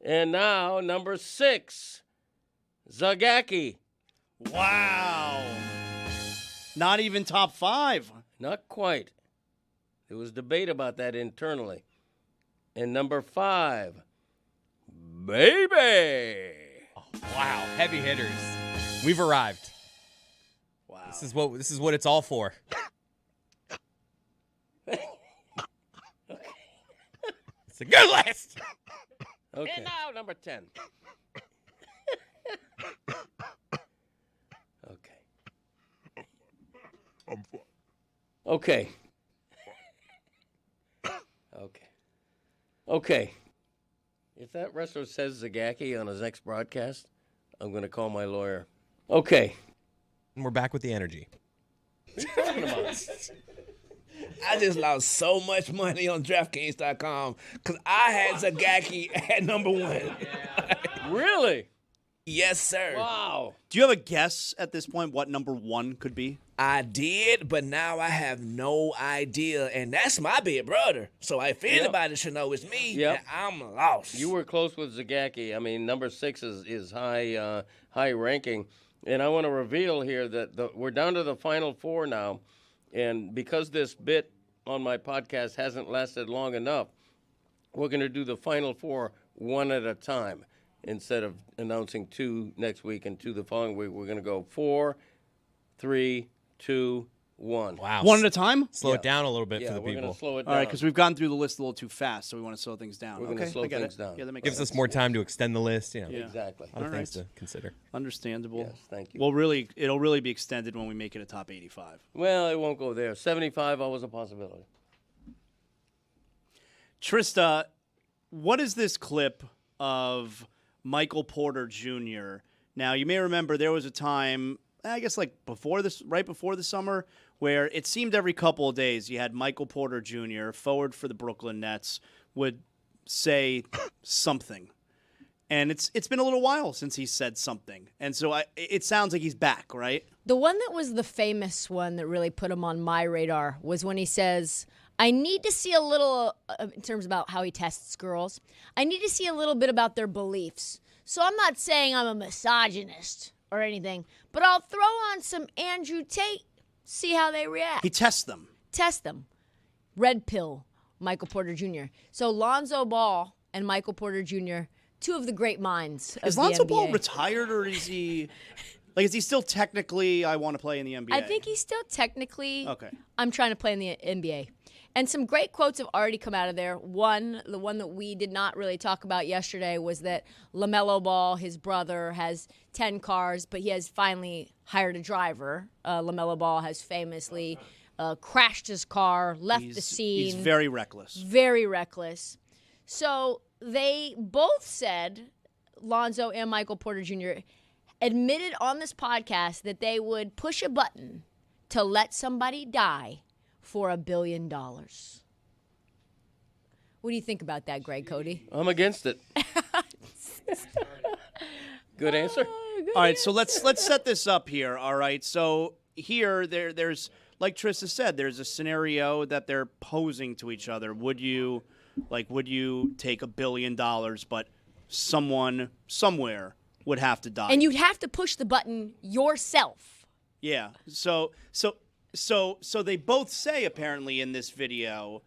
And now, number 6. Zagacki. Wow. Not even top 5. Not quite. There was debate about that internally. And number 5, Baby. Oh, wow, heavy hitters. We've arrived. Wow. This is what it's all for. It's a good list. Okay. And now number 10. Okay. I'm fine. Okay. Okay. Okay. If that wrestler says Zagacki on his next broadcast, I'm going to call my lawyer. Okay. And we're back with the energy. What are you talking about? I just lost so much money on DraftKings.com because I had Zagacki at number 1. Really? Yes, sir. Wow. Do you have a guess at this point what number 1 could be? I did, but now I have no idea, and that's my big brother. So if anybody should know, it's me, and I'm lost. You were close with Zagacki. I mean, number 6 is high ranking. And I want to reveal here that we're down to the final 4 now. And because this bit on my podcast hasn't lasted long enough, we're going to do the final 4 one at a time. Instead of announcing 2 next week and 2 the following week, we're going to go 4, 3, 2, 1. Wow. One at a time? Slow it down a little bit for the we're people. going to slow it down. All right, because we've gone through the list a little too fast, so we want to slow things down. We're going to slow things down. Yeah, that makes Gives sense. us more time to extend the list. You know, Exactly. Other things to consider. Understandable. Yes, thank you. Well, it'll really be extended when we make it a top 85. Well, it won't go there. 75 always a possibility. Trista, what is this clip of Michael Porter Jr.? Now, you may remember there was a time, I guess like right before the summer, where it seemed every couple of days you had Michael Porter Jr., forward for the Brooklyn Nets, would say something. And it's been a little while since he said something. And so it sounds like he's back, right? The one that was the famous one that really put him on my radar was when he says, I need to see a little, in terms about how he tests girls, I need to see a little bit about their beliefs. So I'm not saying I'm a misogynist or anything, but I'll throw on some Andrew Tate, see how they react. He tests them. Test them. Red pill, Michael Porter Jr. So Lonzo Ball and Michael Porter Jr., two of the great minds of Is the Lonzo NBA. Ball retired, or is he still technically, I want to play in the NBA? I think he's still technically, Okay. I'm trying to play in the NBA. And some great quotes have already come out of there. The one that we did not really talk about yesterday was that LaMelo Ball, his brother, has 10 cars, but he has finally hired a driver. LaMelo Ball has famously crashed his car, left the scene. He's very reckless. Very reckless. So they both said, Lonzo and Michael Porter Jr., admitted on this podcast that they would push a button to let somebody die for $1 billion. What do you think about that, Greg Cody? I'm against it. Good answer. All right, so let's set this up here. All right, so here there's like Trista said, there's a scenario that they're posing to each other. Would you take $1 billion, but someone somewhere would have to die, And you'd have to push the button yourself. Yeah. So they both say apparently in this video.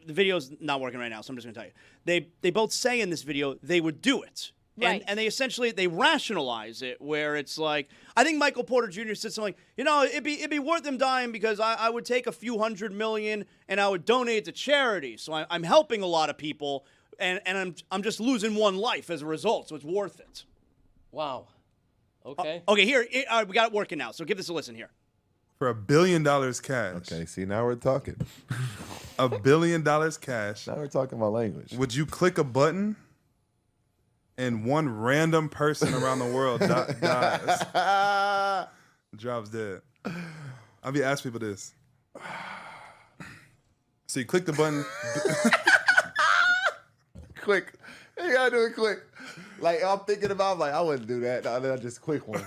The video's not working right now, so I'm just going to tell you. They both say in this video they would do it. Right. And they essentially rationalize it where it's like, I think Michael Porter Jr. said something like, it'd be worth him dying because I would take a few $100 million and I would donate it to charity. So I'm helping a lot of people and I'm just losing one life as a result, so it's worth it. Wow. Okay. Okay, here we got it working now. So give this a listen here. For $1 billion cash. Okay, see, now we're talking. $1 billion cash. Now we're talking my language. Would you click a button and one random person around the world dies, drops dead. I'll be asking people this. So you click the button. Quick. You gotta do it quick. Like, I'm thinking about, like, I wouldn't do that. No, just quick one.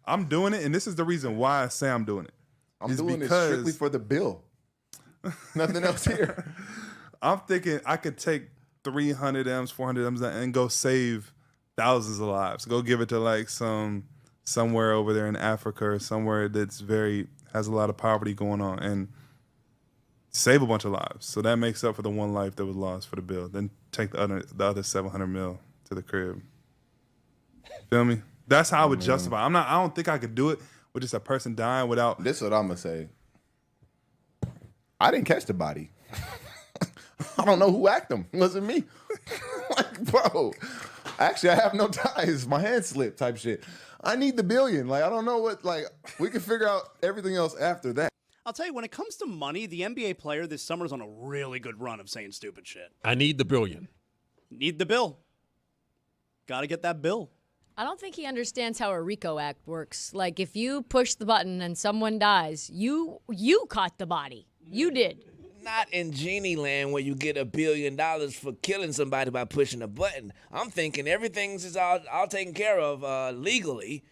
I'm doing it, and this is the reason why I say I'm doing it. I'm doing it strictly for the bill. Nothing else here. I'm thinking I could take 300 M's, 400 M's, and go save thousands of lives. Go give it to like somewhere over there in Africa or somewhere that's has a lot of poverty going on, and save a bunch of lives. So that makes up for the one life that was lost for the bill. Then take the other 700 mil to the crib. Feel me? That's how I would justify. I don't think I could do it with just a person dying without. This is what I'm gonna say. I didn't catch the body. I don't know who whacked him. It wasn't me. Like, bro, actually, I have no ties. My hand slipped type shit. I need the billion. Like, I don't know what, like, we can figure out everything else after that. I'll tell you, when it comes to money, the NBA player this summer is on a really good run of saying stupid shit. I need the billion. Need the bill. Got to get that bill. I don't think he understands how a RICO Act works. Like, if you push the button and someone dies, you caught the body. You did. Not in Genie Land where you get $1 billion for killing somebody by pushing a button. I'm thinking everything's all taken care of legally,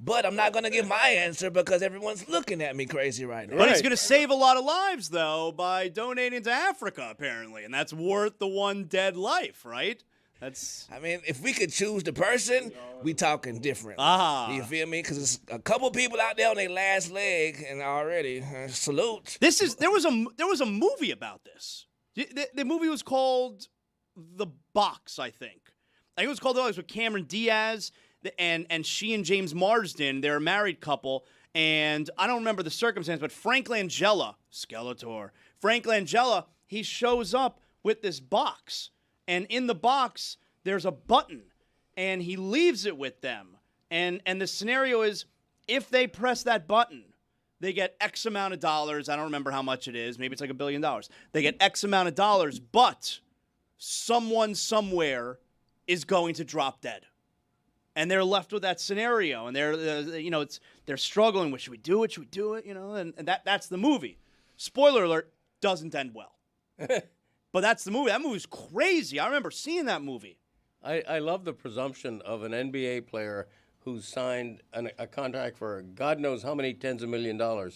but I'm not going to give my answer because everyone's looking at me crazy right now. But he's going to save a lot of lives, though, by donating to Africa, apparently, and that's worth the one dead life, right? I mean, if we could choose the person, we talking different. You feel me? Because there's a couple people out there on their last leg, and already salute. There was a movie about this. The movie was called The Box, I think. It was called The Box with Cameron Diaz and she and James Marsden. They're a married couple, and I don't remember the circumstance, but Frank Langella, Skeletor, Frank Langella, he shows up with this box. And in the box, there's a button, and he leaves it with them. And the scenario is, if they press that button, they get X amount of dollars. I don't remember how much it is. Maybe it's like $1 billion. They get X amount of dollars, but someone somewhere is going to drop dead. And they're left with that scenario, and they're struggling with, should we do it? Should we do it? And that's the movie. Spoiler alert, doesn't end well. But that's the movie. That movie's crazy. I remember seeing that movie. I love the presumption of an NBA player who's signed a contract for God knows how many tens of $1 million,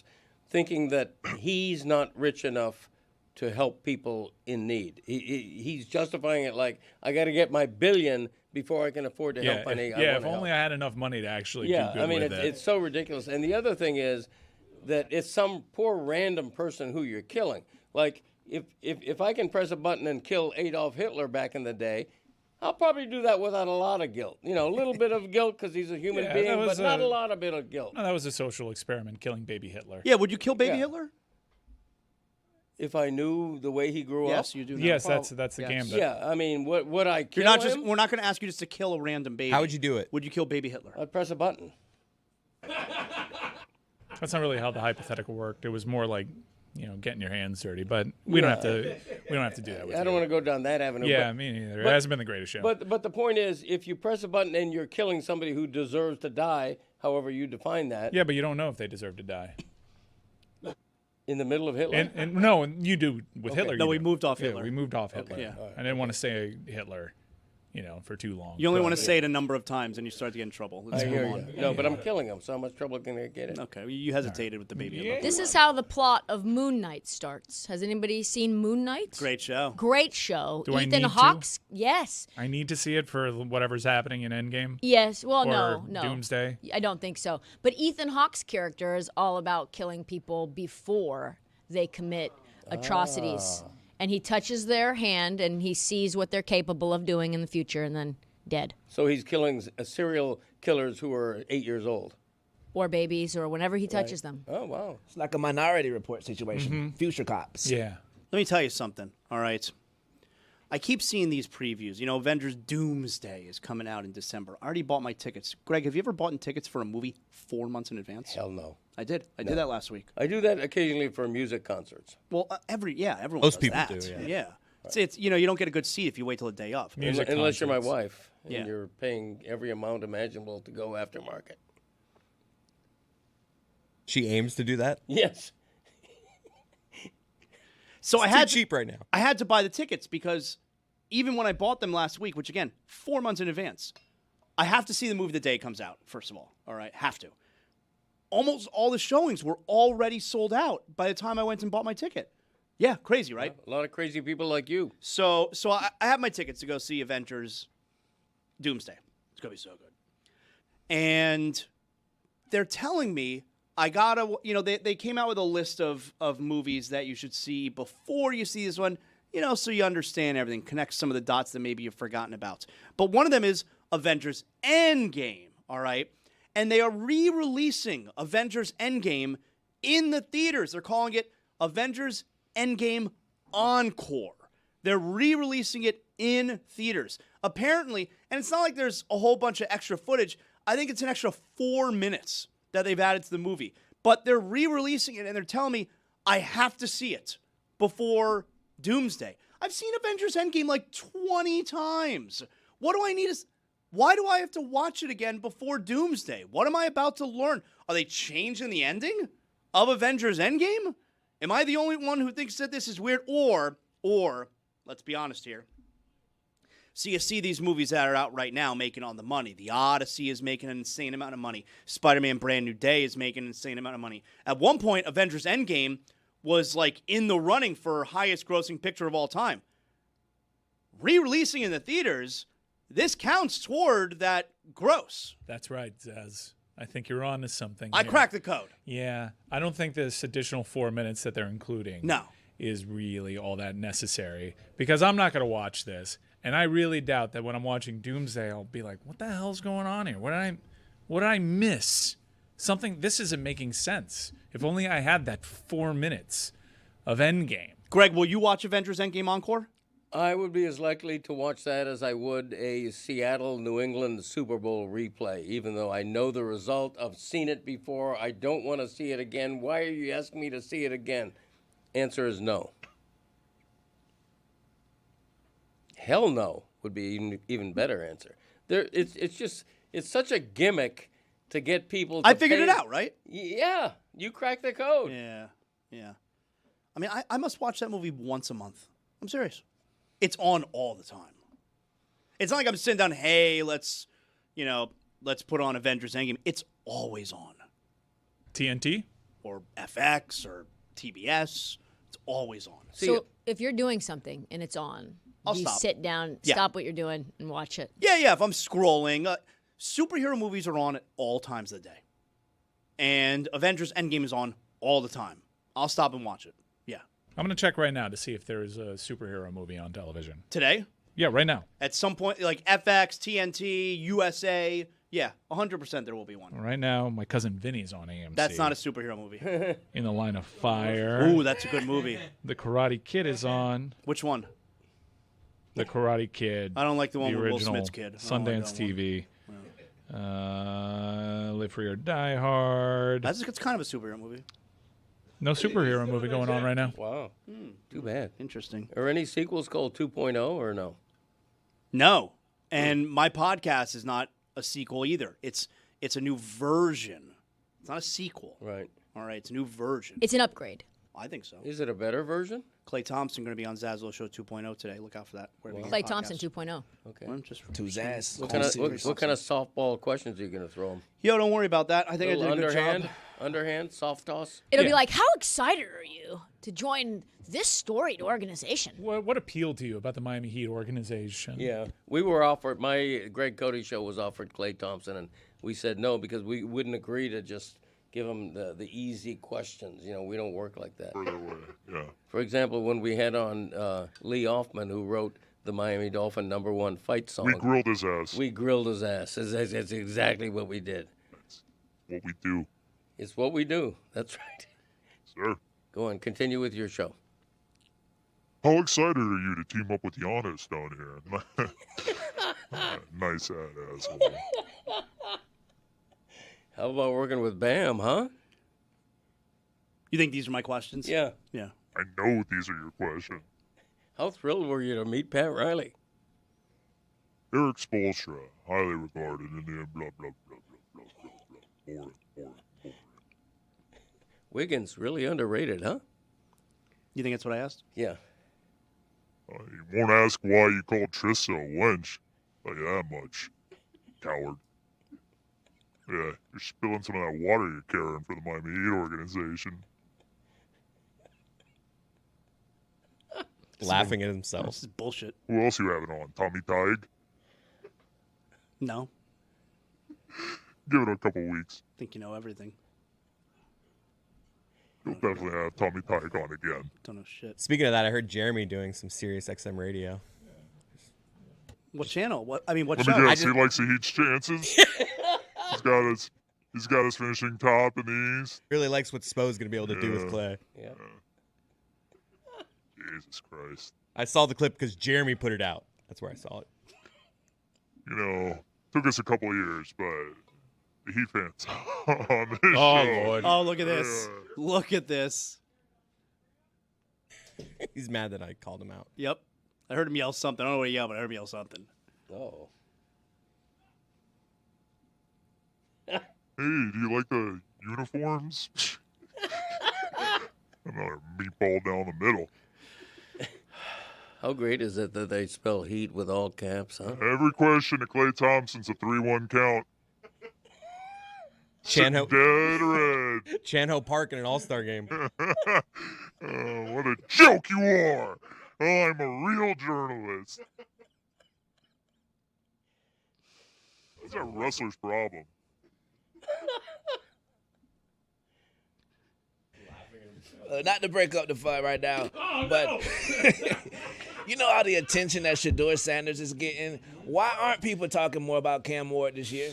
thinking that he's not rich enough to help people in need. He's justifying it like, I got to get my $1 billion before I can afford to help any. If only I had enough money to actually do good with it. It's so ridiculous. And the other thing is that it's some poor random person who you're killing. Like, if I can press a button and kill Adolf Hitler back in the day, I'll probably do that without a lot of guilt. A little bit of guilt because he's a human being, but not a lot of bit of guilt. No, that was a social experiment, killing baby Hitler. Yeah, would you kill baby Hitler? If I knew the way he grew up. Yes, you do. Yes, that's the gambit. Yeah, I mean, would I kill him? We're not going to ask you just to kill a random baby. How would you do it? Would you kill baby Hitler? I'd press a button. That's not really how the hypothetical worked. It was more like, getting your hands dirty. But we don't have to do that with I don't want to go down that avenue. Yeah, me neither. It hasn't been the greatest show. But the point is, if you press a button and you're killing somebody who deserves to die, however you define that. Yeah, but you don't know if they deserve to die. In the middle of Hitler? And no, you do with Hitler. No, we moved off Hitler. Yeah, we moved off Hitler. Okay. Yeah. I didn't want to say Hitler, for too long. You only want to say it a number of times, and you start to get in trouble. Let's I move hear on. you. No, but I'm killing him, so how much trouble can I get in? Okay, you hesitated with the baby Hitler. This is how the plot of Moon Knight starts. Has anybody seen Moon Knight? Great show. Great show. Do I Ethan need Hawke. to? Yes. I need to see it for whatever's happening in Endgame. Yes. Well, or no. Doomsday. I don't think so. But Ethan Hawke's character is all about killing people before they commit atrocities. And he touches their hand, and he sees what they're capable of doing in the future, and then dead. So he's killing serial killers who are 8 years old. Or babies, or whenever he touches them. Oh, wow. It's like a Minority Report situation. Future cops. Yeah. Let me tell you something, all right? I keep seeing these previews. Avengers Doomsday is coming out in December. I already bought my tickets. Greg, have you ever bought tickets for a movie 4 months in advance? Hell no. I did. I did that last week. I do that occasionally for music concerts. Well, everyone Most does people that. do, Yeah. It's you don't get a good seat if you wait till the day of. Unless you're my wife and Yeah. you're paying every amount imaginable to go aftermarket. She aims to do that? Yes. So It's I had too cheap right now. I had to buy the tickets because even when I bought them last week, which again, 4 months in advance, I have to see the movie the day it comes out, first of all. All right, have to. Almost all the showings were already sold out by the time I went and bought my ticket. Yeah, crazy, right? A lot of crazy people like you. So I have my tickets to go see Avengers Doomsday. It's going to be so good. And they're telling me I gotta, they came out with a list of movies that you should see before you see this one, so you understand everything, connect some of the dots that maybe you've forgotten about. But one of them is Avengers Endgame, all right? And they are re-releasing Avengers Endgame in the theaters. They're calling it Avengers Endgame Encore. They're re-releasing it in theaters. Apparently, and it's not like there's a whole bunch of extra footage. I think it's an extra 4 minutes that they've added to the movie. But they're re-releasing it, and they're telling me I have to see it before Doomsday. I've seen Avengers Endgame like 20 times. What do I need to... Why do I have to watch it again before Doomsday? What am I about to learn? Are they changing the ending of Avengers Endgame? Am I the only one who thinks that this is weird? Or, let's be honest here. So you see these movies that are out right now making all the money. The Odyssey is making an insane amount of money. Spider-Man Brand New Day is making an insane amount of money. At one point, Avengers Endgame was like in the running for highest grossing picture of all time. Re-releasing in the theaters, this counts toward that gross. That's right, Zaz. I think you're on to something. I here. cracked the code. Yeah. I don't think this additional 4 minutes that they're including is really all that necessary because I'm not going to watch this. And I really doubt that when I'm watching Doomsday, I'll be like, what the hell's going on here? What did I miss? This isn't making sense. If only I had that 4 minutes of Endgame. Greg, will you watch Avengers Endgame Encore? I would be as likely to watch that as I would a Seattle-New England Super Bowl replay, even though I know the result. I've seen it before. I don't want to see it again. Why are you asking me to see it again? Answer is no. Hell no would be even better answer. It's such a gimmick to get people to I figured it out, right? Yeah, you cracked the code. Yeah. I mean, I must watch that movie once a month. I'm serious. It's on all the time. It's not like I'm sitting down, hey, let's put on Avengers Endgame. It's always on. TNT? Or FX or TBS. It's always on. So if you're doing something and it's on, I'll you stop. sit down, Yeah. stop what you're doing, and watch it. Yeah. If I'm scrolling, superhero movies are on at all times of the day. And Avengers Endgame is on all the time. I'll stop and watch it. Yeah. I'm going to check right now to see if there's a superhero movie on television. Today? Yeah, right now. At some point, like FX, TNT, USA. Yeah, 100% there will be one. Right now, my cousin Vinny's on AMC. That's not a superhero movie. In the Line of Fire. Ooh, that's a good movie. The Karate Kid is on. Which one? The Karate Kid. I don't like the one with Will original Smith's kid. I don't like Sundance that one. TV. Live Free or Die Hard. It's kind of a superhero movie. No superhero movie going on right now. Wow. Too bad. Interesting. Are any sequels called 2.0 or no? No. And my podcast is not a sequel either. It's a new version. It's not a sequel. Right. All right, it's a new version. It's an upgrade. I think so. Is it a better version? Clay Thompson going to be on Zaslow Show 2.0 today. Look out for that. Clay Thompson 2.0. Okay. Well, just To Zaz. What kind of softball questions are you going to throw him? Yo, don't worry about that. I think I did a good job. Underhand, soft toss? It'll be like, how excited are you to join this storied organization? What appealed to you about the Miami Heat organization? Yeah. We were offered, my Greg Cody show was offered Clay Thompson, and we said no because we wouldn't agree to just give him the easy questions. You know, we don't work like that. Yeah. For example, when we had on Lee Hoffman, who wrote the Miami Dolphin #1 fight song. We grilled his ass. We grilled his ass. That's exactly what we did. What we do. It's what we do. That's right. Sir. Go on, continue with your show. How excited are you to team up with Giannis down here? Nice asshole. How about working with Bam, huh? You think these are my questions? Yeah. Yeah. I know these are your questions. How thrilled were you to meet Pat Riley? Eric Spoelstra, highly regarded in the blah, blah, blah, blah, blah, blah, blah. Boring. Wiggins, really underrated, huh? You think that's what I asked? Yeah. You won't ask why you called Trissa a wench. Tell you that much. Coward. Yeah, you're spilling some of that water you're carrying for the Miami Heat organization. Laughing at himself. This is bullshit. Who else you having on? Tommy Tige? No. Give it a couple weeks. Think you know everything. You'll definitely have Tommy Tige on again. Don't know shit. Speaking of that, I heard Jeremy doing some Sirius XM radio. What channel? What show? Let me guess, he likes the Heat's chances. He's got us finishing top in the East. Really likes what Spo's going to be able to do with Clay. Yeah. Jesus Christ. I saw the clip because Jeremy put it out. That's where I saw it. You know, took us a couple of years, but the Heat fans on this Oh, show. Lord. Oh, look at this. Look at this. He's mad that I called him out. Yep. I heard him yell something. I don't know what he yelled, but I heard him yell something. Oh. Hey, do you like the uniforms? Another meatball down the middle. How great is it that they spell Heat with all caps, huh? Every question to Klay Thompson's a 3-1 count. Chanho Dead red. Chanho Park in an All-Star game. What a joke you are. I'm a real journalist. That's a wrestler's problem. Not to break up the fight right now, but you know all the attention that Shedeur Sanders is getting? Why aren't people talking more about Cam Ward this year?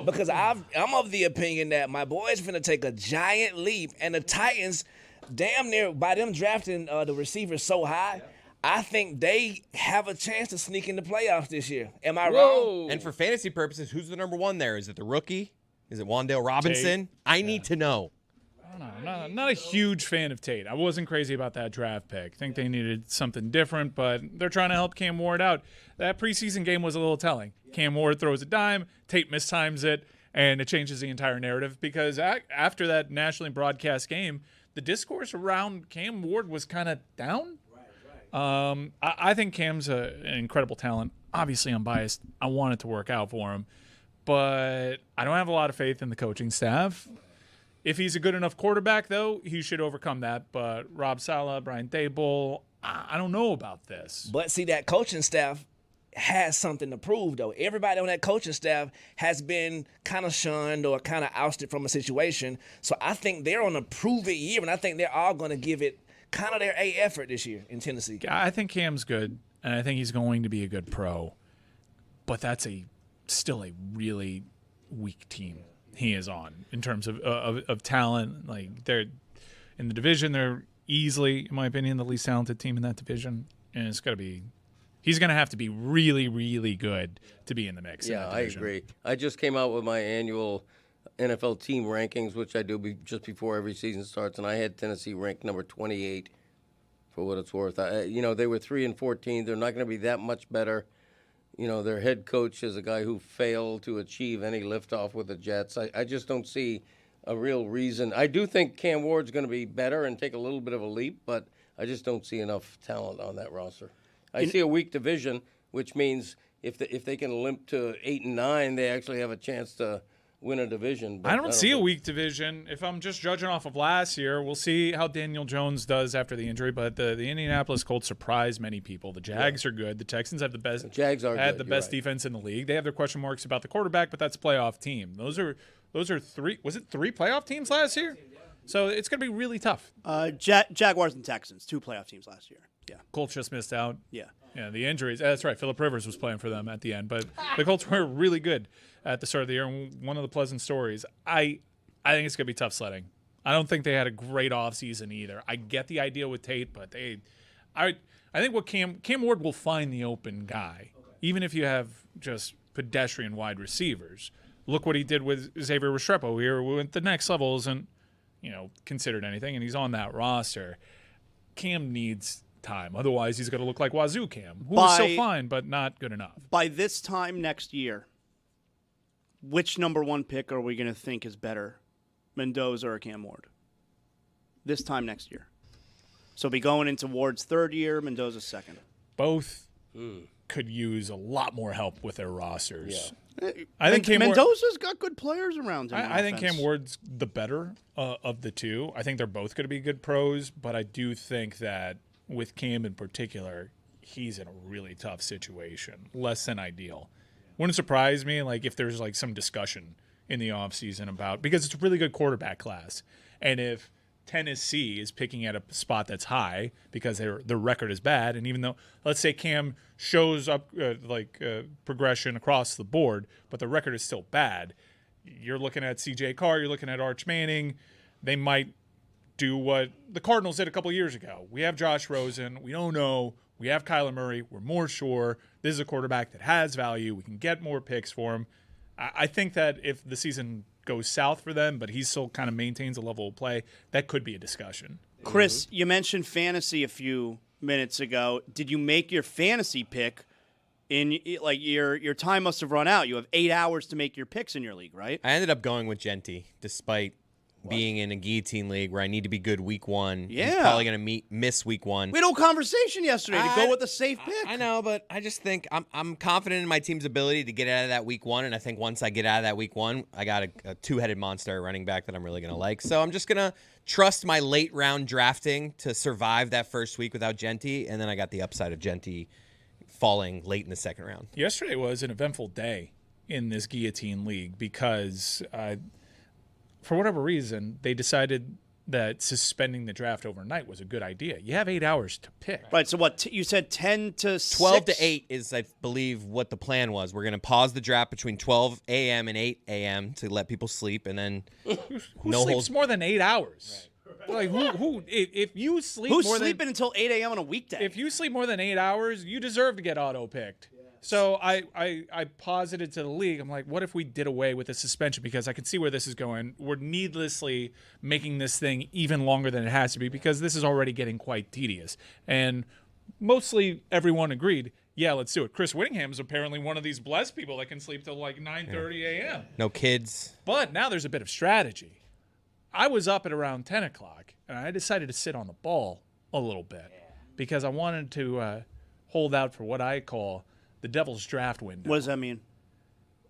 Because I'm of the opinion that my boy's finna take a giant leap, and the Titans, damn near, by them drafting the receivers so high, I think they have a chance to sneak in the playoffs this year. Am I wrong? And for fantasy purposes, who's the number one there? Is it the rookie? Is it Wan'Dale Robinson? I need to know. I'm not a huge fan of Tate. I wasn't crazy about that draft pick. I think they needed something different, but they're trying to help Cam Ward out. That preseason game was a little telling. Cam Ward throws a dime, Tate mistimes it, and it changes the entire narrative because after that nationally broadcast game, the discourse around Cam Ward was kind of down. I think Cam's an incredible talent. Obviously, I'm biased. I want it to work out for him, but I don't have a lot of faith in the coaching staff. If he's a good enough quarterback, though, he should overcome that. But Rob Saleh, Brian Daboll, I don't know about this. But see, that coaching staff has something to prove, though. Everybody on that coaching staff has been kind of shunned or kind of ousted from a situation. So I think they're on a prove-it year, and I think they're all going to give it kind of their A effort this year in Tennessee. I think Cam's good, and I think he's going to be a good pro. But that's still a really weak team he is on in terms of talent. Like, they're in the division, they're easily, in my opinion, the least talented team in that division. And he's going to have to be really, really good to be in the mix. Yeah, I agree. I just came out with my annual NFL team rankings, which I do just before every season starts, and I had Tennessee ranked number 28 for what it's worth. They were 3-14. They're not going to be that much better. You know, their head coach is a guy who failed to achieve any liftoff with the Jets. I just don't see a real reason. I do think Cam Ward's going to be better and take a little bit of a leap, but I just don't see enough talent on that roster. I see a weak division, which means if they can limp to 8 and 9, they actually have a chance to win a division. But I don't see a weak division. If I'm just judging off of last year, we'll see how Daniel Jones does after the injury. But the Indianapolis Colts surprised many people. The Jags are good. The Texans have the best. The Jags are had the best defense in the league. They have their question marks about the quarterback, but that's a playoff team. Those are three. Was it 3 playoff teams last year? So it's going to be really tough. Jaguars and Texans, 2 playoff teams last year. Yeah. Colts just missed out. Yeah. Yeah, the injuries. That's right. Phillip Rivers was playing for them at the end. But the Colts were really good at the start of the year. And one of the pleasant stories, I think it's going to be tough sledding. I don't think they had a great offseason either. I get the idea with Tate, but I think what Cam Ward will find the open guy, even if you have just pedestrian wide receivers. Look what he did with Xavier Restrepo here. We went the next level isn't, considered anything, and he's on that roster. Cam needs time. Otherwise, he's going to look like Wazoo Cam, who is still fine, but not good enough. By this time next year, which number 1 pick are we going to think is better, Mendoza or Cam Ward? This time next year. So be going into Ward's 3rd year, Mendoza's 2nd. Both could use a lot more help with their rosters. Yeah. I think Mendoza's got good players around him. I think Cam Ward's the better of the two. I think they're both going to be good pros, but I do think that with Cam in particular, he's in a really tough situation, less than ideal. Wouldn't surprise me if there's some discussion in the offseason about, because it's a really good quarterback class, and if Tennessee is picking at a spot that's high because their record is bad, and even though, let's say Cam shows up progression across the board, but the record is still bad, you're looking at C.J. Carr, you're looking at Arch Manning, they might do what the Cardinals did a couple years ago. We have Josh Rosen, we don't know, we have Kyler Murray, we're more sure, this is a quarterback that has value, we can get more picks for him. I think that if the season goes south for them, but he still kind of maintains a level of play, that could be a discussion. Chris, you mentioned fantasy a few minutes ago. Did you make your fantasy pick in your time must have run out? You have 8 hours to make your picks in your league, right? I ended up going with Genty, despite being in a guillotine league where I need to be good week 1. Yeah. He's probably going to miss week 1. We had a whole conversation yesterday to go with a safe pick. I know, but I just think I'm confident in my team's ability to get out of that week 1, and I think once I get out of that week 1, I got a two-headed monster running back that I'm really going to like. So I'm just going to trust my late round drafting to survive that first week without Genty, and then I got the upside of Genty falling late in the 2nd round. Yesterday was an eventful day in this guillotine league because for whatever reason, they decided that suspending the draft overnight was a good idea. You have 8 hours to pick. Right, so what, you said 10 to 6? 12 to 8 is, I believe, what the plan was. We're going to pause the draft between 12 a.m. and 8 a.m. to let people sleep, and then Who sleeps more than 8 hours? Right. If you sleep Who's more sleeping until 8 a.m. on a weekday? If you sleep more than 8 hours, you deserve to get auto-picked. So I posited to the league, I'm like, what if we did away with the suspension? Because I can see where this is going. We're needlessly making this thing even longer than it has to be because this is already getting quite tedious. And mostly everyone agreed, yeah, let's do it. Chris Whittingham's apparently one of these blessed people that can sleep till 9:30 a.m. No kids. But now there's a bit of strategy. I was up at around 10 o'clock, and I decided to sit on the ball a little bit because I wanted to hold out for what I call the devil's draft window. What does that mean?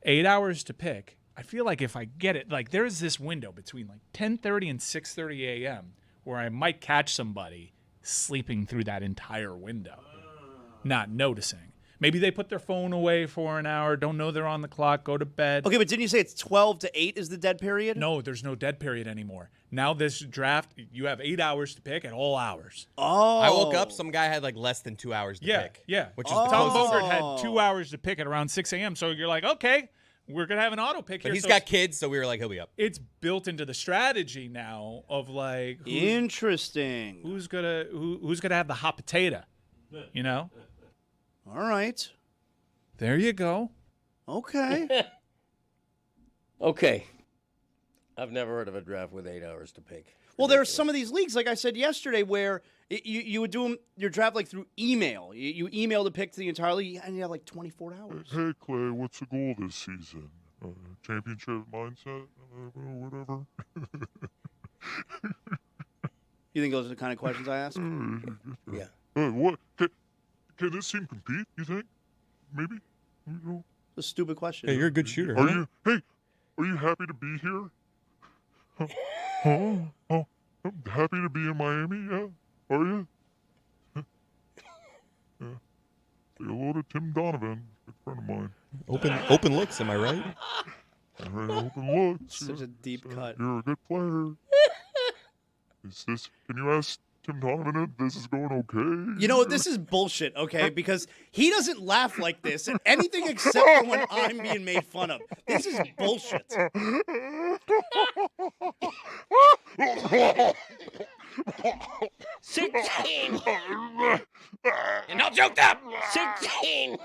8 hours to pick. I feel like if I get it, there's this window between 10:30 and 6:30 a.m. where I might catch somebody sleeping through that entire window, not noticing. Maybe they put their phone away for an hour, don't know they're on the clock, go to bed. Okay, but didn't you say it's 12 to 8 is the dead period? No, there's no dead period anymore. Now this draft, you have 8 hours to pick at all hours. Oh. I woke up, some guy had less than 2 hours to pick. Yeah, which is Tom Bogert had 2 hours to pick at around 6 a.m. So you're like, okay, we're going to have an auto pick here. But he's got kids, so we were like, he'll be up. It's built into the strategy now of interesting. Who's gonna have the hot potato? You know? All right. There you go. Okay. Okay. I've never heard of a draft with 8 hours to pick. Well, there are some of these leagues, like I said yesterday, where you would do your draft through email. You email the pick to the entire league, and you have 24 hours. Hey, Clay, what's the goal this season? Championship mindset? Whatever. You think those are the kind of questions I ask? Yeah. What? Can this team compete, you think? Maybe? A stupid question. Hey, you're a good shooter. Are you happy to be here? Oh, I'm happy to be in Miami, yeah? Are you? Yeah. Say hello to Tim Donovan, good friend of mine. Open looks, am I right? All right, open looks. Such a deep cut. You're a good player. Can you ask Tim Donovan if this is going okay? You know, this is bullshit, okay? Because he doesn't laugh like this at anything except for when I'm being made fun of. This is bullshit. 16. You're not joked up. 16.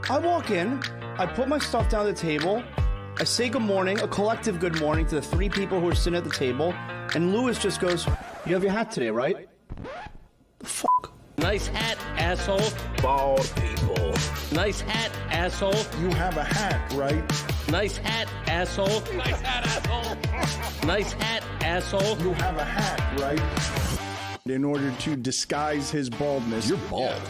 I walk in, I put my stuff down at the table, I say good morning, a collective good morning to the 3 people who are sitting at the table, and Lewis just goes, "You have your hat today, right?" The fuck? Nice hat, asshole. Bald people. Nice hat, asshole. You have a hat, right? Nice hat, asshole. Nice hat, asshole. Nice hat, asshole. You have a hat, right? In order to disguise his baldness. You're bald.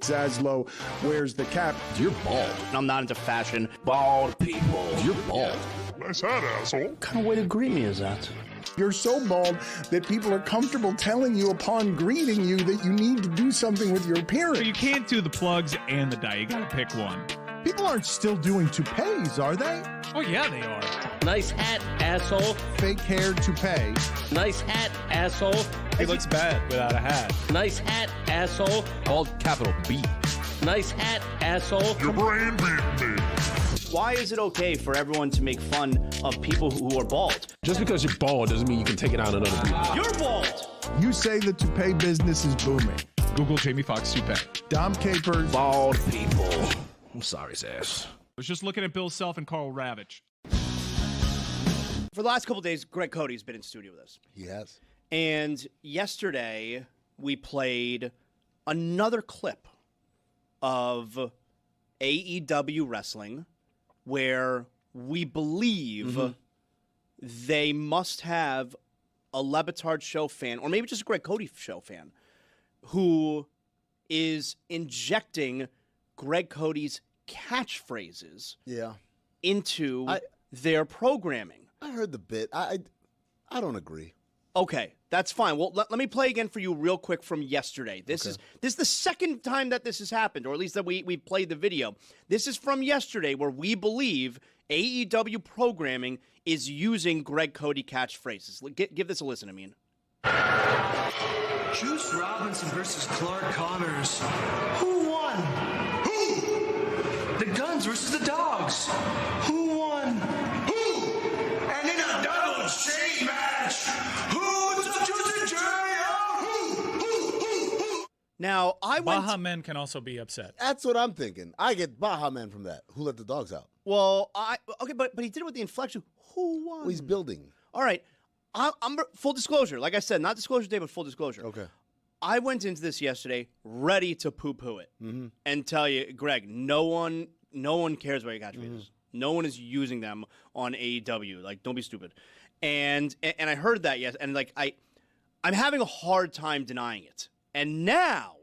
Zaslow wears the cap. You're bald. I'm not into fashion. Bald people. You're bald. Nice hat, asshole. What kind of way to greet me is that? You're so bald that people are comfortable telling you upon greeting you that you need to do something with your appearance. So you can't do the plugs and the dye. You got to pick one. People aren't still doing toupees, are they? Oh, yeah, they are. Nice hat, asshole. Fake hair toupee. Nice hat, asshole. He looks bad without a hat. Nice hat, asshole. Bald capital B. Nice hat, asshole. Your brain beat me. Why is it okay for everyone to make fun of people who are bald? Just because you're bald doesn't mean you can take it out on other people. You're bald! You say the toupee business is booming. Google Jamie Foxx toupee. Dom Capers. Bald people. I'm sorry, Sass. I was just looking at Bill Self and Carl Ravitch. For the last couple of days, Greg Cody's been in studio with us. He has. And yesterday, we played another clip of AEW wrestling where we believe they must have a Le Batard Show fan, or maybe just a Greg Cody Show fan, who is injecting Greg Cody's catchphrases into their programming. I heard the bit. I don't agree. Okay, that's fine. Well, let me play again for you real quick from yesterday. This is the second time that this has happened, or at least that we played the video. This is from yesterday where we believe AEW programming is using Greg Cody catchphrases. Give this a listen, I mean. Juice Robinson versus Clark Connors. Who won? Who? The Guns versus the Dogs. Who won? Who? And in a double chain match. Who took the jury out? Who? Now, I went... Baja Men can also be upset. That's what I'm thinking. I get Baja Man from that. Who let the dogs out? Well, okay, but he did it with the inflection. Who won? Well, he's building. All right. I'm full disclosure. Like I said, not disclosure day, but full disclosure. Okay. I went into this yesterday ready to poo-poo it and tell you, Greg, no one cares about your catchphrases. No one is using them on AEW. Like, don't be stupid. And I heard that, yes, and like I'm having a hard time denying it. And now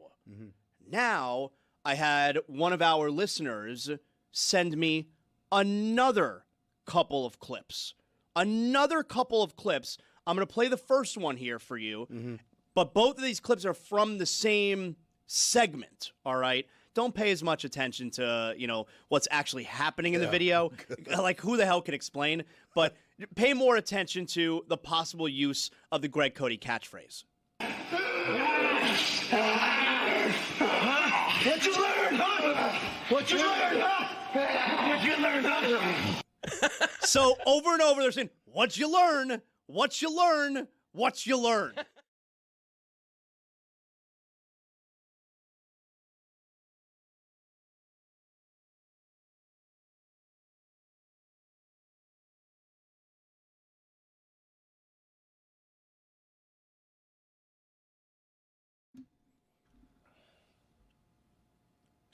I had one of our listeners send me another couple of clips. I'm going to play the first one here for you. But both of these clips are from the same segment, all right? Don't pay as much attention to, what's actually happening in the video. Like, who the hell can explain? But pay more attention to the possible use of the Greg Cody catchphrase. What you learn, huh? What you learn, huh? What you learn, huh? So over and over, they're saying, "What you learn? What you learn? What you learn?"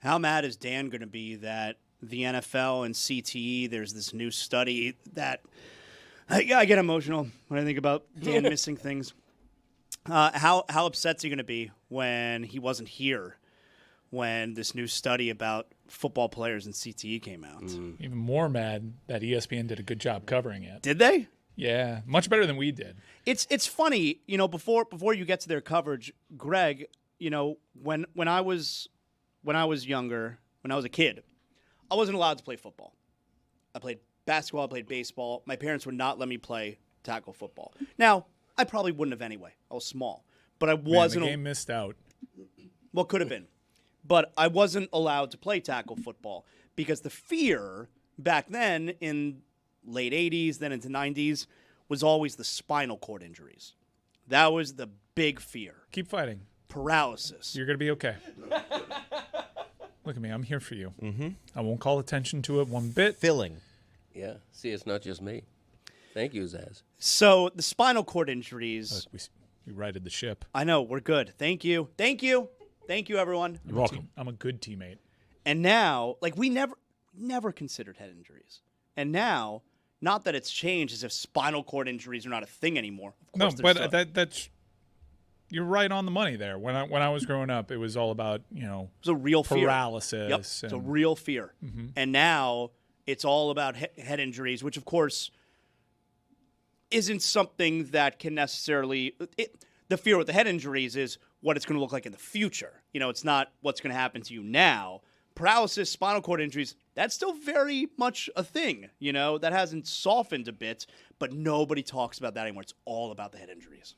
How mad is Dan going to be that the NFL and CTE, there's this new study that I get emotional when I think about Dan missing things. How upset's he going to be when he wasn't here when this new study about football players and CTE came out? Even more mad that ESPN did a good job covering it. Did they? Yeah, much better than we did. It's funny, before you get to their coverage, Greg, when I was younger, when I was a kid, I wasn't allowed to play football. I played basketball, I played baseball. My parents would not let me play tackle football. Now, I probably wouldn't have anyway. I was small. But I wasn't... Man, the game missed out. Well, could have been. But I wasn't allowed to play tackle football because the fear back then in late 80s, then into 90s, was always the spinal cord injuries. That was the big fear. Keep fighting. Paralysis. You're going to be okay. Look at me. I'm here for you. Mm-hmm. I won't call attention to it one bit. Filling. Yeah. See, it's not just me. Thank you, Zaz. So the spinal cord injuries. Look, we righted the ship. I know, we're good. Thank you. Thank you. Thank you, everyone. You're welcome. I'm a good teammate. And now, like, we never considered head injuries. And now, not that it's changed as if spinal cord injuries are not a thing anymore. Of course, No, but that's you're right on the money there. When I was growing up, it was all about, you know, it was a real fear. Paralysis. Yep, it's a real fear. Mm-hmm. And now it's all about head injuries, which of course isn't something that can necessarily. The fear with the head injuries is what it's going to look like in the future. You know, it's not what's going to happen to you now. Paralysis, spinal cord injuries, that's still very much a thing. You know, that hasn't softened a bit, but nobody talks about that anymore. It's all about the head injuries.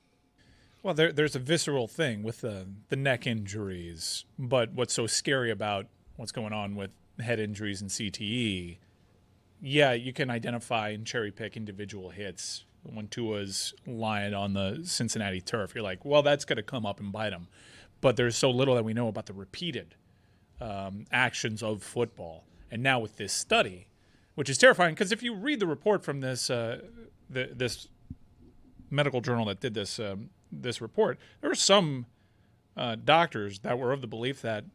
Well, there's a visceral thing with the neck injuries, but what's so scary about what's going on with head injuries and CTE, yeah, you can identify and cherry pick individual hits. When Tua's lying on the Cincinnati turf, you're like, well, that's going to come up and bite him. But there's so little that we know about the repeated actions of football. And now with this study, which is terrifying, because if you read the report from this this medical journal that did this report, there were some doctors that were of the belief that,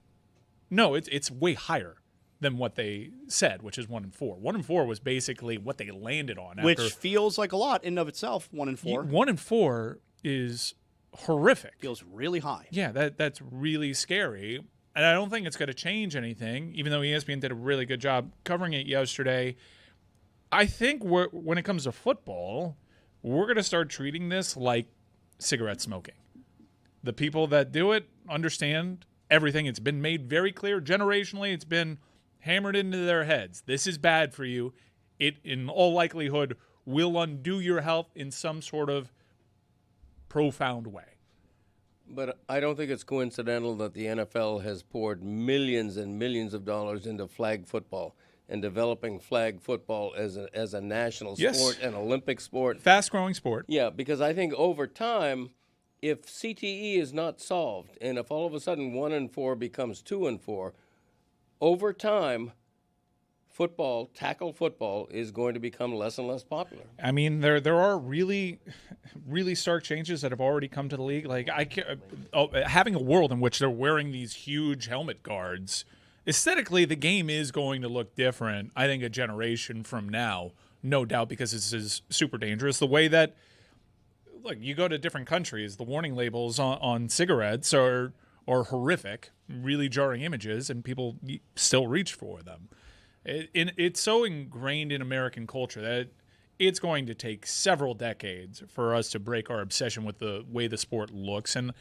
no, it's way higher than what they said, which is 1 in 4. 1 in 4 was basically what they landed on. Which feels like a lot in and of itself, 1 in 4. 1 in 4 is horrific. Feels really high. Yeah, that's really scary. And I don't think it's going to change anything, even though ESPN did a really good job covering it yesterday. I think when it comes to football, we're going to start treating this like cigarette smoking. The people that do it understand everything. It's been made very clear generationally. It's been hammered into their heads. This is bad for you. It, in all likelihood, will undo your health in some sort of profound way. But I don't think it's coincidental that the NFL has poured millions and millions of dollars into flag football and developing flag football as a national sport, an Olympic sport. Fast-growing sport. Yeah, because I think over time, if CTE is not solved, and if all of a sudden 1 in 4 becomes 2 in 4, over time, football, tackle football, is going to become less and less popular. I mean, there are really, really stark changes that have already come to the league. Like having a world in which they're wearing these huge helmet guards, aesthetically, the game is going to look different. I think a generation from now, no doubt, because this is super dangerous. The way that, look, you go to different countries, the warning labels on cigarettes are horrific, really jarring images, and people still reach for them. It's so ingrained in American culture that it's going to take several decades for us to break our obsession with the way the sport looks. And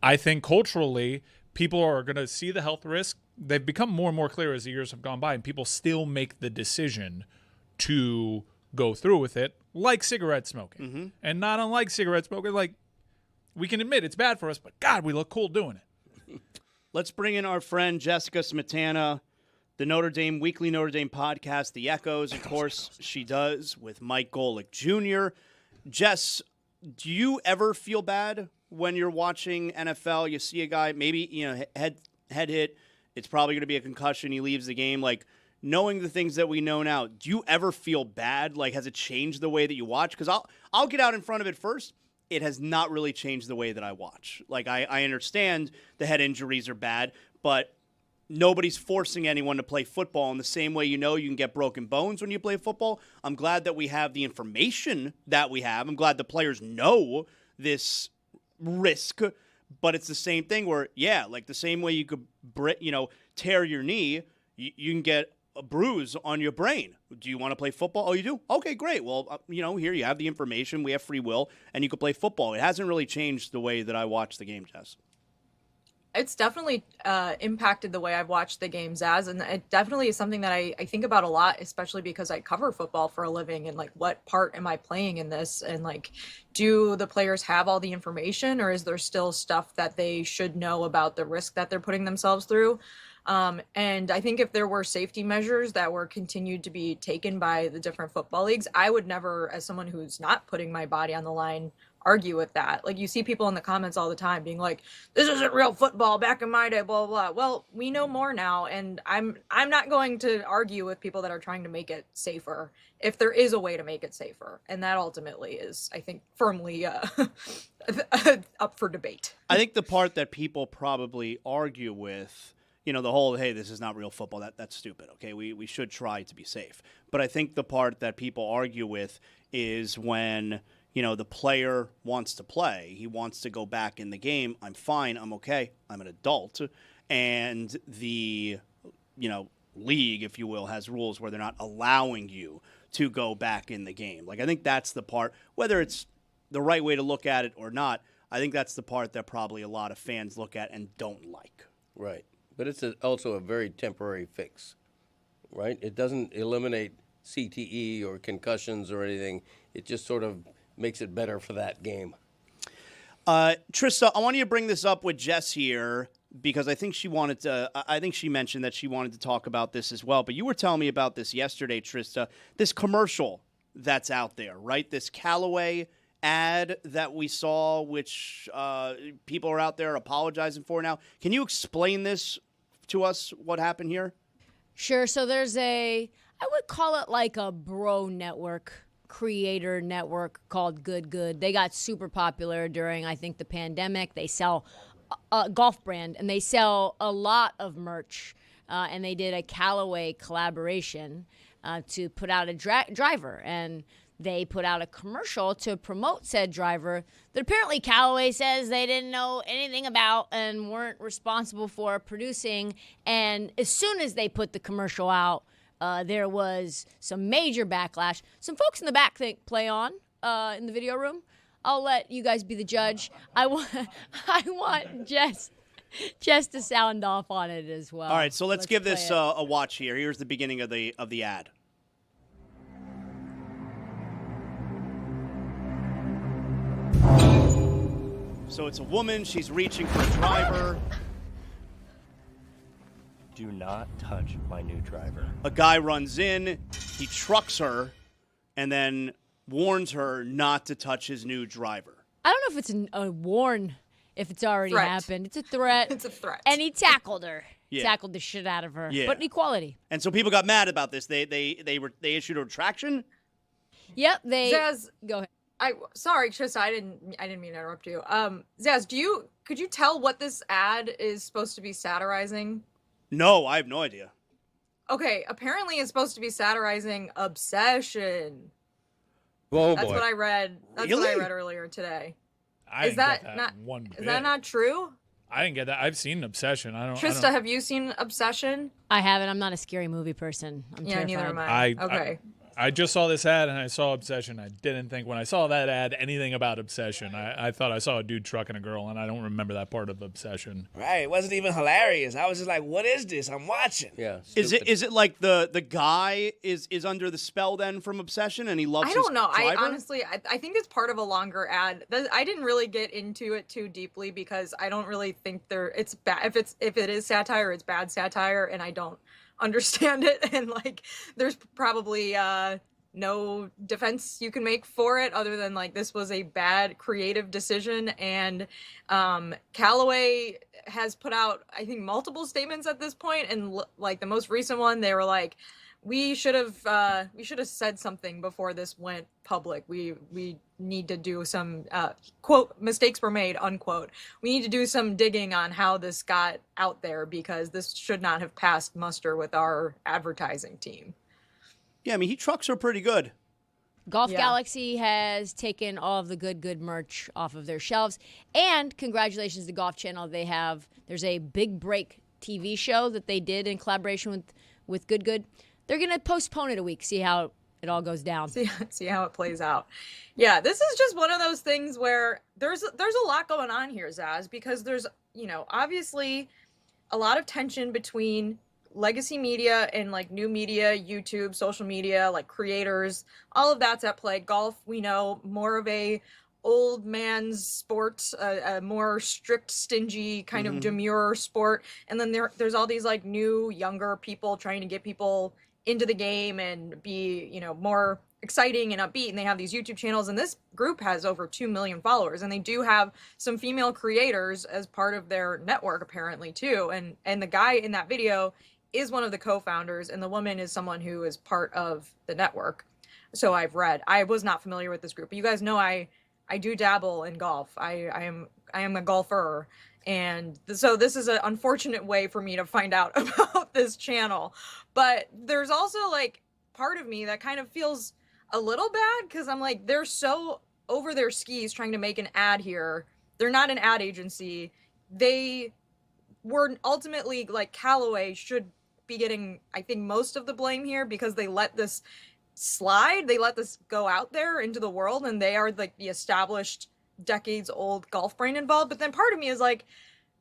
I think culturally, people are going to see the health risk. They've become more and more clear as the years have gone by, and people still make the decision to go through with it, like cigarette smoking. Mm-hmm. And not unlike cigarette smoking, like, we can admit it's bad for us, but God, we look cool doing it. Let's bring in our friend Jessica Smetana, the weekly Notre Dame podcast, The Echoes, of course, she does with Mike Golick Jr. Jess, do you ever feel bad when you're watching NFL? You see a guy, maybe, head hit, it's probably going to be a concussion, he leaves the game. Like, knowing the things that we know now, do you ever feel bad? Like, has it changed the way that you watch? Because I'll get out in front of it first. It has not really changed the way that I watch. Like, I understand the head injuries are bad, but nobody's forcing anyone to play football in the same way you can get broken bones when you play football. I'm glad that we have the information that we have. I'm glad the players know this risk, but it's the same thing where, like the same way you could, tear your knee, you can get a bruise on your brain. Do you want to play football? Oh, you do? Okay, great. Well, here you have the information. We have free will, and you can play football. It hasn't really changed the way that I watch the game, Jess. It's definitely impacted the way I've watched the games and it definitely is something that I think about a lot, especially because I cover football for a living and, like, what part am I playing in this? And, like, do the players have all the information, or is there still stuff that they should know about the risk that they're putting themselves through? And I think if there were safety measures that were continued to be taken by the different football leagues, I would never, as someone who's not putting my body on the line, argue with that. Like, you see people in the comments all the time being like, this isn't real football, back in my day, blah, blah, blah. Well, we know more now, and I'm not going to argue with people that are trying to make it safer if there is a way to make it safer. And that ultimately is, I think, firmly up for debate. I think the part that people probably argue with, the whole, hey, this is not real football, that's stupid, okay? We should try to be safe. But I think the part that people argue with is when, the player wants to play. He wants to go back in the game. I'm fine. I'm okay. I'm an adult. And the, league, if you will, has rules where they're not allowing you to go back in the game. Like, I think that's the part, whether it's the right way to look at it or not, I think that's the part that probably a lot of fans look at and don't like. Right. But it's also a very temporary fix, right? It doesn't eliminate CTE or concussions or anything. It just sort of makes it better for that game. Trista, I want you to bring this up with Jess here because I think she mentioned that she wanted to talk about this as well. But you were telling me about this yesterday, Trista, this commercial that's out there, right? This Callaway ad that we saw, which people are out there apologizing for now. Can you explain this to us, what happened here? Sure. So there's I would call it like a bro network, creator network called Good Good. They got super popular during, I think, the pandemic. They sell a golf brand, and they sell a lot of merch. And they did a Callaway collaboration to put out a driver. And they put out a commercial to promote said driver that apparently Callaway says they didn't know anything about and weren't responsible for producing. And as soon as they put the commercial out, there was some major backlash. Some folks in the back think play on in the video room. I'll let you guys be the judge. I want Jess to sound off on it as well. All right, so let's give this a watch here. Here's the beginning of the ad. So it's a woman. She's reaching for a driver. Do not touch my new driver. A guy runs in. He trucks her and then warns her not to touch his new driver. I don't know if it's a warn, if it's already happened. It's a threat. It's a threat. And he tackled her. Yeah. Tackled the shit out of her. Yeah. But equality. And so people got mad about this. They issued a retraction. Yep. Zaz, go ahead. Sorry, Trista, I didn't mean to interrupt you. Zaz, could you tell what this ad is supposed to be satirizing? No, I have no idea. Okay, apparently it's supposed to be satirizing obsession. Whoa, That's boy. what I read. That's Really? what I read earlier today. I Is didn't that get not one bit. Is that not true? I didn't get that. I've seen Obsession. Trista, have you seen Obsession? I haven't. I'm not a scary movie person. I'm terrified. Neither am I. Okay. I just saw this ad and I saw Obsession. I didn't think when I saw that ad anything about Obsession. I thought I saw a dude trucking a girl, and I don't remember that part of Obsession. Right, it wasn't even hilarious. I was just like, "What is this? I'm watching." Yeah. Is it like the guy is under the spell then from Obsession and he loves I don't know. his driver? I honestly think it's part of a longer ad. I didn't really get into it too deeply because I don't really think it's bad. If it is satire, it's bad satire, and I don't understand it. And like, there's probably no defense you can make for it other than like this was a bad creative decision. And Callaway has put out, I think, multiple statements at this point, and like the most recent one, they were like, we should have said something before this went public. We need to do some quote, mistakes were made, unquote. We need to do some digging on how this got out there because this should not have passed muster with our advertising team. Yeah, I mean, he trucks her pretty good. Golf Galaxy has taken all of the good merch off of their shelves. And congratulations to Golf Channel. There's a Big Break TV show that they did in collaboration with Good. They're going to postpone it a week, see how it all goes down. See how it plays out. Yeah, this is just one of those things where there's a lot going on here, Zaz, because there's, obviously a lot of tension between legacy media and like new media, YouTube, social media, like creators, all of that's at play. Golf, we know, more of a old man's sport, a more strict, stingy kind of demure sport. And then there's all these like new, younger people trying to get people into the game and be, more exciting and upbeat. And they have these YouTube channels, and this group has over 2 million followers, and they do have some female creators as part of their network apparently too. And the guy in that video is one of the co-founders, and the woman is someone who is part of the network. So I've read. I was not familiar with this group, but you guys know I do dabble in golf. I am a golfer. And so this is an unfortunate way for me to find out about this channel. But there's also like part of me that kind of feels a little bad, because I'm like, they're so over their skis trying to make an ad here. They're not an ad agency. They were ultimately like, Callaway should be getting, I think, most of the blame here, because they let this slide. They let this go out there into the world, and they are like the established decades old golf brand involved. But then part of me is like,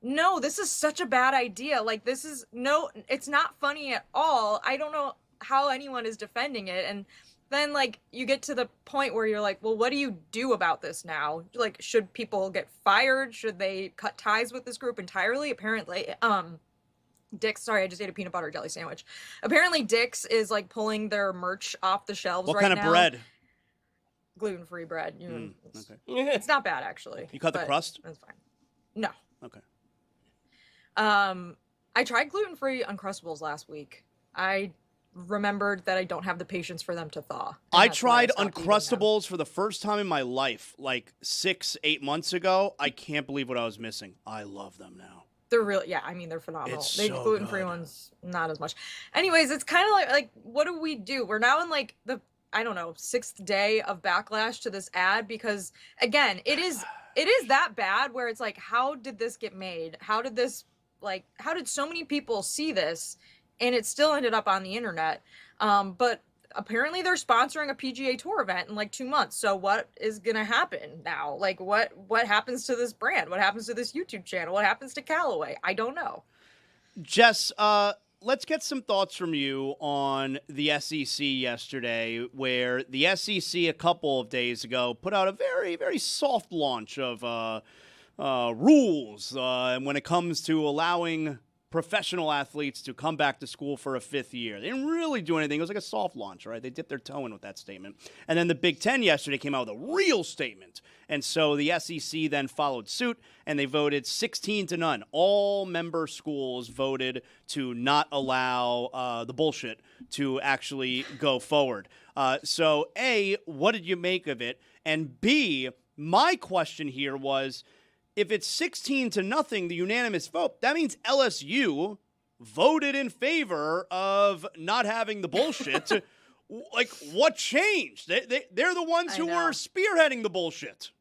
no, this is such a bad idea. Like, it's not funny at all. I don't know how anyone is defending it. And then like you get to the point where you're like, well, what do you do about this now? Like, should people get fired? Should they cut ties with this group entirely? Apparently, Dick's, sorry, I just ate a peanut butter jelly sandwich. Apparently Dick's is like pulling their merch off the shelves right now. What kind of bread? Gluten-free bread. Okay. It's not bad, actually. You cut the crust? That's fine. No. Okay. I tried gluten-free Uncrustables last week. I remembered that I don't have the patience for them to thaw. I tried Uncrustables for the first time in my life, like 6-8 months ago. I can't believe what I was missing. I love them now. They're really, yeah, I mean, they're phenomenal. It's The so gluten-free good. ones, not as much. Anyways, it's kind of like, what do we do? We're now in like the, I don't know, 6th day of backlash to this ad, because again, it is that bad where it's like, how did this get made? How did so many people see this and it still ended up on the internet? But apparently they're sponsoring a PGA Tour event in like 2 months. So what is going to happen now? Like what happens to this brand? What happens to this YouTube channel? What happens to Callaway? I don't know. Jess, let's get some thoughts from you on the SEC yesterday, where the SEC a couple of days ago put out a very, very soft launch of rules when it comes to allowing professional athletes to come back to school for a 5th year. They didn't really do anything. It was like a soft launch, right? They dipped their toe in with that statement. And then the Big Ten yesterday came out with a real statement. And so the SEC then followed suit, and they voted 16-0. All member schools voted to not allow the bullshit to actually go forward. So, A, what did you make of it? And B, my question here was, if it's 16-0, the unanimous vote, that means LSU voted in favor of not having the bullshit. Like, what changed? They're the ones who were spearheading the bullshit.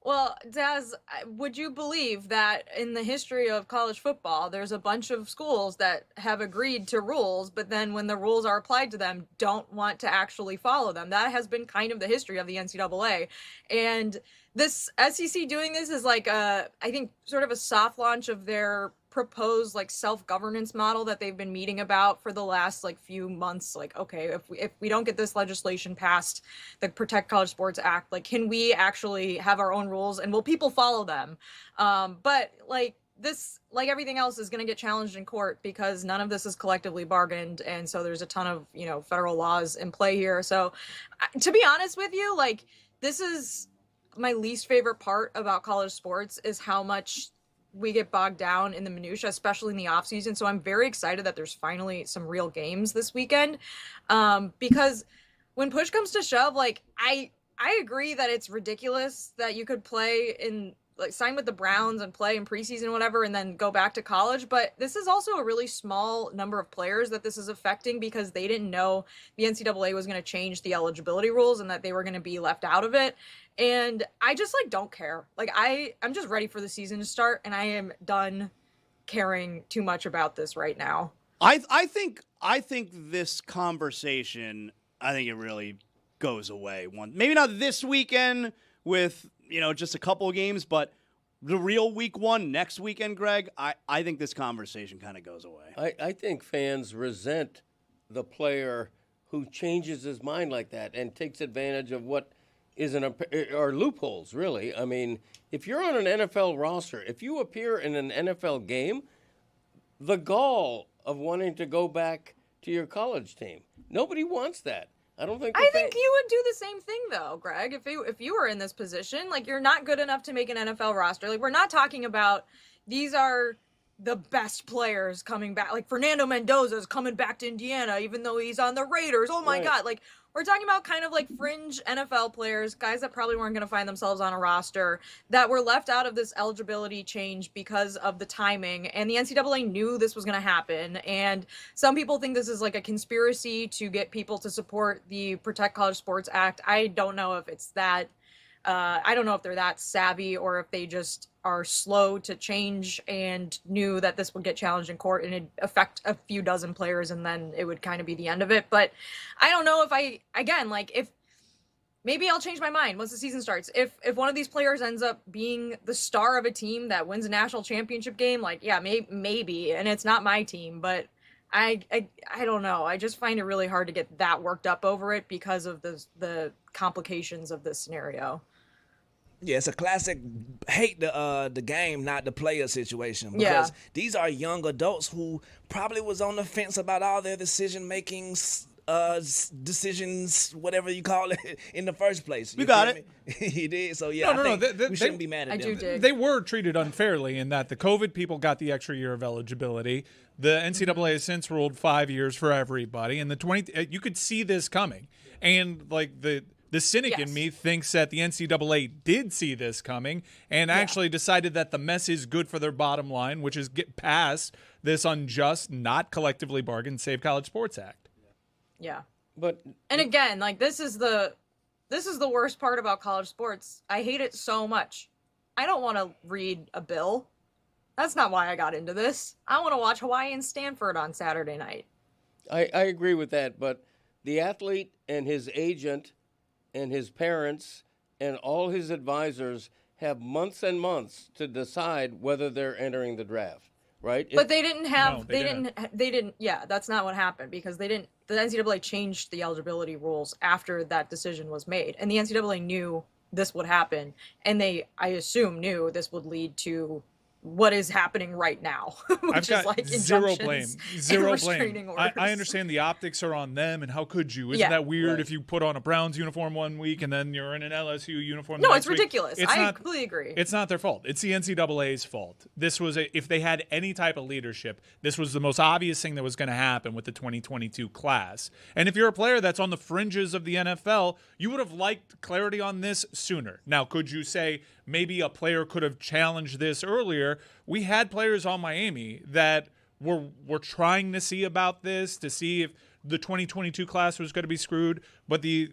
Well, Daz, would you believe that in the history of college football, there's a bunch of schools that have agreed to rules, but then when the rules are applied to them, don't want to actually follow them? That has been kind of the history of the NCAA. And this SEC doing this is like, I think, sort of a soft launch of their proposed like self-governance model that they've been meeting about for the last like few months. Like, okay, if we don't get this legislation passed, the Protect College Sports Act, like, can we actually have our own rules and will people follow them? But like this, like everything else, is going to get challenged in court because none of this is collectively bargained, and so there's a ton of federal laws in play here. So to be honest with you, like, this is my least favorite part about college sports, is how much we get bogged down in the minutia, especially in the off season. So I'm very excited that there's finally some real games this weekend, because when push comes to shove, like I agree that it's ridiculous that you could play in, like, sign with the Browns and play in preseason, whatever, and then go back to college. But this is also a really small number of players that this is affecting, because they didn't know the NCAA was going to change the eligibility rules and that they were going to be left out of it. And I just don't care. Like, I'm just ready for the season to start, and I am done caring too much about this right now. I think this conversation, I think it really goes away. Maybe not this weekend with just a couple of games, but the real week one next weekend, Greg, I think this conversation kind of goes away. I think fans resent the player who changes his mind like that and takes advantage of what are loopholes, really. I mean, if you're on an NFL roster, if you appear in an NFL game, the gall of wanting to go back to your college team. Nobody wants that. I don't think. I think you would do the same thing though, Greg. If you were in this position, like you're not good enough to make an NFL roster. Like we're not talking about these are the best players coming back. Like Fernando Mendoza's coming back to Indiana, even though he's on the Raiders. Oh my God! Like we're talking about kind of like fringe NFL players, guys that probably weren't going to find themselves on a roster that were left out of this eligibility change because of the timing. And the NCAA knew this was going to happen. And some people think this is like a conspiracy to get people to support the Protect College Sports Act. I don't know if it's that. I don't know if they're that savvy or if they just are slow to change and knew that this would get challenged in court and it'd affect a few dozen players and then it would kind of be the end of it. But I don't know if maybe I'll change my mind once the season starts. If one of these players ends up being the star of a team that wins a national championship game, like, yeah, maybe, and it's not my team, but I don't know. I just find it really hard to get that worked up over it because of the complications of this scenario. Yeah, it's a classic hate the game, not the player situation. Because these are young adults who probably was on the fence about all their decisions, whatever you call it, in the first place. You got it. He did. So yeah, I think we shouldn't be mad at them. They were treated unfairly in that the COVID people got the extra year of eligibility. The NCAA has since ruled 5 years for everybody, and you could see this coming. And like the cynic in me thinks that the NCAA did see this coming and actually decided that the mess is good for their bottom line, which is get past this unjust, not collectively bargained Save College Sports Act. Yeah. And again, like this is the worst part about college sports. I hate it so much. I don't want to read a bill. That's not why I got into this. I want to watch Hawaii and Stanford on Saturday night. I agree with that, but the athlete and his agent and his parents and all his advisors have months and months to decide whether they're entering the draft, right? But they didn't have, that's not what happened because the NCAA changed the eligibility rules after that decision was made. And the NCAA knew this would happen. And I assume, knew this would lead to what is happening right now, which I've got is like zero blame. Zero blame. Orders. I understand the optics are on them, and how could you? Isn't that weird if you put on a Browns uniform one week and then you're in an LSU uniform the next it's ridiculous. Week? I completely agree. It's not their fault. It's the NCAA's fault. This was if they had any type of leadership, this was the most obvious thing that was going to happen with the 2022 class. And if you're a player that's on the fringes of the NFL, you would have liked clarity on this sooner. Now, could you say maybe a player could have challenged this earlier? We had players on Miami that were trying to see about this, to see if the 2022 class was going to be screwed. But the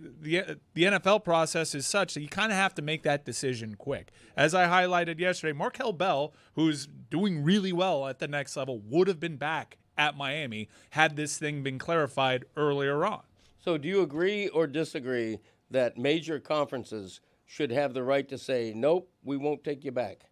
NFL process is such that you kind of have to make that decision quick. As I highlighted yesterday, Markel Bell, who's doing really well at the next level, would have been back at Miami had this thing been clarified earlier on. So do you agree or disagree that major conferences should have the right to say, nope, we won't take you back?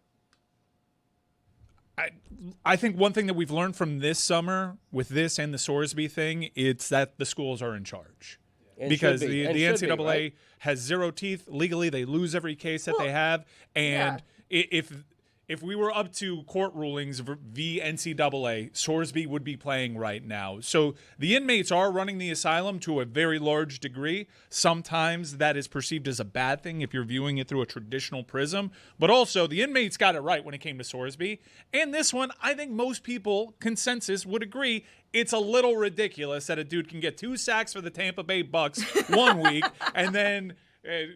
I think one thing that we've learned from this summer with this and the Sorsby thing, it's that the schools are in charge. And because should be. the And should be, NCAA right? has zero teeth. Legally, they lose every case that they have. And if we were up to court rulings v. NCAA, Sorsby would be playing right now. So the inmates are running the asylum to a very large degree. Sometimes that is perceived as a bad thing if you're viewing it through a traditional prism. But also, the inmates got it right when it came to Sorsby. And this one, I think most people, consensus, would agree, it's a little ridiculous that a dude can get 2 sacks for the Tampa Bay Bucks one week and then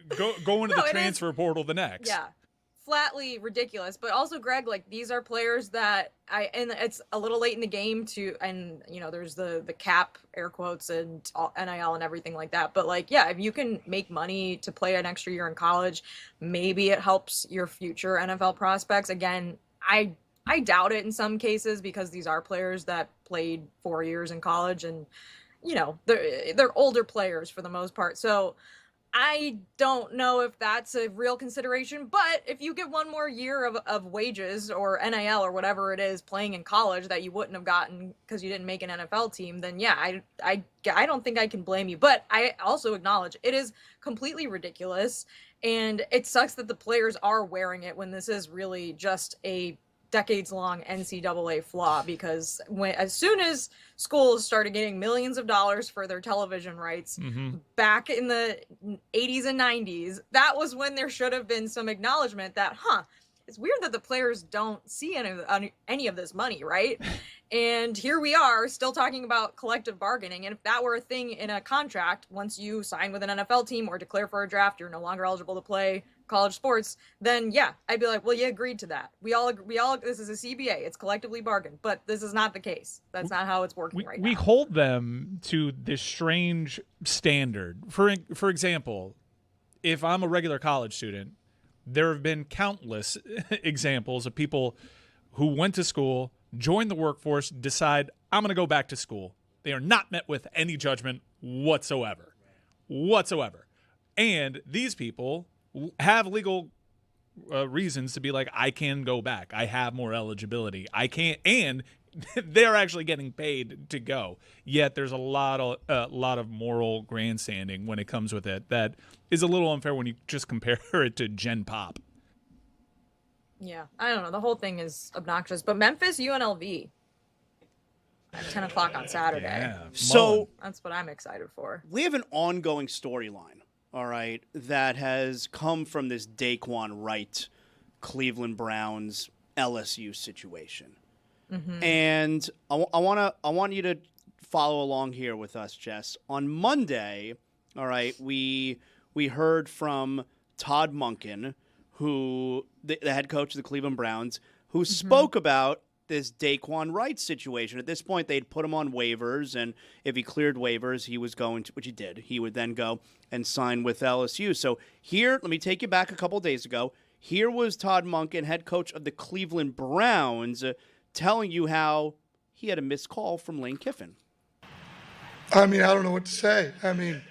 go into the transfer portal the next. Yeah. Flatly ridiculous, but also, Greg, like these are players that and it's a little late in the game and there's the cap, air quotes, and NIL and everything like that. But like, yeah, if you can make money to play an extra year in college, maybe it helps your future NFL prospects. Again, I doubt it in some cases because these are players that played 4 years in college and they're older players for the most part. So I don't know if that's a real consideration, but if you get one more year of wages or NIL or whatever it is playing in college that you wouldn't have gotten because you didn't make an NFL team, then yeah, I don't think I can blame you. But I also acknowledge it is completely ridiculous. And it sucks that the players are wearing it when this is really just a decades-long NCAA flaw, because as soon as schools started getting millions of dollars for their television rights back in the 80s and 90s, that was when there should have been some acknowledgement that, it's weird that the players don't see any of this money, right? And here we are still talking about collective bargaining. And if that were a thing in a contract, once you sign with an NFL team or declare for a draft, you're no longer eligible to play college sports, then yeah, I'd be like, well, you agreed to that. We all, this is a CBA. It's collectively bargained, but this is not the case. That's not how it's working right now. We hold them to this strange standard. For example, if I'm a regular college student, there have been countless examples of people who went to school, joined the workforce, decide, I'm going to go back to school. They are not met with any judgment whatsoever. And these people have legal reasons to be like, I can go back. I have more eligibility. I can't, and they're actually getting paid to go. Yet there's a lot of moral grandstanding when it comes with it that is a little unfair when you just compare it to Gen Pop. Yeah, I don't know. The whole thing is obnoxious. But Memphis, UNLV at 10 o'clock on Saturday. Yeah, so that's what I'm excited for. We have an ongoing storyline, all right, that has come from this Daquan Wright, Cleveland Browns, LSU situation. And I want you to follow along here with us, Jess. On Monday, all right, we heard from Todd Monken, who the head coach of the Cleveland Browns, who spoke about this Daquan Wright situation. At this point, they'd put him on waivers, and if he cleared waivers, he was going to, which he did, he would then go and sign with LSU. So here, let me take you back a couple days ago. Here was Todd Monken, head coach of the Cleveland Browns, telling you how he had a missed call from Lane Kiffin. I mean, I don't know what to say. I mean,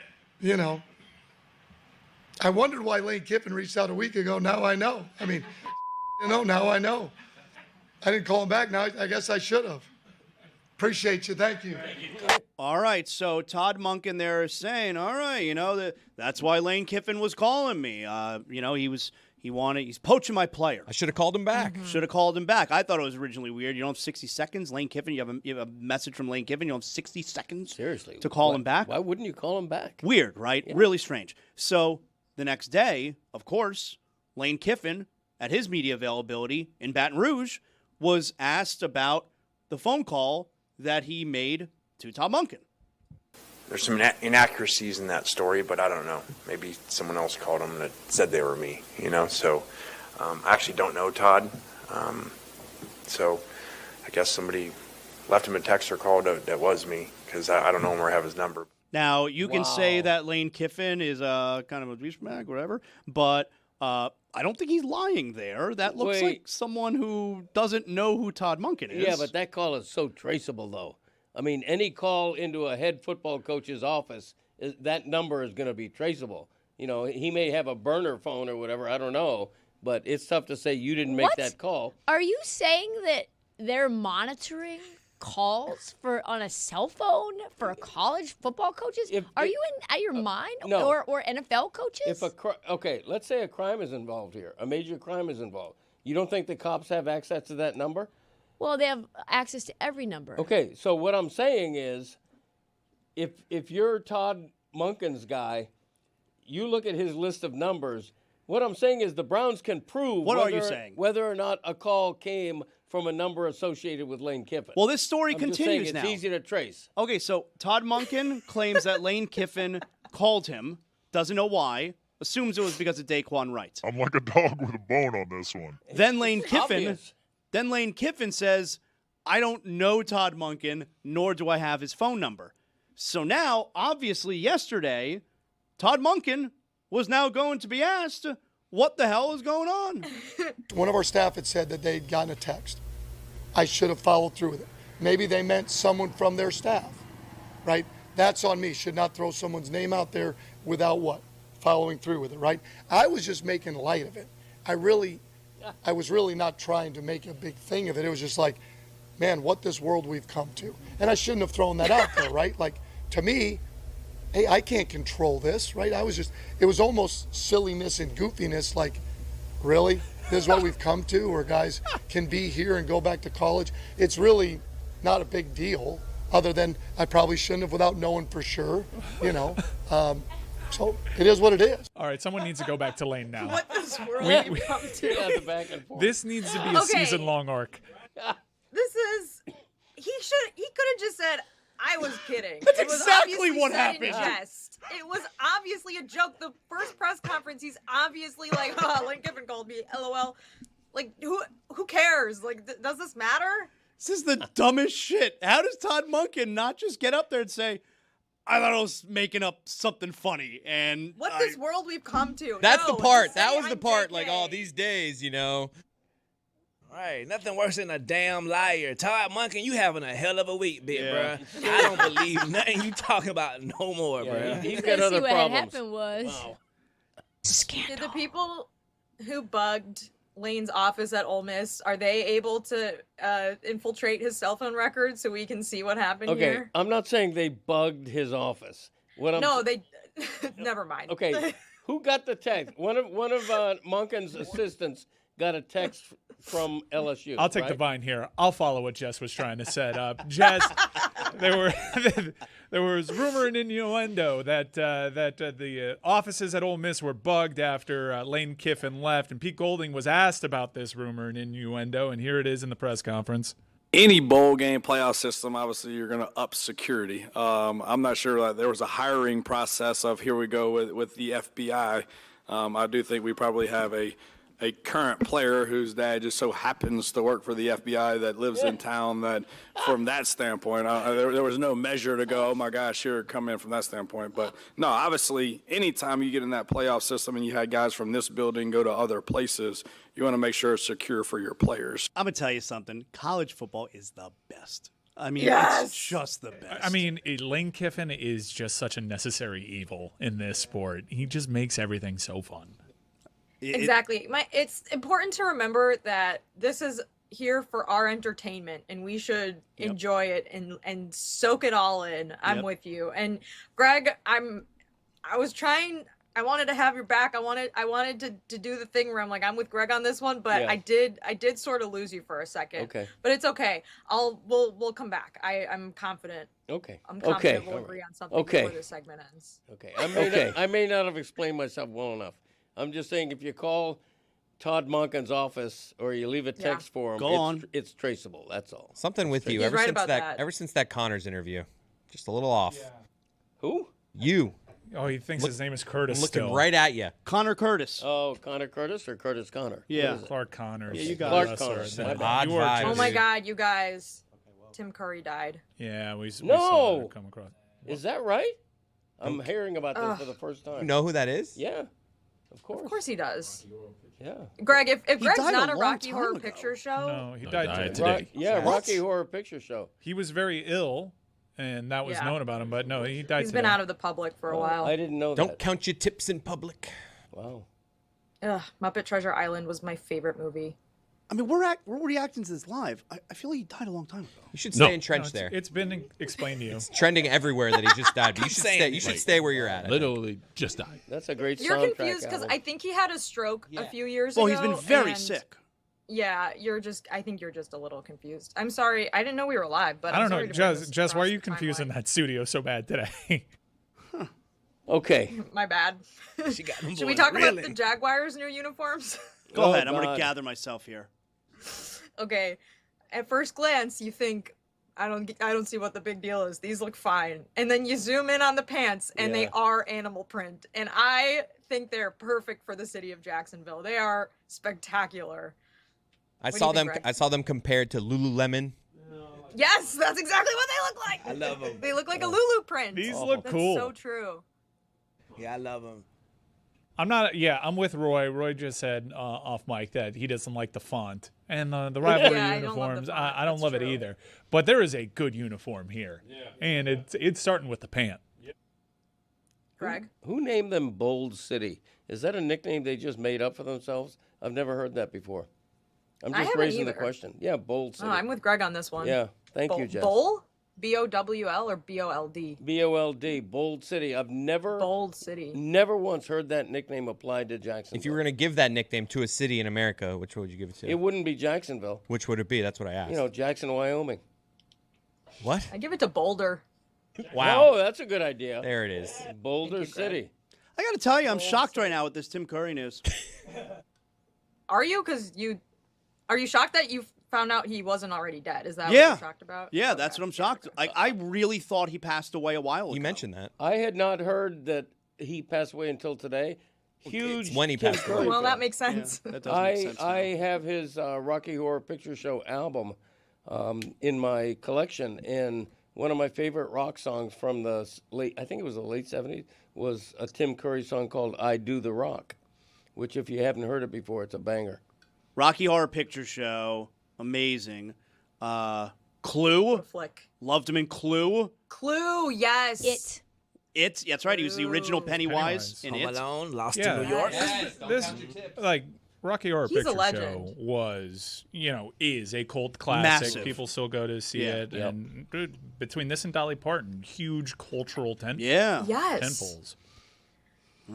you know, I wondered why Lane Kiffin reached out a week ago. Now I know. I mean, now I know. I didn't call him back. Now I guess I should have. Appreciate you. Thank you. All right, so Todd Monken there is saying, all right, that's why Lane Kiffin was calling me. He's poaching my player. I should have called him back. Should have called him back. I thought it was originally weird. You don't have 60 seconds. Lane Kiffin, you have a message from Lane Kiffin. You don't have 60 seconds Seriously, to call him back. Why wouldn't you call him back? Weird, right? Yeah. Really strange. So the next day, of course, Lane Kiffin, at his media availability in Baton Rouge, was asked about the phone call that he made to Todd Monken. There's some inaccuracies in that story, but I don't know. Maybe someone else called them that said they were me, So I actually don't know Todd. So I guess somebody left him a text or call that was me, because I don't know him or have his number. Now, you can say that Lane Kiffin is kind of a douchebag, whatever, but I don't think he's lying there. That looks like someone who doesn't know who Todd Monken is. Yeah, but that call is so traceable, though. I mean, any call into a head football coach's office, that number is going to be traceable. He may have a burner phone or whatever, I don't know, but it's tough to say you didn't make that call. Are you saying that they're monitoring calls on a cell phone for college football coaches? Are you out of your mind? No. Or NFL coaches? Okay, let's say a crime is involved here. A major crime is involved. You don't think the cops have access to that number? Well, they have access to every number. Okay, so what I'm saying is, if you're Todd Monken's guy, you look at his list of numbers. What I'm saying is the Browns can prove whether or not a call came from a number associated with Lane Kiffin. Well, this story continues now. It's easy to trace. Okay, so Todd Monken claims that Lane Kiffin called him, doesn't know why, assumes it was because of Daquan Wright. I'm like a dog with a bone on this one. Then Lane Kiffin says, I don't know Todd Monken, nor do I have his phone number. So now, obviously yesterday, Todd Monken was now going to be asked, what the hell is going on? One of our staff had said that they'd gotten a text. I should have followed through with it. Maybe they meant someone from their staff, right? That's on me. Should not throw someone's name out there without what? Following through with it, right? I was just making light of it. I was really not trying to make a big thing of it. It was just like, man, what this world we've come to. And I shouldn't have thrown that out there, right? Like, to me, hey, I can't control this, right? It was almost silliness and goofiness, like, really? This is what we've come to, where guys can be here and go back to college. It's really not a big deal, other than I probably shouldn't have without knowing for sure, you know. So it is what it is. All right, someone needs to go back to Lane now. What this world we've come to. Yeah, the back and forth. This needs to be a season-long arc. This is. He could have just said, "I was kidding." That's It was exactly obviously what said in happened. jest. It was obviously a joke. The first press conference, he's obviously like, "Oh, Lane Kiffin called me, LOL." Like, who cares? Like, does this matter? This is the dumbest shit. How does Todd Monken not just get up there and say, I thought I was making up something funny, and What this world we've come to? That's No, the part. just That say was the I'm part. JK. Like, oh, these days, you know. Right, nothing worse than a damn liar. Todd Monken, you having a hell of a week, big Yeah. bruh. I don't believe nothing you talking about no more, bruh. He's got Basically other what had problems. happened was Did the people who bugged Lane's office at Ole Miss, are they able to infiltrate his cell phone records so we can see what happened Okay, here? I'm not saying they bugged his office. What I'm No, they. Never mind. Okay, who got the text? One of Monken's assistants got a text from LSU. I'll take right? the vine here. I'll follow what Jess was trying to set up. Jess, there was rumor and innuendo that the offices at Ole Miss were bugged after Lane Kiffin left, and Pete Golding was asked about this rumor and innuendo, and here it is in the press conference. Any bowl game playoff system, obviously, you're going to up security. I'm not sure that there was a hiring process of here we go with the FBI. I do think we probably have a current player whose dad just so happens to work for the FBI that lives in town, that from that standpoint, there was no measure to go, oh my gosh, here, come in from that standpoint. But no, obviously, anytime you get in that playoff system and you had guys from this building go to other places, you want to make sure it's secure for your players. I'm going to tell you something. College football is the best. I mean, Yes! it's just the best. I mean, Lane Kiffin is just such a necessary evil in this sport. He just makes everything so fun. Exactly. It's important to remember that this is here for our entertainment, and we should enjoy it and soak it all in. I'm with you. And Greg, I wanted to have your back. I wanted to do the thing where I'm like, I'm with Greg on this one, but Yeah. I did sort of lose you for a second. Okay. But it's okay. We'll come back. I'm confident. Okay. I'm confident Okay. we'll agree on something Okay. before this segment ends. Okay. I may not have explained myself well enough. I'm just saying, if you call Todd Monken's office or you leave a text for him, it's traceable. That's all. Something with you He's ever right since about that, that. ever since that Connors interview, just a little off. Who? You Oh, he thinks his name is Curtis looking still. right at you. Connor Curtis. Oh, Connor Curtis or Curtis Connor? Yeah. What is it? Clark Connors. Yeah, you got Clark it. Connors. Wrestler. My bad. You were Odd just- Oh my God, you guys! Tim Curry died. Yeah, we saw No! that come across. Is that right? I'm hearing about this for the first time. You know who that is? Yeah, of course. Of course he does. Yeah. Greg, if Greg's died not a a long Rocky time Horror ago. Picture Show, No, he No, died died today. today. Rocky Horror Picture Show. He was very ill, and that was Yeah. known about him. But no, he died he's today. been out of the public for a while. I didn't know Don't that. count your tips in public. Wow. Ugh, Muppet Treasure Island was my favorite movie. I mean, we're reacting to this live. I feel like he died a long time ago. You should stay No. entrenched there. It's been explained to you. It's trending everywhere that he just died. But you should saying stay. it. You should stay where you're at. I think. Literally just died. That's a great You're soundtrack confused because album. I think he had a stroke a few years Well, ago. he's been very and- sick. Yeah, I think you're just a little confused. I'm sorry. I didn't know we were live, but I don't I'm know, sorry to bring this Jess. Why are across you the confusing timeline. that studio so bad today? Okay. My bad. She got them Should we boys talk about reeling. the Jaguars' new uniforms? Go Oh, ahead. I'm going God. to gather myself here. Okay. At first glance, you think I don't see what the big deal is. These look fine. And then you zoom in on the pants and they Yeah. are animal print. And I think they're perfect for the city of Jacksonville. They are spectacular. I What do saw you them. think, Greg? I saw them compared to Lululemon. Yes, that's exactly what they look like. I love them. They look like a Lulu print. These look cool. That's so true. Yeah, I love them. I'm not. Yeah, I'm with Roy. Roy just said off mic that he doesn't like the font and the rivalry Yeah, I don't love the uniforms. font. I don't That's love it true. either. But there is a good uniform here, and it's starting with the pant. Greg? Who named them Bold City? Is that a nickname they just made up for themselves? I've never heard that before. I'm I just haven't raising the either. question. Yeah, Bold City. Oh, I'm with Greg on this one. Yeah, thank you, Jess. Bowl? BOWL or BOLD? BOLD, Bold City. I've never Bold City. Never once heard that nickname applied to Jacksonville. If you were going to give that nickname to a city in America, which one would you give it to? It wouldn't be Jacksonville. Which would it be? That's what I asked. You know, Jackson, Wyoming. What? I give it to Boulder. Wow. Oh, that's a good idea. There it is. Boulder City. I got to tell you, I'm shocked right now with this Tim Curry news. Are you? Are you shocked that you found out he wasn't already dead? Is that what Yeah. you're shocked about? Yeah, that's what I'm shocked. I really thought he passed away a while ago. You mentioned that. I had not heard that he passed away until today. Huge When he Tim passed Curry away. Well, fan. that makes sense. That does make sense. I have his Rocky Horror Picture Show album in my collection, and one of my favorite rock songs from the late 70s, was a Tim Curry song called "I Do the Rock," which, if you haven't heard it before, it's a banger. Rocky Horror Picture Show, amazing. Clue, Flick. loved him in Clue. Clue, yes. It, that's right. He was the original Pennywise in Home It. Alone, Lost Yeah. in New York. This like Rocky Horror He's a Picture legend. Show was, is a cult classic. Massive. People still go to see Yeah. it. And dude, between this and Dolly Parton, huge cultural Yeah. Yes. tentpoles.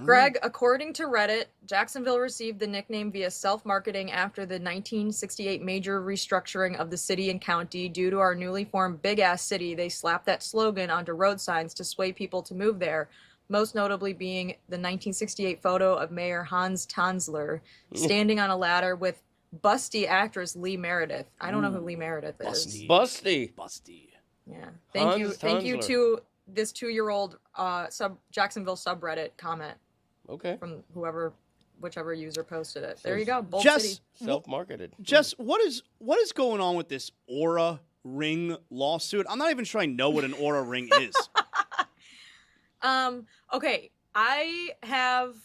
Greg, according to Reddit, Jacksonville received the nickname via self-marketing after the 1968 major restructuring of the city and county. Due to our newly formed big-ass city, they slapped that slogan onto road signs to sway people to move there, most notably being the 1968 photo of Mayor Hans Tanzler standing on a ladder with busty actress Lee Meredith. I don't know who Lee Meredith is. Busty. Yeah. Thank you Tanzler. to this 2-year-old Jacksonville subreddit comment. Okay. From whichever user posted it. There you go. Bold Jess, City. Self-marketed. Jess, what is going on with this Aura Ring lawsuit? I'm not even sure I know what an Aura Ring is. Okay. I have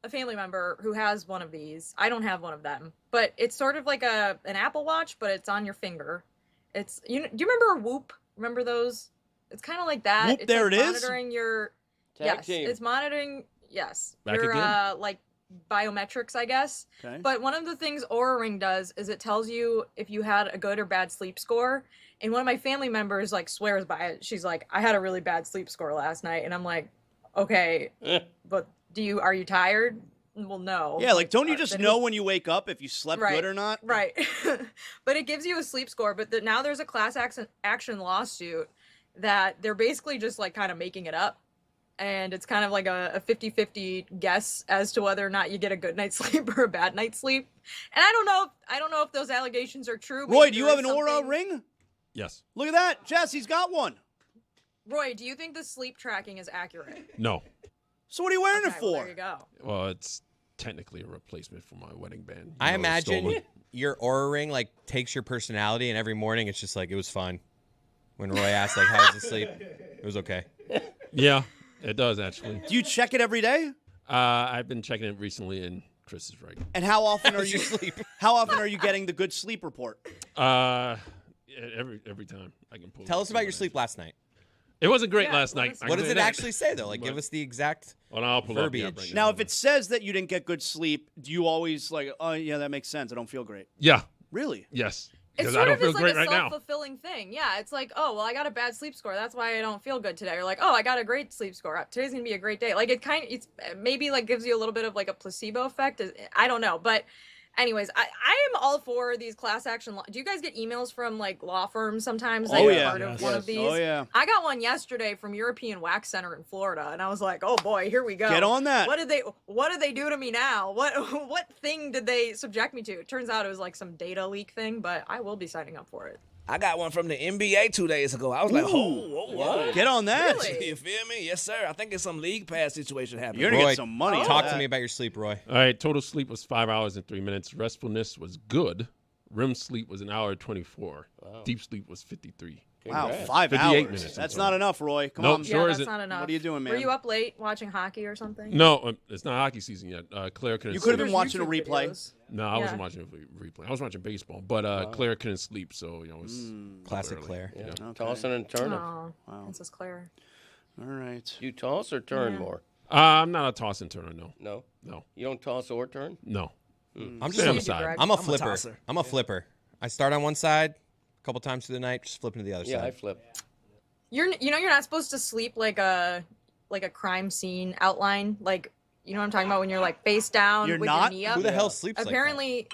a family member who has one of these. I don't have one of them, but it's sort of like an Apple Watch, but it's on your finger. It's do you remember Whoop? Remember those? It's kind of like that. Whoop, it's there like it is? monitoring your Tag team. It's monitoring Back your again? like biometrics, I guess. Okay. But one of the things Aura Ring does is it tells you if you had a good or bad sleep score. And one of my family members like swears by it. She's like, I had a really bad sleep score last night, and I'm like, okay, but are you tired? Well, no. Yeah, like, don't you just then know when you wake up if you slept good or not? Right. But it gives you a sleep score. But now there's a class action lawsuit that they're basically just like kind of making it up. And it's kind of like a 50-50 guess as to whether or not you get a good night's sleep or a bad night's sleep. And I don't know if those allegations are true. but Roy, do you there have is an Aura something- Ring? Yes. Look at that. Jesse's got one. Roy, do you think the sleep tracking is accurate? No. So what are you wearing it Okay, well, for? there you go. Well, it's technically a replacement for my wedding band. I You know, imagine stolen. your Aura Ring like takes your personality, and every morning it's just like it was fun. When Roy asked like, "How was the sleep?" It was okay. Yeah, it does actually. Do you check it every day? I've been checking it recently, and Chris is right. And how often are you How often are you getting the good sleep report? Every time I can pull. Tell us about your sleep last night. It wasn't great last night. I What can does say it that. actually say though? Like, give us the exact Well, I'll pull it up, yeah, verbiage. right Now, if it says that you didn't get good sleep, do you always like, oh yeah, that makes sense. I don't feel great. Yeah. Really? Yes. It's Because sort I don't of feel is like great a right now. self-fulfilling thing. Yeah, it's like, oh, well, I got a bad sleep score. That's why I don't feel good today. Or like, oh, I got a great sleep score. Today's going to be a great day. Like, it's maybe like gives you a little bit of like a placebo effect. I don't know. But anyways, I am all for these class action law. Do you guys get emails from like law firms sometimes that Oh, you're yeah. part of Yes. one of these? Oh, yeah. I got one yesterday from European Wax Center in Florida, and I was like, oh boy, here we go. Get on that. What did they do to me now? What thing did they subject me to? It turns out it was like some data leak thing, but I will be signing up for it. I got one from the NBA 2 days ago. I was like, whoa. Get on that. Really? You feel me? Yes, sir. I think it's some league pass situation happening. You're gonna Roy, get some money. Talk on to that. me about your sleep, Roy. All right, total sleep was 5 hours and 3 minutes. Restfulness was good. REM sleep was an hour and 24. Deep sleep was 53. Wow, Congrats. 5 58 hours. minutes, That's I'm not sorry. enough, Roy. Come Nope, on. sure Yeah, isn't. that's not enough. What are you doing, man? Were you up late watching hockey or something? No, it's not hockey season yet. Claire couldn't You could have sleep. been watching a YouTube replay. videos. No, I wasn't Yeah. watching a replay. I was watching baseball, but Claire couldn't sleep, so it was Classic early. Claire. Yeah. Okay. Tossing and turning. Oh, Princess Claire. All right. Do you toss or turn Yeah. more? I'm not a toss and turner. No, No. no, You don't toss or turn? no. I'm Stay on the just side. I'm a I'm a flipper. tosser. I'm a flipper. I start on one side, a couple times through the night, just flipping to the other Yeah, I side. flip. You're not supposed to sleep like a crime scene outline, like you know what I'm talking about when you're like face down You're with not? your knee up. Who the hell sleeps Apparently,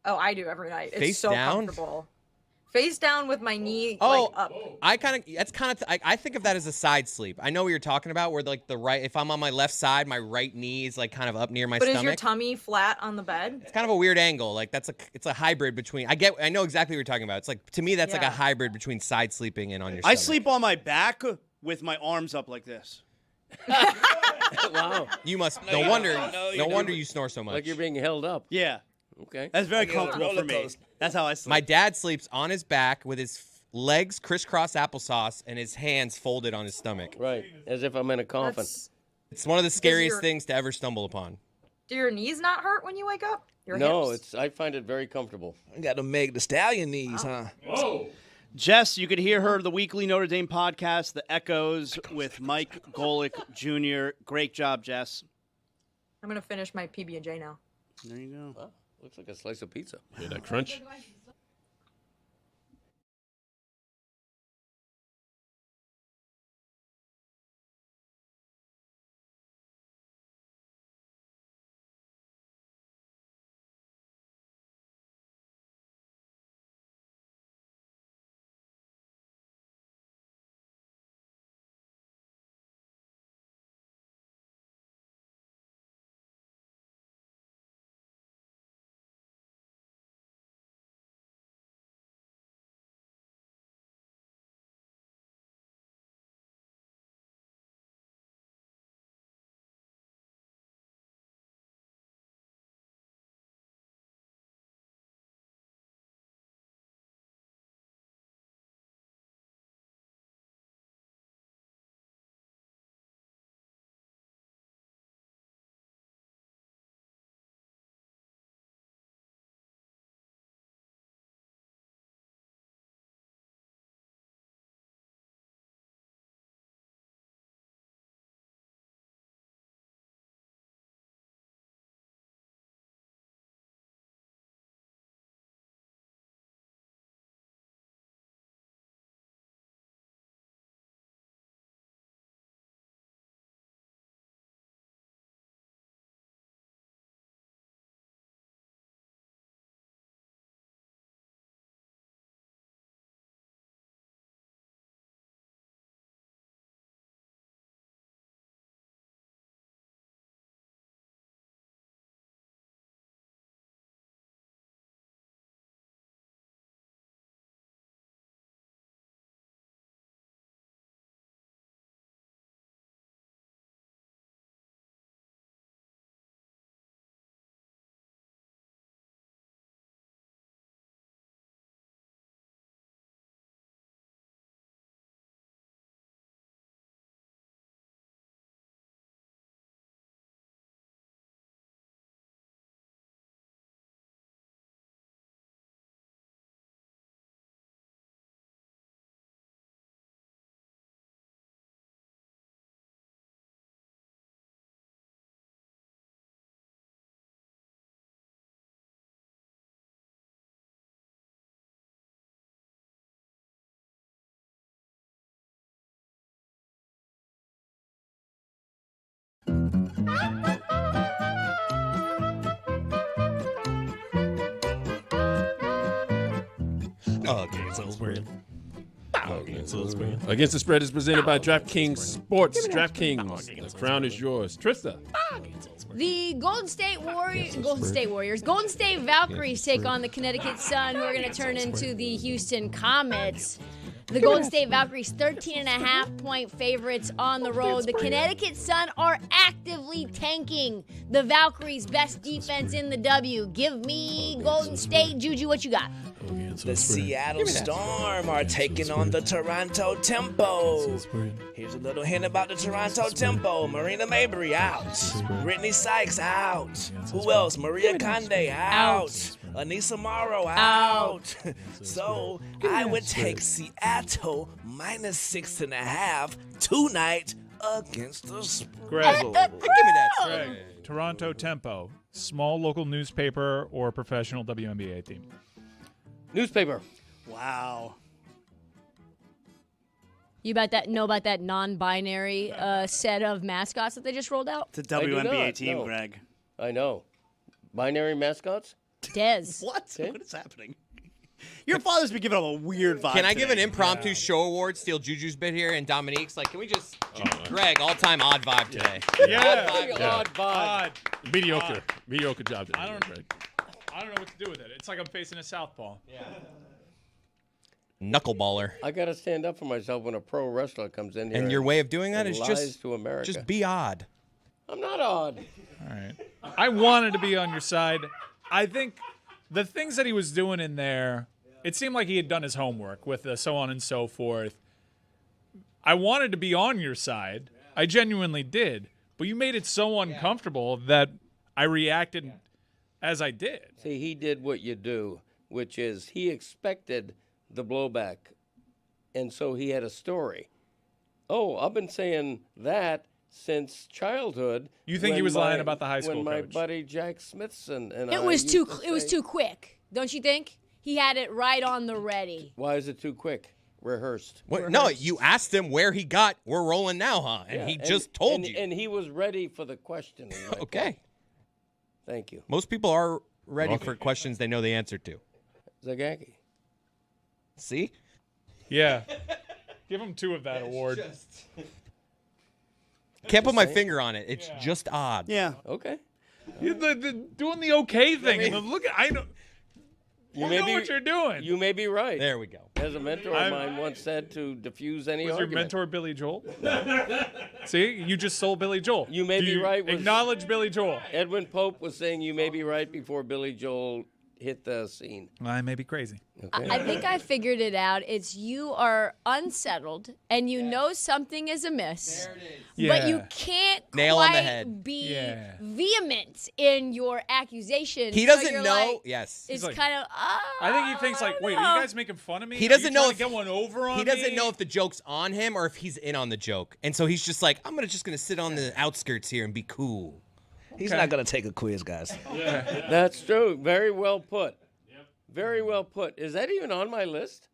oh, I do every night. It's Face so down? comfortable. Face down with my knee Oh, like up. I think of that as a side sleep. I know what you're talking about, where like if I'm on my left side, my right knee is like kind of up near my But stomach. is your tummy flat on the bed? It's kind of a weird angle. Like it's a hybrid between. I know exactly what you're talking about. It's like to me that's like a hybrid between side sleeping and on your stomach. I sleep on my back with my arms up like this. Wow. You must. No, No you wonder. don't. No wonder you snore so much. Like you're being held up. Yeah. Okay. That's very Like a comfortable for roller me. coaster. That's how I sleep. My dad sleeps on his back with his legs crisscross applesauce and his hands folded on his stomach. Right. As if I'm in a coffin. It's one of the scariest your- things to ever stumble upon. Do your knees not hurt when you wake up? Your No, hips? I find it very comfortable. You got to Meg the Stallion knees, huh? Whoa. Jess, you could hear her the weekly Notre Dame podcast, The Echoes, with Mike Golick Jr. Great job, Jess. I'm gonna finish my PB&J now. There you go. Wow, looks like a slice of pizza. Hear that crunch? Against the Spread is presented by DraftKings Sports. DraftKings, the crown is yours. Trista. The Golden State Valkyries take on the Connecticut Sun, who are going to turn into the Houston Comets. The Golden State Valkyries, 13.5-point favorites on the road. The Connecticut Sun are actively tanking the Valkyries' best defense in the W. Give me Golden State. Juju, what you got? The Seattle Storm are taking on the Toronto Tempo. Here's a little hint about the Toronto Tempo. Marina Mabry out. Brittany Sykes out. Who else? Maria Conde out. Anissa Morrow out. So I would take Seattle minus 6.5 tonight against the Spurs. Greg, Give me that. Greg, Toronto Tempo, small local newspaper or professional WNBA team? Newspaper. Wow. You know about that non-binary set of mascots that they just rolled out? It's a WNBA team, Greg. I know. Binary mascots? Dez. What? What is happening? Your father's been giving him a weird vibe. Can I give today. an impromptu show award? Steal Juju's bit here and Dominique's. Like, can we just Greg, all-time odd vibe today? Yeah. Odd vibe. Mediocre. Mediocre job. I don't know what to do with it. It's like I'm facing a southpaw. Yeah. Knuckleballer. I got to stand up for myself when a pro wrestler comes in here. And your way of doing that and is lies just to America. Just be odd. I'm not odd. All right. I wanted to be on your side. I think the things that he was doing in there, it seemed like he had done his homework with the so on and so forth. I wanted to be on your side. I genuinely did. But you made it so uncomfortable that I reacted as I did. See, he did what you do, which is he expected the blowback, and so he had a story. Oh, I've been saying that since childhood. You think he was lying about the high school when my coach? buddy Jack Smithson and It I was used too. to It was say- too quick, don't you think? He had it right on the ready. Why is it too quick? Rehearsed. What? No, you asked him where he got "We're rolling now, huh?" And Yeah, he just told and, you. and he was ready for the question. Okay. Thank you. Most people are ready for questions they know the answer to. Zagaki. See? Yeah. Give him 2 of that award. Can't put my finger on it. It's just odd. Yeah. Okay. Doing the okay thing. Look at I know. You know what you're doing. You may be right. There we go. As a mentor of mine once said, to diffuse any Was your argument. mentor Billy Joel? See, you just sold Billy Joel. You may Do be you right. Acknowledge Billy Joel. Edwin Pope was saying you may be right before Billy Joel hit the scene. I may be crazy. Okay. I think I figured it out. It's you are unsettled and you know something is amiss, but you can't Nail on the quite head. be vehement in your accusation. He So doesn't you're know. like- Yes. It's like- kind of. I think he thinks like, wait, are you guys making fun of me? He Are doesn't you know trying if to get one over on he doesn't me? know if the joke's on him or if he's in on the joke, and so he's just like, I'm just gonna sit on the outskirts here and be cool. He's not gonna take a quiz, guys. That's true. Very well put. Very well put. Is that even on my list?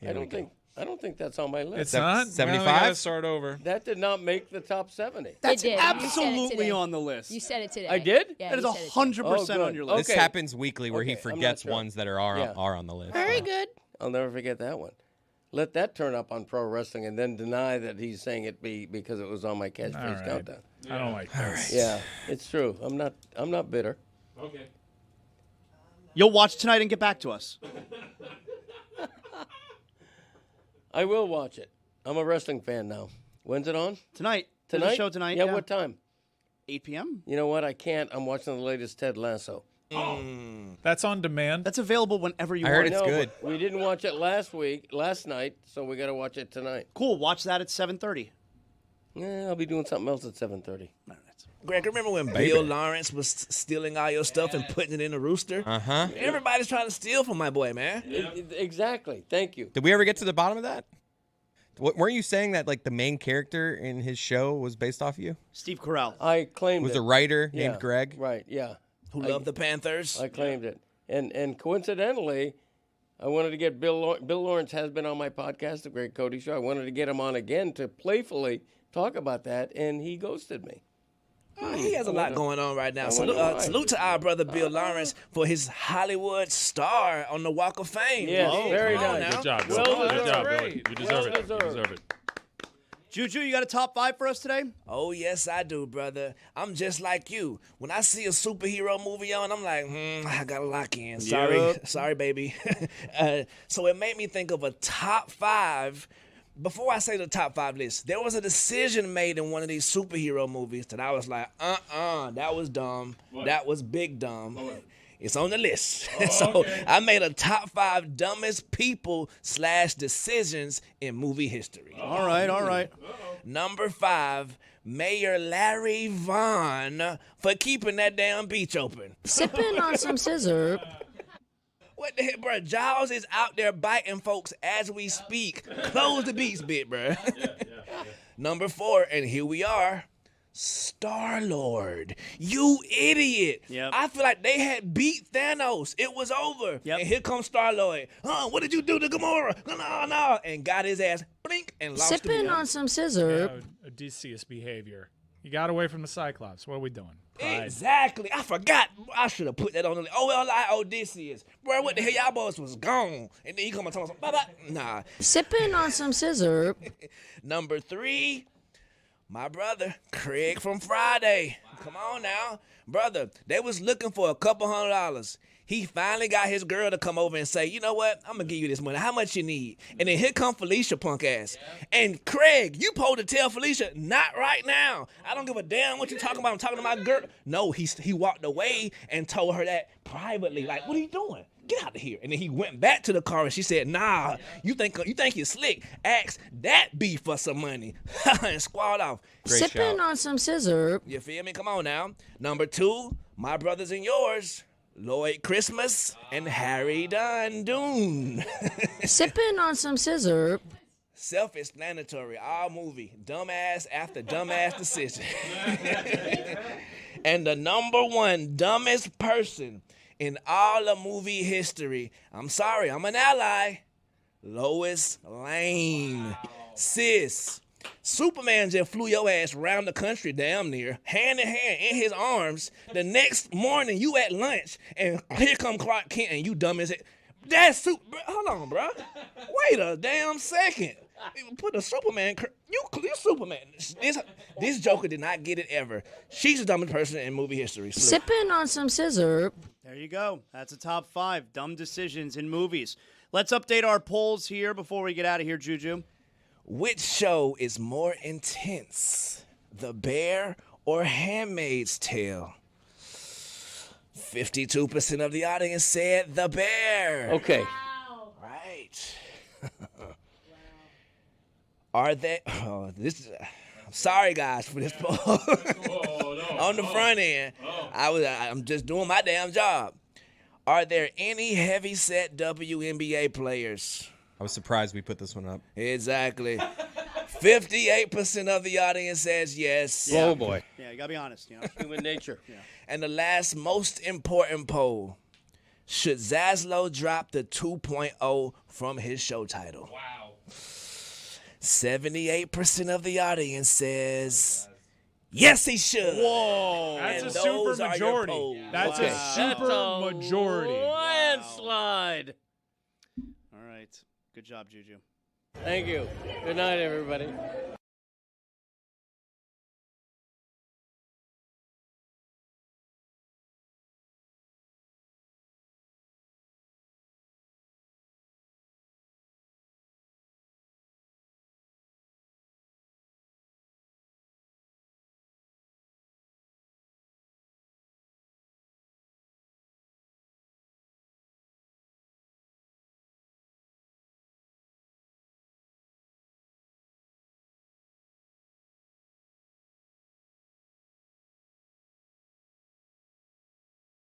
I don't think that's on my list. It's not. 75? Well, we gotta start over. That did not make the top 70. That's It did. You said it absolutely today. on the list. You said it today. I did? Yeah, That is you said it today. 100% Oh, on good. your list. This happens weekly where he Okay, I'm not forgets sure. ones that are Yeah. on the list. Very good. I'll never forget that one. Let that turn up on pro wrestling and then deny that he's saying it because it was on my catchphrase All right. countdown. I don't like this. Yeah, it's true. I'm not bitter. Okay. You'll watch tonight and get back to us. I will watch it. I'm a wrestling fan now. When's it on? Tonight. There's Tonight? a show tonight. Yeah, what time? 8 p.m. You know what? I can't. I'm watching the latest Ted Lasso. That's on demand. That's available whenever you I want. heard it's good. but we didn't watch it last night, so we got to watch it tonight. Cool. Watch that at 7:30. Yeah, I'll be doing something else at 7:30. Greg, remember when Bill Lawrence was stealing all your stuff and putting it in a rooster? Uh-huh. Everybody's trying to steal from my boy, man. Exactly. Thank you. Did we ever get to the bottom of that? Weren't you saying that like the main character in his show was based off you? Steve Carell. I claimed Was it. a writer Yeah, named Greg. Right, yeah. Who loved the Panthers? I claimed it. And coincidentally, I wanted to get Bill Lawrence has been on my podcast, The Great Cody Show. I wanted to get him on again to playfully talk about that, and he ghosted me. He has a lot going on right now. I wonder why. Salute to our brother Bill Lawrence for his Hollywood star on the Walk of Fame. Yes, Oh, very come on nice. now. Good job. Well Good deserved. job, Billy. Great. You deserve it. You deserved. deserve it. Juju, you got a top 5 for us today? Oh, yes, I do, brother. I'm just like you. When I see a superhero movie on, I'm like, I got to lock in. Sorry, baby. So it made me think of a top 5. Before I say the top 5 list, there was a decision made in one of these superhero movies that I was like, that was dumb. That was big dumb. It's on the list. So I made a top 5 dumbest people / decisions in movie history. All right. Number 5, Mayor Larry Vaughn for keeping that damn beach open. Sipping on some scissor. What the heck, bro? Giles is out there biting folks as we speak. Close the beach bit, bro. Number 4, and here we are, Star-Lord. You idiot. Yep. I feel like they had beat Thanos. It was over. Yep. And here comes Star-Lord. What did you do to Gamora? No. And got his ass blink and lost to Sipping me. on some scissor. Yeah, Odysseus behavior. You got away from the Cyclops. What are we doing? Pride. Exactly. I forgot. I should have put that on the OLI Odysseus. Bro, what the hell? Y'all boys was gone. And then you come and tell me, bye-bye. Nah. Sipping on some scissor. Number 3, my brother, Craig from Friday. Come on now. Brother, they was looking for a couple $100. He finally got his girl to come over and say, you know what? I'm going to give you this money. How much you need? And then here come Felicia, punk ass. Yeah. And Craig, you supposed to tell Felicia, not right now. I don't give a damn what you talking about. I'm talking to my girl. No, he walked away and told her that privately. Like, what are you doing? Get out of here. And then he went back to the car and she said, nah, you think you're slick. Ask that B for some money. And squad off. Sipping on some scissor. You feel me? Come on now. Number 2, my brothers and yours. Lloyd Christmas and Harry Dunn Dune. Sipping on some scissor. Self-explanatory, all movie. Dumbass after dumbass decision. And the number 1 dumbest person in all of movie history. I'm sorry, I'm an ally. Lois Lane. Sis. Superman just flew your ass around the country damn near, hand in hand, in his arms. The next morning, you at lunch, and here come Clark Kent, and you dumb as it. That's hold on, bro. Wait a damn second. Put a Superman. You Superman. This Joker did not get it ever. She's the dumbest person in movie history. Sipping on some scissor. There you go. That's a top 5 dumb decisions in movies. Let's update our polls here before we get out of here, Juju. Which show is more intense, The Bear or Handmaid's Tale? 52% of the audience said The Bear. Okay. Wow. Right. Are they? Oh, this. I'm sorry, guys, for this poll. On the front end, I'm just doing my damn job. Are there any heavy-set WNBA players? I was surprised we put this one up. Exactly. 58% of the audience says yes. Yeah. Oh, boy. Yeah, you got to be honest. You know? Human nature. Yeah. And the last most important poll, should Zaslow drop the 2.0 from his show title? Wow. 78% of the audience says yes, he should. Whoa. That's And a super those are your majority. polls. That's Okay. a super majority. Landslide. All right. Good job, Juju. Thank you. Good night, everybody.